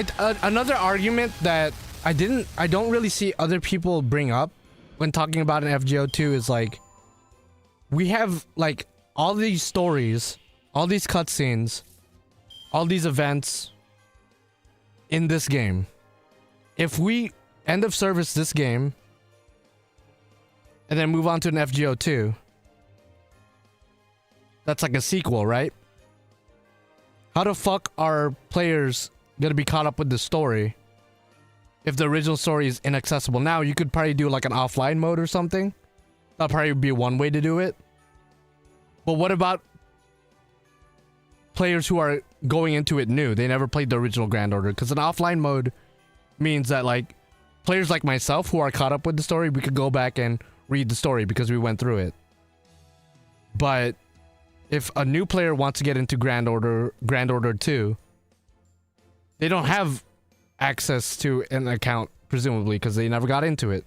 another argument that I don't really see other people bring up when talking about an FGO 2 is like, we have like all these stories, all these cutscenes, all these events in this game. If we end of service this game and then move on to an FGO 2, that's like a sequel, right? How the fuck are players gonna be caught up with the story if the original story is inaccessible? Now you could probably do like an offline mode or something. That'll probably be one way to do it. But what about players who are going into it new? They never played the original Grand Order. Because an offline mode means that like players like myself who are caught up with the story, we could go back and read the story because we went through it. But if a new player wants to get into Grand Order 2, they don't have access to an account, presumably, because they never got into it.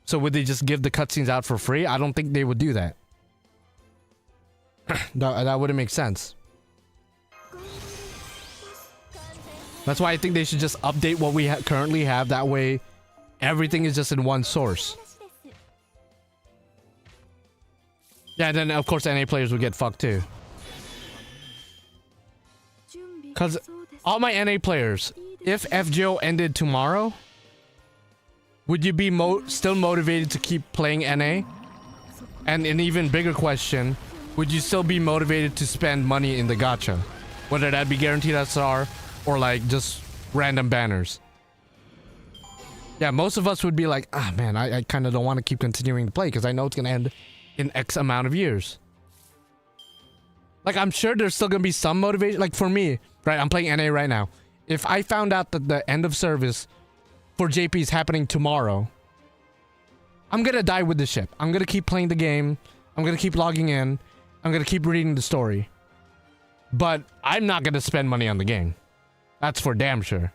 So would they just give the cutscenes out for free? I don't think they would do that. That wouldn't make sense. That's why I think they should just update what we currently have. That way, everything is just in one source. Yeah, then of course NA players would get fucked too. Because all my NA players, if FGO ended tomorrow, would you be still motivated to keep playing NA? And an even bigger question, would you still be motivated to spend money in the gacha? Whether that be guaranteed SR or like just random banners. Yeah, most of us would be like, ah man, I kind of don't want to keep continuing to play because I know it's going to end in X amount of years. Like, I'm sure there's still going to be some motivation. Like for me, right, I'm playing NA right now. If I found out that the end of service for JP is happening tomorrow, I'm going to die with the ship. I'm going to keep playing the game. I'm going to keep logging in. I'm going to keep reading the story. But I'm not gonna spend money on the game. That's for damn sure.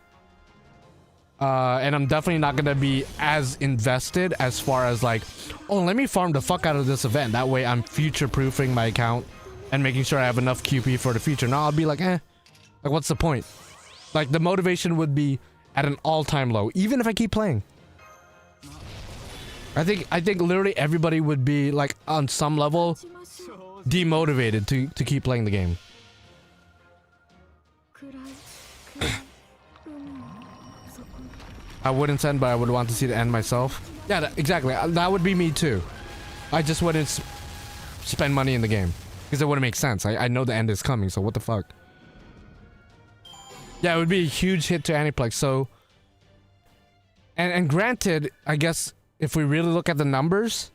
And I'm definitely not gonna be as invested as far as like, oh, let me farm the fuck out of this event. That way I'm future-proofing my account and making sure I have enough QP for the future. No, I'll be like, like what's the point? Like the motivation would be at an all-time low, even if I keep playing. I think literally everybody would be like on some level demotivated to keep playing the game. I wouldn't send, but I would want to see the end myself. Yeah, exactly. That would be me too. I just wouldn't spend money in the game because it wouldn't make sense. I know the end is coming, so what the fuck? Yeah, it would be a huge hit to Aniplex. So, and granted, I guess if we really look at the numbers,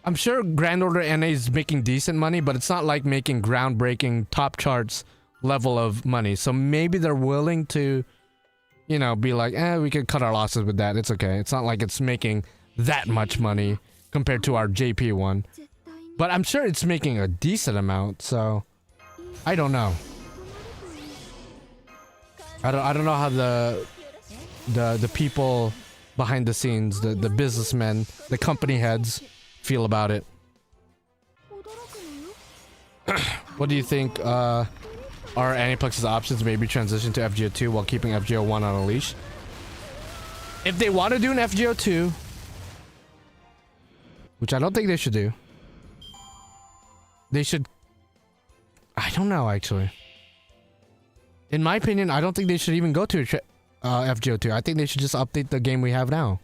I'm sure Grand Order NA is making decent money, but it's not like making groundbreaking top charts level of money. So maybe they're willing to, you know, be like, we could cut our losses with that. It's okay. It's not like it's making that much money compared to our JP one. But I'm sure it's making a decent amount, so I don't know. I don't know how the people behind the scenes, the businessmen, the company heads feel about it. What do you think are Aniplex's options? Maybe transition to FGO 2 while keeping FGO 1 on a leash? If they want to do an FGO 2, which I don't think they should do, they should... I don't know, actually. In my opinion, I don't think they should even go to FGO 2. I think they should just update the game we have now.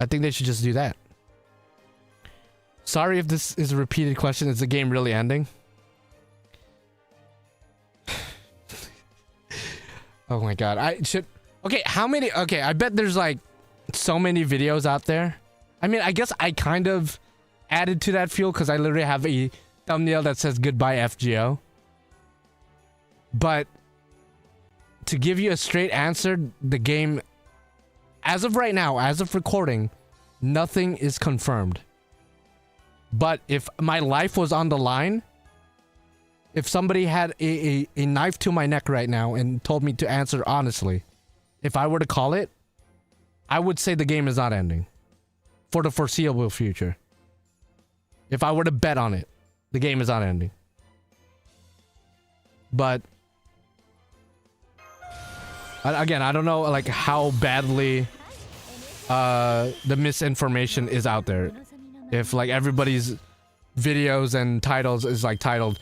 I think they should just do that. Sorry if this is a repeated question. Is the game really ending? Oh my god. I should... Okay, how many... Okay, I bet there's like so many videos out there. I mean, I guess I kind of added to that fuel because I literally have a thumbnail that says goodbye FGO. But to give you a straight answer, the game, as of right now, as of recording, nothing is confirmed. But if my life was on the line, if somebody had a knife to my neck right now and told me to answer honestly, if I were to call it, I would say the game is not ending for the foreseeable future. If I were to bet on it, the game is not ending. But again, I don't know like how badly the misinformation is out there. If like everybody's videos and titles is like titled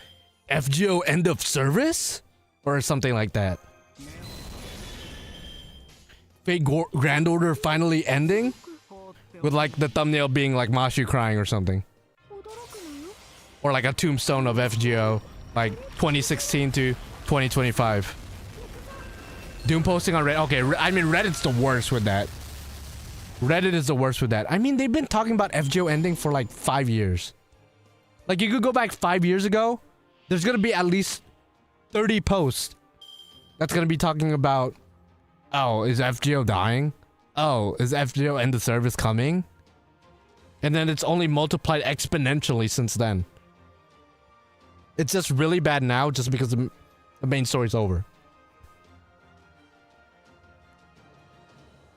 FGO end of service or something like that. Fake Grand Order finally ending with like the thumbnail being like Mashu crying or something. Or like a tombstone of FGO like 2016 to 2025. Doom posting on Reddit. Okay, I mean Reddit's the worst with that. Reddit is the worst with that. I mean, they've been talking about FGO ending for like 5 years. Like, you could go back 5 years ago. There's gonna be at least 30 posts that's gonna be talking about, oh, is FGO dying? Oh, is FGO end of service coming? And then it's only multiplied exponentially since then. It's just really bad now just because the main story's over.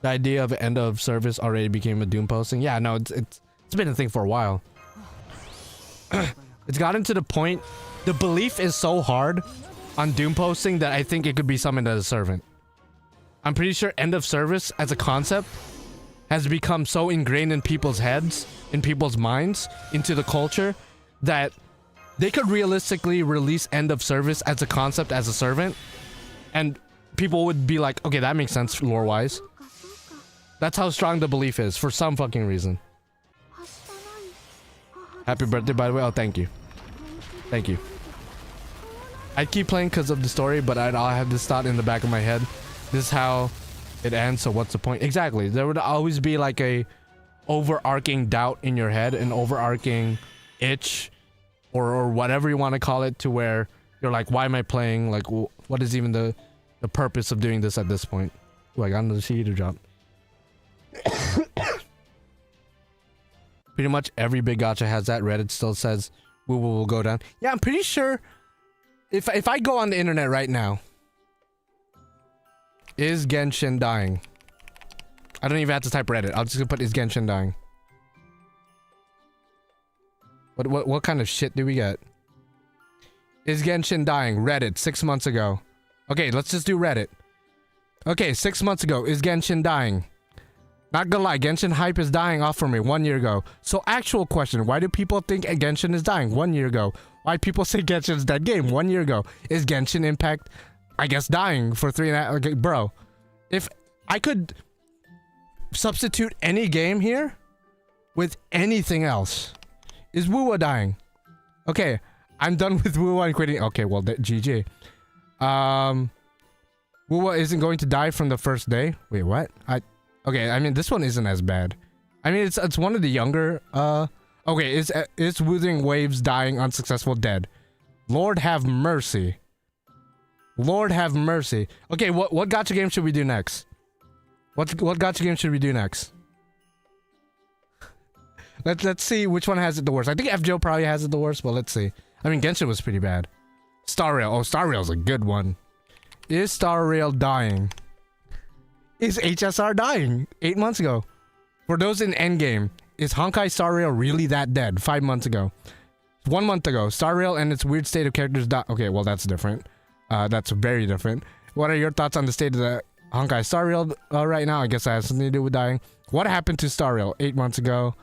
The idea of end of service already became a doom posting. Yeah, no, it's been a thing for a while. It's gotten to the point, the belief is so hard on doom posting that I think it could be summoned as a servant. I'm pretty sure end of service as a concept has become so ingrained in people's heads, in people's minds, into the culture, that they could realistically release end of service as a concept as a servant, and people would be like, okay, that makes sense lore-wise. That's how strong the belief is, for some fucking reason. Happy birthday, by the way. Oh, thank you. Thank you. I'd keep playing because of the story, but I'll have this thought in the back of my head. This is how it ends, so what's the point? Exactly. There would always be like a overarching doubt in your head, an overarching itch, or whatever you want to call it, to where you're like, why am I playing? Like, what is even the purpose of doing this at this point? Oh, I got another CD drop. Pretty much every big gacha has that. Reddit still says will go down. Yeah, I'm pretty sure if I go on the internet right now, is Genshin dying? I don't even have to type Reddit. I'll just gonna put is Genshin dying. What kind of shit do we get? Is Genshin dying? Reddit 6 months ago. Okay, let's just do Reddit. Okay, 6 months ago, is Genshin dying? Not gonna lie, Genshin hype is dying off for me 1 year ago. So actual question, why do people think Genshin is dying 1 year ago? Why people say Genshin's dead game 1 year ago? Is Genshin Impact, I guess, dying for 3.5? Okay, bro, if I could substitute any game here with anything else, is Wuwa dying? Okay, I'm done with Wuwa and quitting. Okay, well, GG. Wuwa isn't going to die from the first day. Wait, what? Okay, I mean, this one isn't as bad. I mean, it's one of the younger, okay, is Wuthering Waves dying unsuccessful dead? Lord have mercy. Lord have mercy. Okay, what gacha game should we do next? What gacha game should we do next? Let's see which one has it the worst. I think FGO probably has it the worst, but let's see. I mean, Genshin was pretty bad. Star Rail. Oh, Star Rail's a good one. Is Star Rail dying? Is HSR dying 8 months ago? For those in Endgame, is Honkai Star Rail really that dead 5 months ago? 1 month ago, Star Rail and its weird state of characters died. Okay, well, that's different. That's very different. What are your thoughts on the state of the Honkai Star Rail right now? I guess that has something to do with dying. What happened to Star Rail 8 months ago?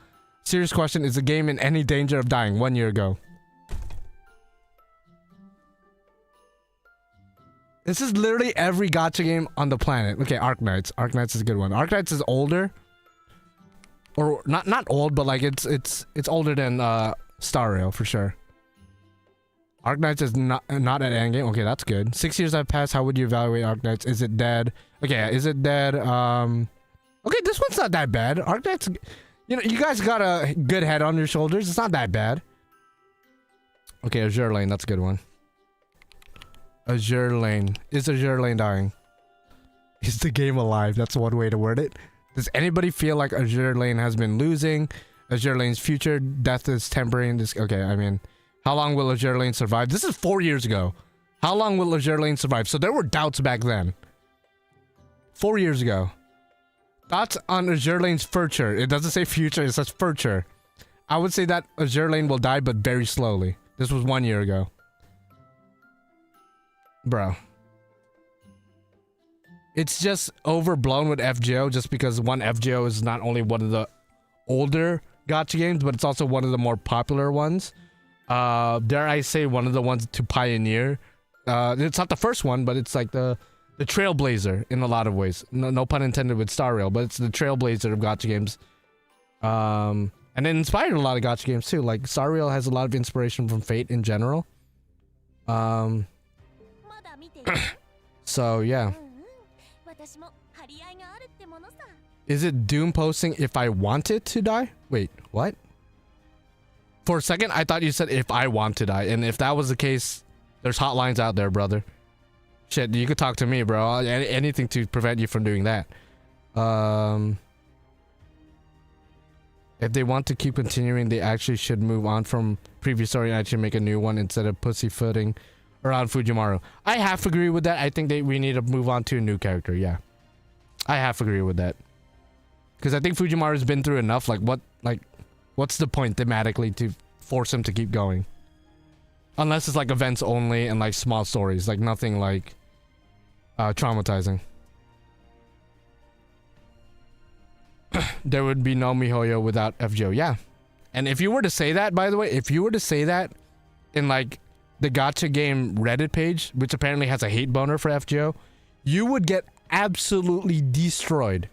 Serious question, is the game in any danger of dying 1 year ago? This is literally every gacha game on the planet. Okay, Arknights. Arknights is a good one. Arknights is older. Or not old, but like it's older than Star Rail for sure. Arknights is not at endgame. Okay, that's good. 6 years have passed. How would you evaluate Arknights? Is it dead? Okay, is it dead? Okay, this one's not that bad. Arknights, you know, you guys got a good head on your shoulders. It's not that bad. Okay, Azure Lane, that's a good one. Azure Lane. Is Azure Lane dying? Is the game alive? That's one way to word it. Does anybody feel like Azure Lane has been losing? Azure Lane's future death is temporary. Okay, I mean, how long will Azure Lane survive? This is 4 years ago. How long will Azure Lane survive? So there were doubts back then. 4 years ago. Thoughts on Azure Lane's future. It doesn't say future, it says future. I would say that Azure Lane will die, but very slowly. This was 1 year ago. Bro. It's just overblown with FGO just because FGO is not only one of the older gacha games, but it's also one of the more popular ones. Dare I say one of the ones to pioneer. It's not the first one, but it's like the trailblazer in a lot of ways. No pun intended with Star Rail, but it's the trailblazer of gacha games. And it inspired a lot of gacha games too. Like Star Rail has a lot of inspiration from Fate in general. So yeah. Is it Doom posting if I want it to die? Wait, what? For a second, I thought you said if I want to die. And if that was the case, there's hotlines out there, brother. Shit, you could talk to me, bro. Anything to prevent you from doing that. If they want to keep continuing, they actually should move on from previous story and actually make a new one instead of pussyfooting around Fujimaru. I half agree with that. I think we need to move on to a new character, yeah. I half agree with that. Because I think Fujimaru's been through enough. What's the point thematically to force him to keep going? Unless it's like events only and like small stories. Like nothing like traumatizing. There would be no MiHoYo without FGO. Yeah. And if you were to say that, by the way, if you were to say that in like the gacha game Reddit page, which apparently has a hate boner for FGO, you would get absolutely destroyed.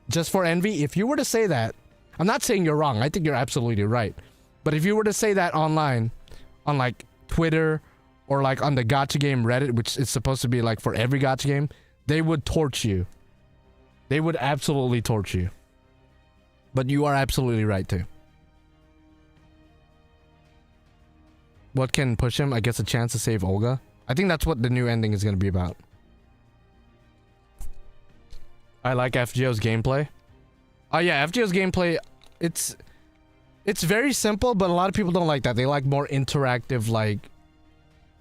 Just for envy, if you were to say that, I'm not saying you're wrong, I think you're absolutely right. But if you were to say that online, on like Twitter, or like on the gacha game Reddit, which is supposed to be like for every gacha game, they would torch you. They would absolutely torch you. But you are absolutely right too. What can push him? I guess a chance to save Olga. I think that's what the new ending is going to be about. I like FGO's gameplay. Oh yeah, FGO's gameplay, it's It's very simple, but a lot of people don't like that. They like more interactive, like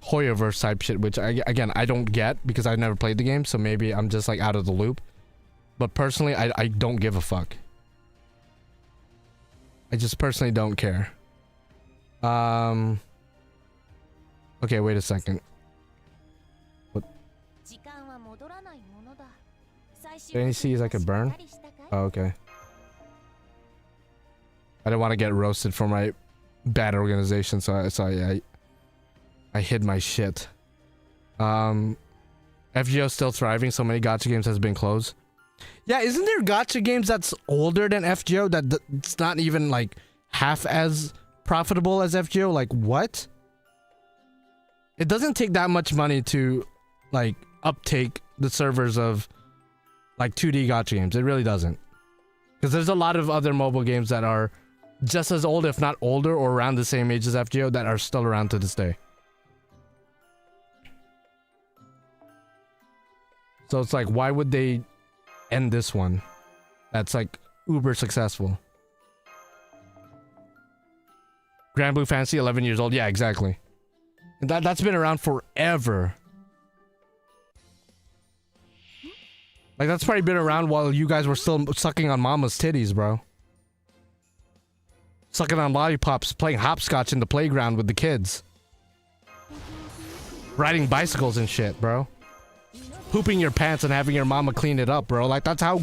Hoyoverse type shit, which again I don't get because I've never played the game, so maybe I'm just like out of the loop. But personally, I don't give a fuck. I just personally don't care. Okay, wait a second. What? Did any seeds I could burn? Oh, okay. I didn't want to get roasted for my bad organization, so I hid my shit. FGO still thriving. So many gacha games has been closed. Yeah, isn't there gacha games that's older than FGO that's not even like half as profitable as FGO? Like what? It doesn't take that much money to like uptake the servers of like 2D gacha games. It really doesn't. Because there's a lot of other mobile games that are just as old, if not older, or around the same age as FGO that are still around to this day. So it's like, why would they end this one that's like uber successful? Grand Blue Fantasy, 11 years old. Yeah, exactly. And that's been around forever. Like, that's probably been around while you guys were still sucking on mama's titties, bro. Sucking on lollipops, playing hopscotch in the playground with the kids. Riding bicycles and shit, bro. Pooping your pants and having your mama clean it up, bro. Like, that's how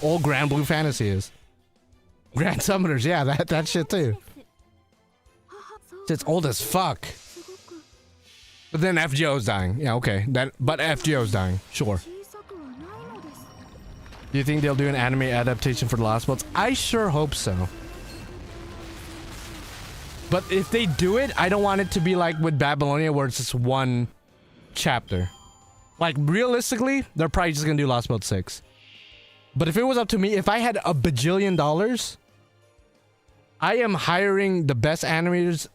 old Grand Blue Fantasy is. Grand Summoners, yeah, that shit too. It's old as fuck. But then FGO's dying. Yeah, okay. But FGO's dying. Sure. Do you think they'll do an anime adaptation for the Lostbelt? I sure hope so. But if they do it, I don't want it to be like with Babylonia where it's just one chapter. Like, realistically, they're probably just gonna do Lostbelt 6. But if it was up to me, if I had $1 bajillion, I am hiring the best animators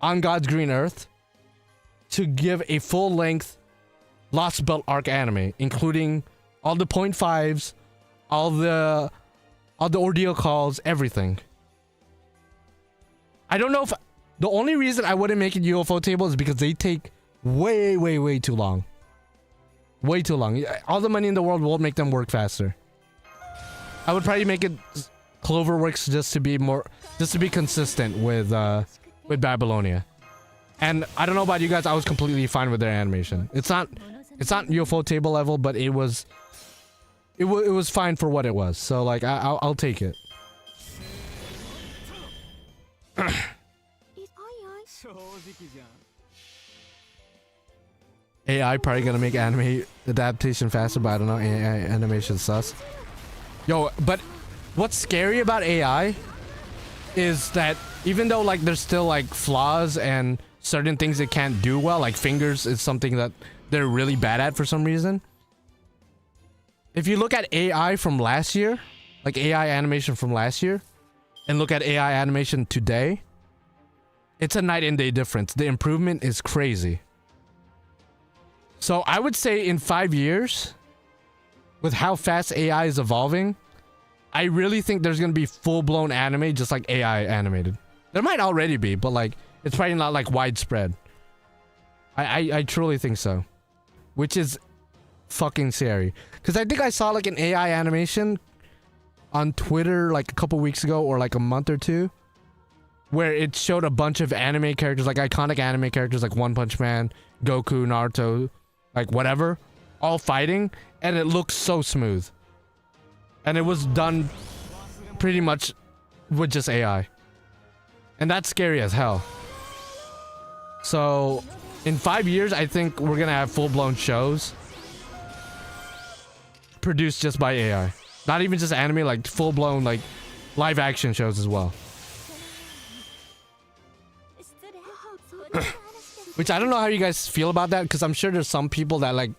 on God's green earth to give a full-length Lostbelt arc anime, including all the 0.5s, all the ordeal calls, everything. I don't know if the only reason I wouldn't make it UFO table is because they take way too long. Way too long. All the money in the world won't make them work faster. I would probably make it Cloverworks just to be consistent with Babylonia. And I don't know about you guys, I was completely fine with their animation. It's not UFO table level, but it was fine for what it was. So like I'll take it. AI probably gonna make anime adaptation faster, but I don't know. AI animation sus. Yo, but what's scary about AI is that even though like there's still like flaws and certain things it can't do well, like fingers is something that they're really bad at for some reason. If you look at AI from last year, like AI animation from last year, and look at AI animation today, it's a night and day difference. The improvement is crazy. So I would say in 5 years, with how fast AI is evolving, I really think there's going to be full-blown anime just like AI animated. There might already be, but like it's probably not like widespread. I truly think so. Which is fucking scary. Because I think I saw like an AI animation on Twitter like a couple weeks ago or like a month or two, where it showed a bunch of anime characters, like iconic anime characters like One Punch Man, Goku, Naruto, like whatever, all fighting, and it looks so smooth. And it was done pretty much with just AI. And that's scary as hell. So in 5 years, I think we're gonna have full-blown shows produced just by AI. Not even just anime, like full-blown like live action shows as well. Which I don't know how you guys feel about that, because I'm sure there's some people that like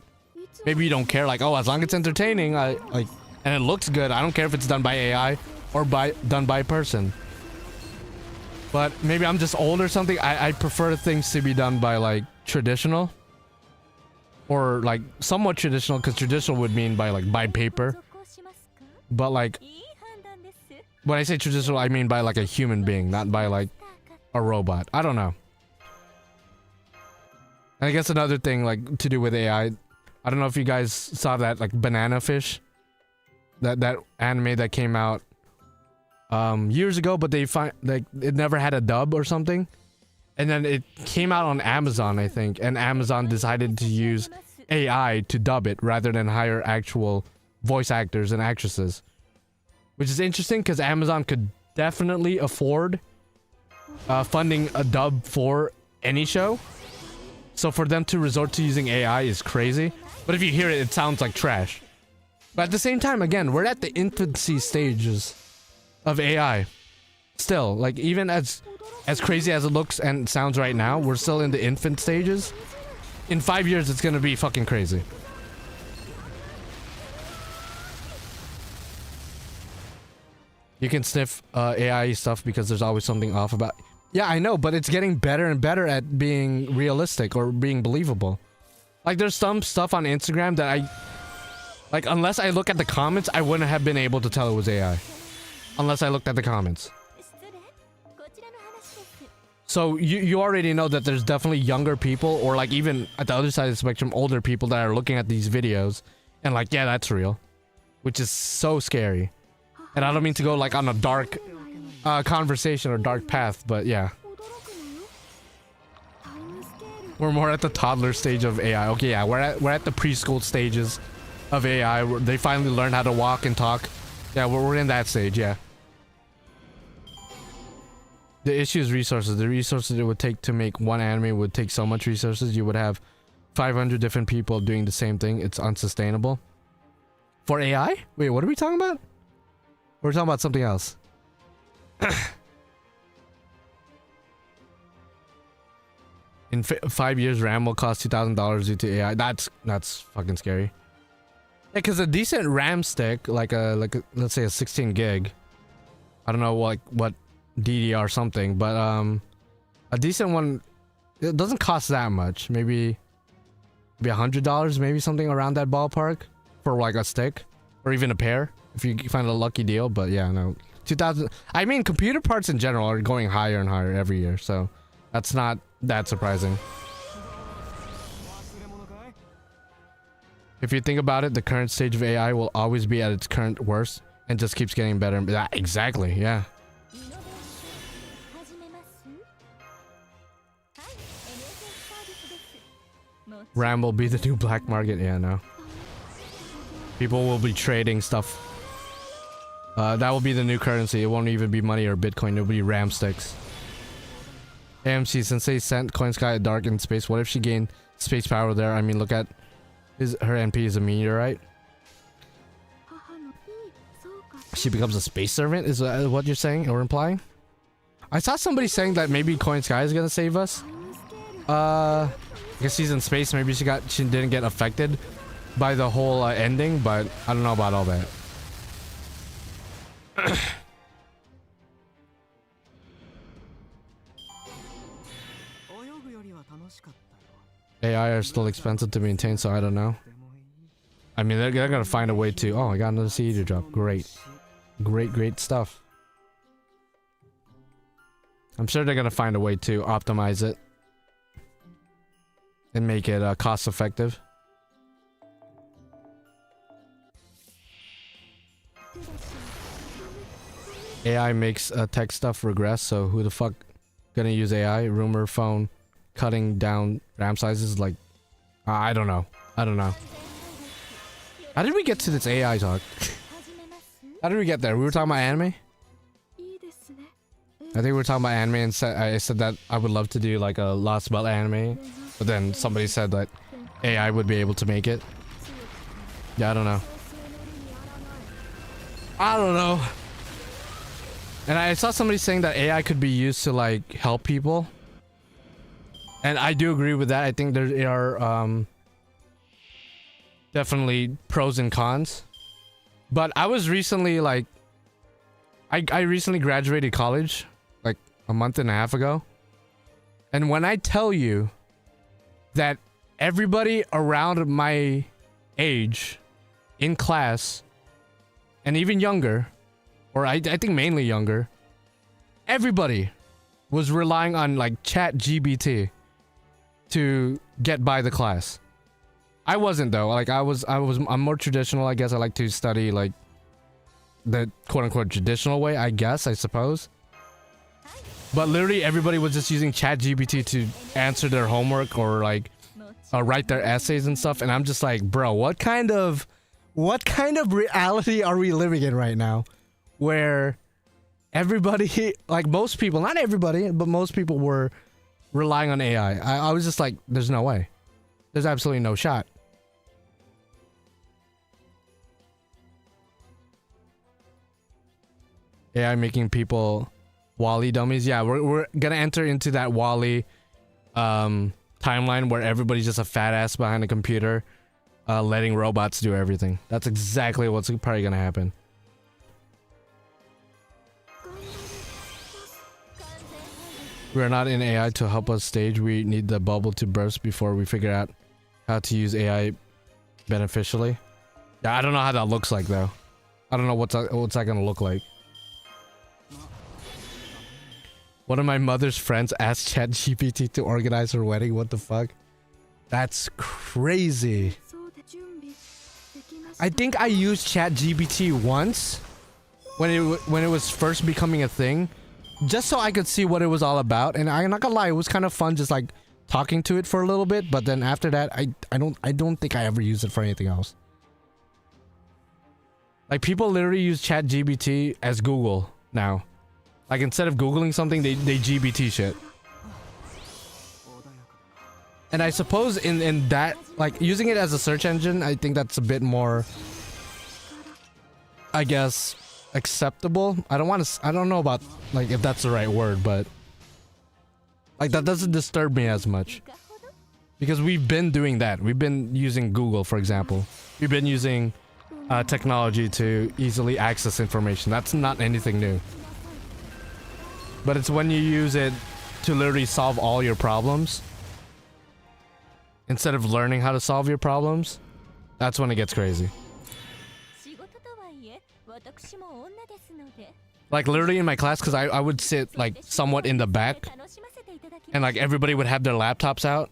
maybe you don't care, like, oh, as long as it's entertaining, I like, and it looks good, I don't care if it's done by AI or done by a person. But maybe I'm just old or something. I prefer things to be done by like traditional, or like somewhat traditional, because traditional would mean by paper. But like When I say traditional, I mean by like a human being, not by like a robot. I don't know. And I guess another thing like to do with AI, I don't know if you guys saw that like Banana Fish, that anime that came out years ago, but they find like it never had a dub or something, and then it came out on Amazon, I think, and Amazon decided to use AI to dub it rather than hire actual voice actors and actresses, which is interesting because Amazon could definitely afford funding a dub for any show. So for them to resort to using AI is crazy. But if you hear it, it sounds like trash. But at the same time, again, we're at the infancy stages of AI. Still, like even as crazy as it looks and sounds right now, we're still in the infant stages. In 5 years, it's gonna be fucking crazy. You can sniff AI stuff because there's always something off about. Yeah, I know, but it's getting better and better at being realistic or being believable. Like, there's some stuff on Instagram that like, unless I look at the comments, I wouldn't have been able to tell it was AI. Unless I looked at the comments. So, you already know that there's definitely younger people, or like even at the other side of the spectrum, older people that are looking at these videos and like, yeah, that's real. Which is so scary. And I don't mean to go like on a dark conversation or dark path, but yeah. We're more at the toddler stage of AI. Okay, yeah, we're at the preschool stages of AI. They finally learn how to walk and talk. Yeah, we're in that stage, yeah. The issue is resources. The resources it would take to make one anime would take so much resources. You would have 500 different people doing the same thing. It's unsustainable. For AI? Wait, what are we talking about? We're talking about something else. In 5 years, RAM will cost $2,000 due to AI. That's fucking scary. Yeah, because a decent RAM stick, like a let's say a 16 gig. I don't know what DDR something, but a decent one, it doesn't cost that much. Maybe $100, maybe something around that ballpark for like a stick or even a pair if you find a lucky deal. But yeah, no. 2000. I mean, computer parts in general are going higher and higher every year, so that's not that surprising. If you think about it, the current stage of AI will always be at its current worst and just keeps getting better and better. Exactly, yeah. RAM will be the new black market. Yeah, no. People will be trading stuff. That will be the new currency. It won't even be money or Bitcoin. It'll be RAM sticks. AMC, since they sent Coin Sky dark in space, what if she gained space power there? I mean, look at her NP is a meteorite. She becomes a space servant, is what you're saying or implying? I saw somebody saying that maybe Coin Sky is gonna save us. I guess she's in space. Maybe she didn't get affected by the whole ending, but I don't know about all that. AI are still expensive to maintain, so I don't know. I mean, they're gonna find a way to. Oh, I got another CD drop. Great, great stuff. I'm sure they're gonna find a way to optimize it and make it cost effective. AI makes tech stuff regress, so who the fuck gonna use AI? Rumor phone cutting down RAM sizes, like I don't know. How did we get to this AI talk? How did we get there? We were talking about anime? I think we were talking about anime, and I said that I would love to do like a Lostbelt anime, but then somebody said that AI would be able to make it. Yeah, I don't know. And I saw somebody saying that AI could be used to like help people. And I do agree with that. I think there are definitely pros and cons. But I was recently like I recently graduated college like a month and a half ago. And when I tell you that everybody around my age in class and even younger or I think mainly younger, everybody was relying on like Chat GBT to get by the class. I wasn't though. Like I'm more traditional. I guess I like to study like the quote unquote traditional way, I guess, I suppose. But literally everybody was just using Chat GBT to answer their homework or like write their essays and stuff. And I'm just like, bro, what kind of reality are we living in right now? Where everybody, like most people, not everybody, but most people were relying on AI. I was just like, there's no way. There's absolutely no shot. AI making people Wall-E dummies. Yeah, we're gonna enter into that Wall-E timeline where everybody's just a fat ass behind a computer, letting robots do everything. That's exactly what's probably gonna happen. We're not in AI to help us stage. We need the bubble to burst before we figure out how to use AI beneficially. Yeah, I don't know how that looks like though. I don't know what's that gonna look like. One of my mother's friends asked ChatGPT to organize her wedding. What the fuck? That's crazy. I think I used ChatGPT once when it was first becoming a thing, just so I could see what it was all about. And I'm not gonna lie, it was kind of fun just like talking to it for a little bit. But then after that, I don't think I ever used it for anything else. Like people literally use ChatGPT as Google now. Like instead of Googling something, they GBT shit. And I suppose in that, like using it as a search engine, I think that's a bit more, I guess, acceptable. I don't know about like if that's the right word, but like that doesn't disturb me as much. Because we've been doing that. We've been using Google, for example. We've been using technology to easily access information. That's not anything new. But it's when you use it to literally solve all your problems, instead of learning how to solve your problems, that's when it gets crazy. Like literally in my class, because I would sit like somewhat in the back, and like everybody would have their laptops out.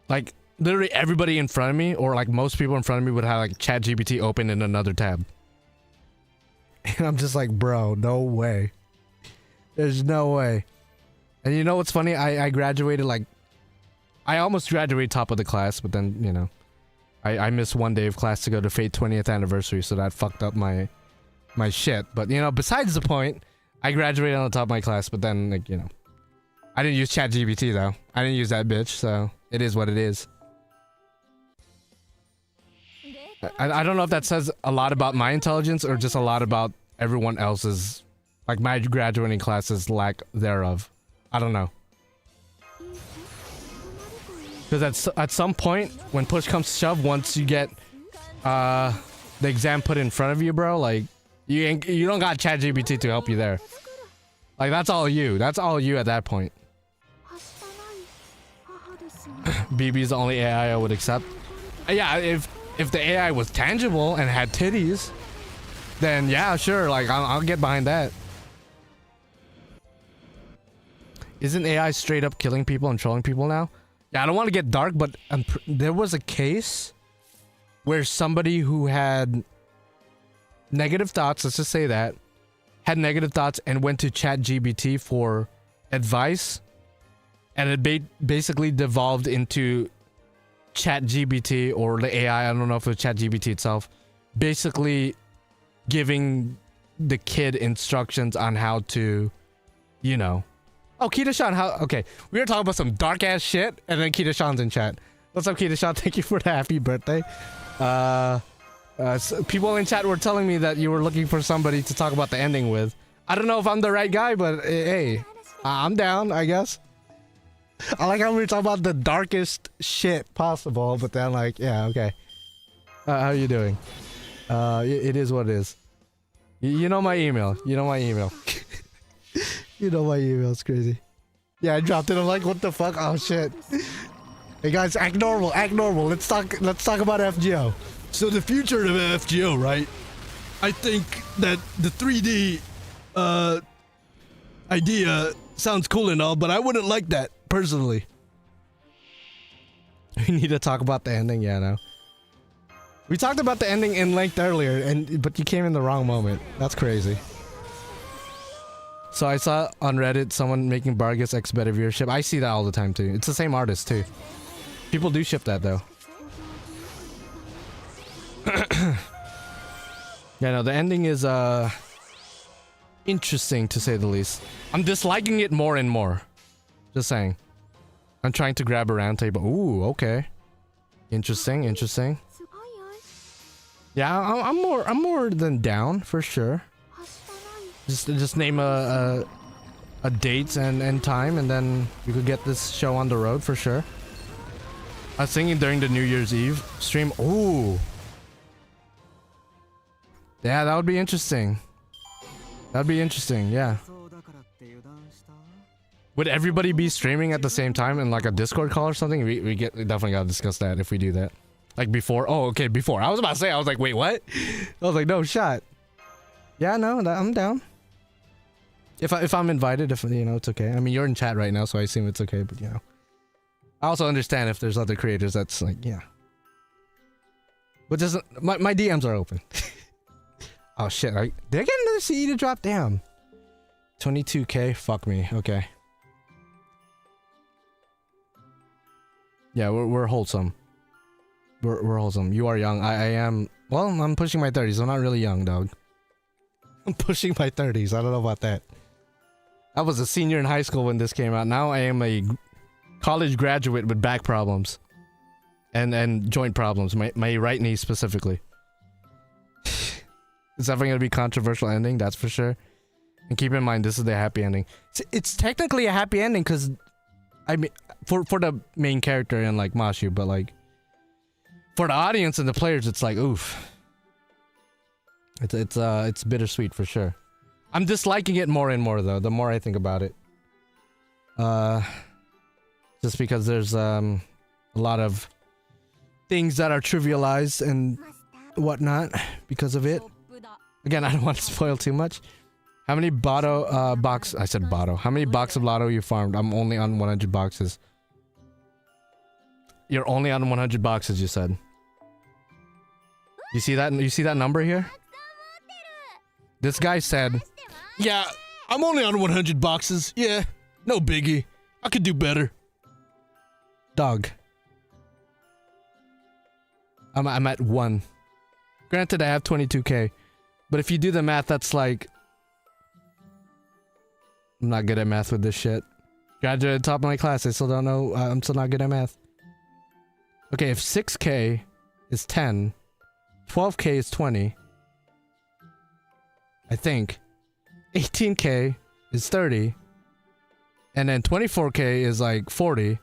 Like literally everybody in front of me, or like most people in front of me, would have like ChatGPT open in another tab. And I'm just like, bro, no way. There's no way. And you know what's funny? I graduated like... I almost graduated top of the class, but then, you know... I missed one day of class to go to Fate 20th anniversary, so that fucked up my shit. But, you know, besides the point, I graduated on the top of my class, but then, like, you know... I didn't use ChatGPT, though. I didn't use that bitch, so... It is what it is. I don't know if that says a lot about my intelligence, or just a lot about everyone else's... Like my graduating class's lack thereof. I don't know. Because at some point, when push comes to shove, once you get the exam put in front of you, bro, like you don't got ChatGPT to help you there. Like that's all you. That's all you at that point. BB's the only AI I would accept. Yeah, if the AI was tangible and had titties, then yeah, sure. Like I'll get behind that. Isn't AI straight up killing people and trolling people now? Yeah, I don't want to get dark, but there was a case where somebody who had negative thoughts, let's just say that, had negative thoughts and went to ChatGPT for advice, and it basically devolved into ChatGPT or the AI, I don't know if it was ChatGPT itself, basically giving the kid instructions on how to, you know... Oh, Kita-Sean, okay, we were talking about some dark-ass shit, and then Kita-Sean's in chat. What's up, Kita-Sean? Thank you for the happy birthday. So people in chat were telling me that you were looking for somebody to talk about the ending with. I don't know if I'm the right guy, but hey, I'm down, I guess. I like how we were talking about the darkest shit possible, but then like, yeah, okay. How are you doing? It is what it is. You know my email. You know my email. You know my email. It's crazy. Yeah, I dropped it. I'm like, what the fuck? Oh shit. Hey guys, act normal. Act normal. Let's talk about FGO. So the future of FGO, right, I think that the 3D idea sounds cool and all, but I wouldn't like that personally. We need to talk about the ending, yeah, no. We talked about the ending in length earlier, but you came in the wrong moment. That's crazy. So I saw on Reddit someone making Bargus X better viewership. I see that all the time too. It's the same artist too. People do ship that though. Yeah, no, the ending is interesting to say the least. I'm disliking it more and more. Just saying. I'm trying to grab a round table. Ooh, okay. Interesting, interesting. Yeah, I'm more than down for sure. Just name a date and time, and then we could get this show on the road for sure. I was thinking during the New Year's Eve stream. Ooh, yeah, that would be interesting. That'd be interesting. Yeah. Would everybody be streaming at the same time in like a Discord call or something? We definitely gotta discuss that if we do that. Like before. Oh, okay, before. I was about to say. I was like, wait, what? I was like, no shot. Yeah, no, I'm down. If I'm invited, if you know, it's okay. I mean, you're in chat right now, so I assume it's okay. But you know, I also understand if there's other creators that's like, yeah. But just my DMs are open. Oh shit! Did I get another CE to drop? Damn. 22K. Fuck me. Okay. Yeah, we're wholesome. We're wholesome. You are young. I am. Well, I'm pushing my 30s. I'm not really young, dog. I'm pushing my 30s. I don't know about that. I was a senior in high school when this came out. Now I am a college graduate with back problems. And joint problems. My right knee specifically. It's definitely going to be controversial ending, that's for sure. And keep in mind, this is the happy ending. It's technically a happy ending because, I mean, for the main character and like Mashu, but like, for the audience and the players, it's like, oof. It's bittersweet for sure. I'm disliking it more and more though, the more I think about it. Just because there's a lot of things that are trivialized and whatnot because of it. Again, I don't want to spoil too much. How many box? I said Botto. How many boxes of Lotto you farmed? I'm only on 100 boxes. You're only on 100 boxes, you said. You see that? You see that number here? This guy said, yeah, I'm only on 100 boxes. Yeah, no biggie. I could do better. Dog. I'm at 1. Granted, I have 22K. But if you do the math, that's like... I'm not good at math with this shit. Graduated top of my class, I still don't know. I'm still not good at math. Okay, if 6K is 10, 12K is 20. I think. 18K is 30. And then 24K is like 40.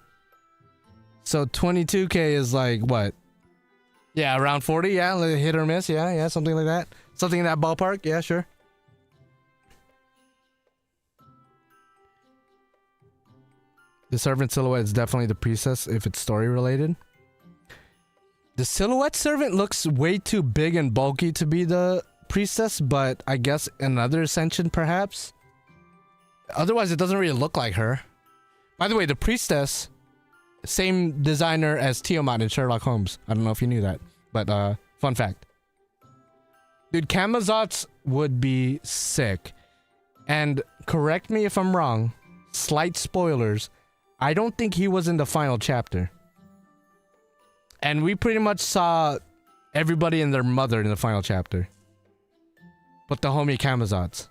So 22K is like what? Yeah, around 40, yeah, like hit or miss, yeah, something like that. Something in that ballpark, yeah, sure. The servant silhouette is definitely the priestess if it's story related. The silhouette servant looks way too big and bulky to be the priestess, but I guess another ascension perhaps. Otherwise it doesn't really look like her. By the way, the priestess, same designer as Tiamat in Sherlock Holmes. I don't know if you knew that, but fun fact. Dude, Camazotz would be sick. And correct me if I'm wrong, slight spoilers, I don't think he was in the final chapter. And we pretty much saw everybody and their mother in the final chapter. But the homie Camazotz.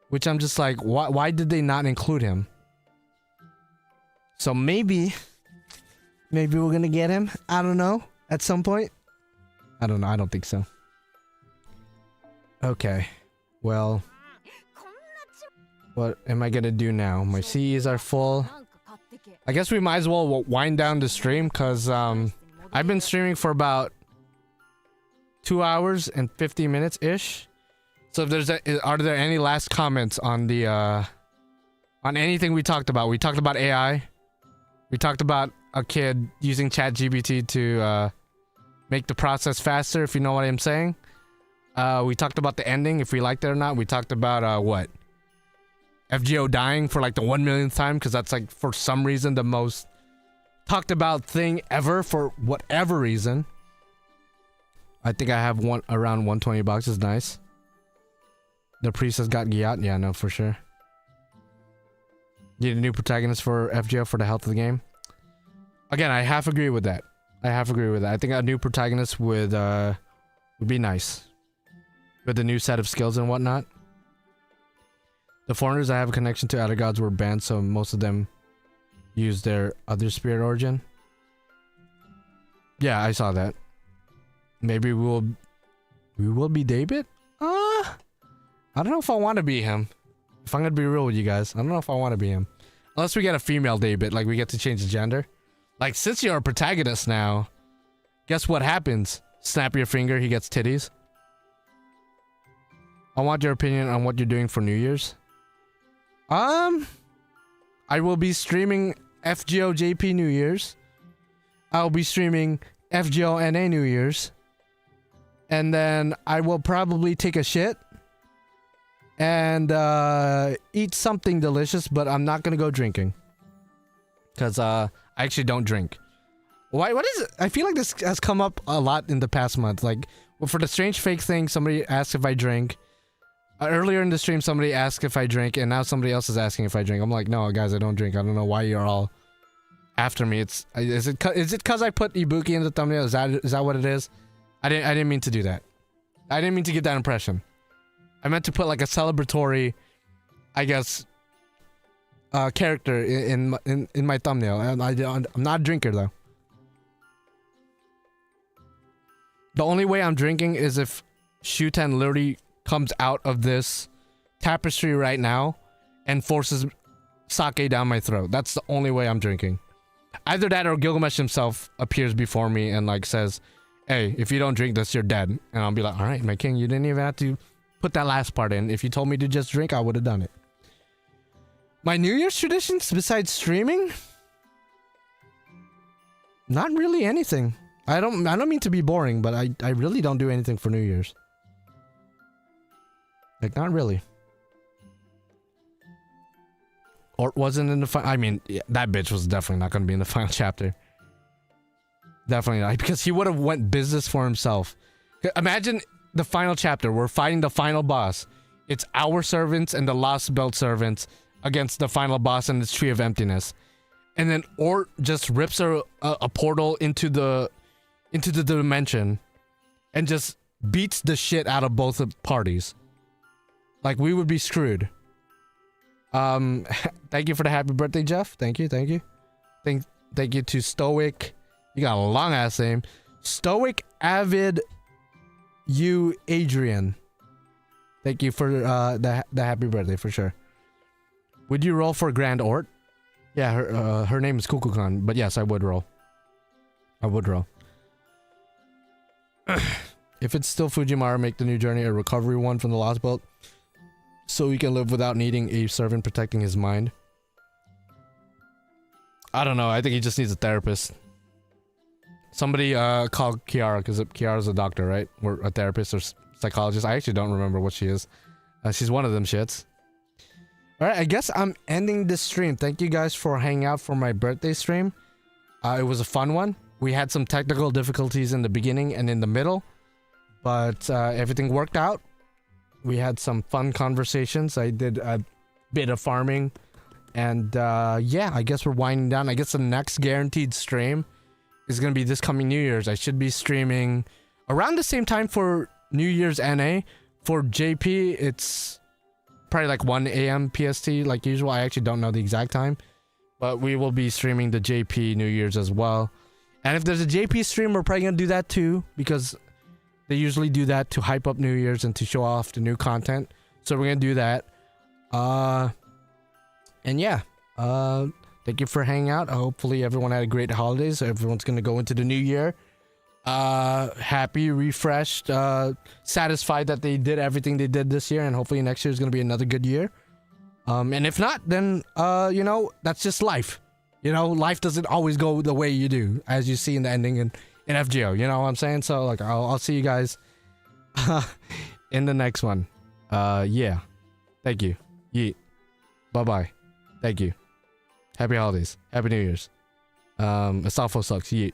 Which I'm just like, why did they not include him? So maybe we're gonna get him. I don't know. At some point. I don't know. I don't think so. Okay. Well. What am I gonna do now? My CEs are full. I guess we might as well wind down the stream because I've been streaming for about 2 hours and 50 minutes ish. So if there's are there any last comments on the on anything we talked about? We talked about AI. We talked about a kid using ChatGPT to make the process faster, if you know what I'm saying. We talked about the ending, if we liked it or not. We talked about, what? FGO dying for like the 1 millionth time, because that's like, for some reason, the most talked about thing ever for whatever reason. I think I have one around 120 boxes. Nice. The priest has got Giat. Yeah, no, for sure. Need a new protagonist for FGO for the health of the game. Again, I half agree with that. I think a new protagonist would be nice. With the new set of skills and whatnot. The foreigners I have a connection to, other gods were banned, so most of them use their other spirit origin. Yeah, I saw that. Maybe we will be David? I don't know if I want to be him. If I'm gonna be real with you guys, I don't know if I want to be him. Unless we get a female David, like we get to change the gender. Like, since you're a protagonist now, guess what happens? Snap your finger, he gets titties. I want your opinion on what you're doing for New Year's. I will be streaming FGO JP New Year's. I'll be streaming FGO NA New Year's. And then I will probably take a shit. And eat something delicious, but I'm not gonna go drinking. Because I actually don't drink. Why? What is it? I feel like this has come up a lot in the past month. Like, well, for the strange fake thing, somebody asked if I drink. Earlier in the stream, somebody asked if I drink, and now somebody else is asking if I drink. I'm like, no, guys, I don't drink. I don't know why you're all after me. Is it because I put Ibuki in the thumbnail? Is that what it is? I didn't mean to do that. I didn't mean to give that impression. I meant to put like a celebratory, I guess, character in my thumbnail. And I'm not a drinker though. The only way I'm drinking is if Shuten literally comes out of this tapestry right now and forces sake down my throat. That's the only way I'm drinking. Either that or Gilgamesh himself appears before me and like says, hey, if you don't drink this, you're dead. And I'll be like, all right, my king, you didn't even have to put that last part in. If you told me to just drink, I would have done it. My New Year's traditions besides streaming? Not really anything. I don't mean to be boring, but I really don't do anything for New Year's. Like, not really. Or wasn't in the final. I mean, yeah, that bitch was definitely not going to be in the final chapter. Definitely not, because he would have went business for himself. Imagine the final chapter. We're fighting the final boss. It's our servants and the Lostbelt servants against the final boss and the Tree of Emptiness. And then Ort just rips a portal into the dimension and just beats the shit out of both parties. Like, we would be screwed. Thank you for the happy birthday, Jeff. Thank you. Thank you to Stoic. You got a long ass name. Stoic Avid U Adrian. Thank you for the happy birthday for sure. Would you roll for Grand Ort? Yeah, her name is Kukulkan, but yes, I would roll. If it's still Fujiwara, make the new journey a recovery one from the Lostbelt, so he can live without needing a servant protecting his mind. I don't know. I think he just needs a therapist. Somebody call Kiara, because Kiara's a doctor, right? Or a therapist or psychologist. I actually don't remember what she is. She's one of them shits. Alright, I guess I'm ending this stream. Thank you guys for hanging out for my birthday stream. It was a fun one. We had some technical difficulties in the beginning and in the middle, but everything worked out. We had some fun conversations. I did a bit of farming, and yeah, I guess we're winding down. I guess the next guaranteed stream is going to be this coming New Year's. I should be streaming around the same time for New Year's NA. For JP, it's probably like 1 a.m. PST like usual. I actually don't know the exact time, but we will be streaming the JP New Year's as well. And if there's a JP stream, we're probably gonna do that too, because they usually do that to hype up New Year's and to show off the new content. So we're gonna do that. And yeah, thank you for hanging out. Hopefully everyone had a great holidays. Everyone's gonna go into the new year happy, refreshed, satisfied that they did everything they did this year, and hopefully next year is gonna be another good year. And if not, then you know, that's just life. You know, life doesn't always go the way you do, as you see in the ending in FGO. You know what I'm saying? So like, I'll see you guys in the next one. Yeah. Thank you. Yeet. Bye-bye. Thank you. Happy holidays. Happy New Year's. Astolfo sucks. Yeet.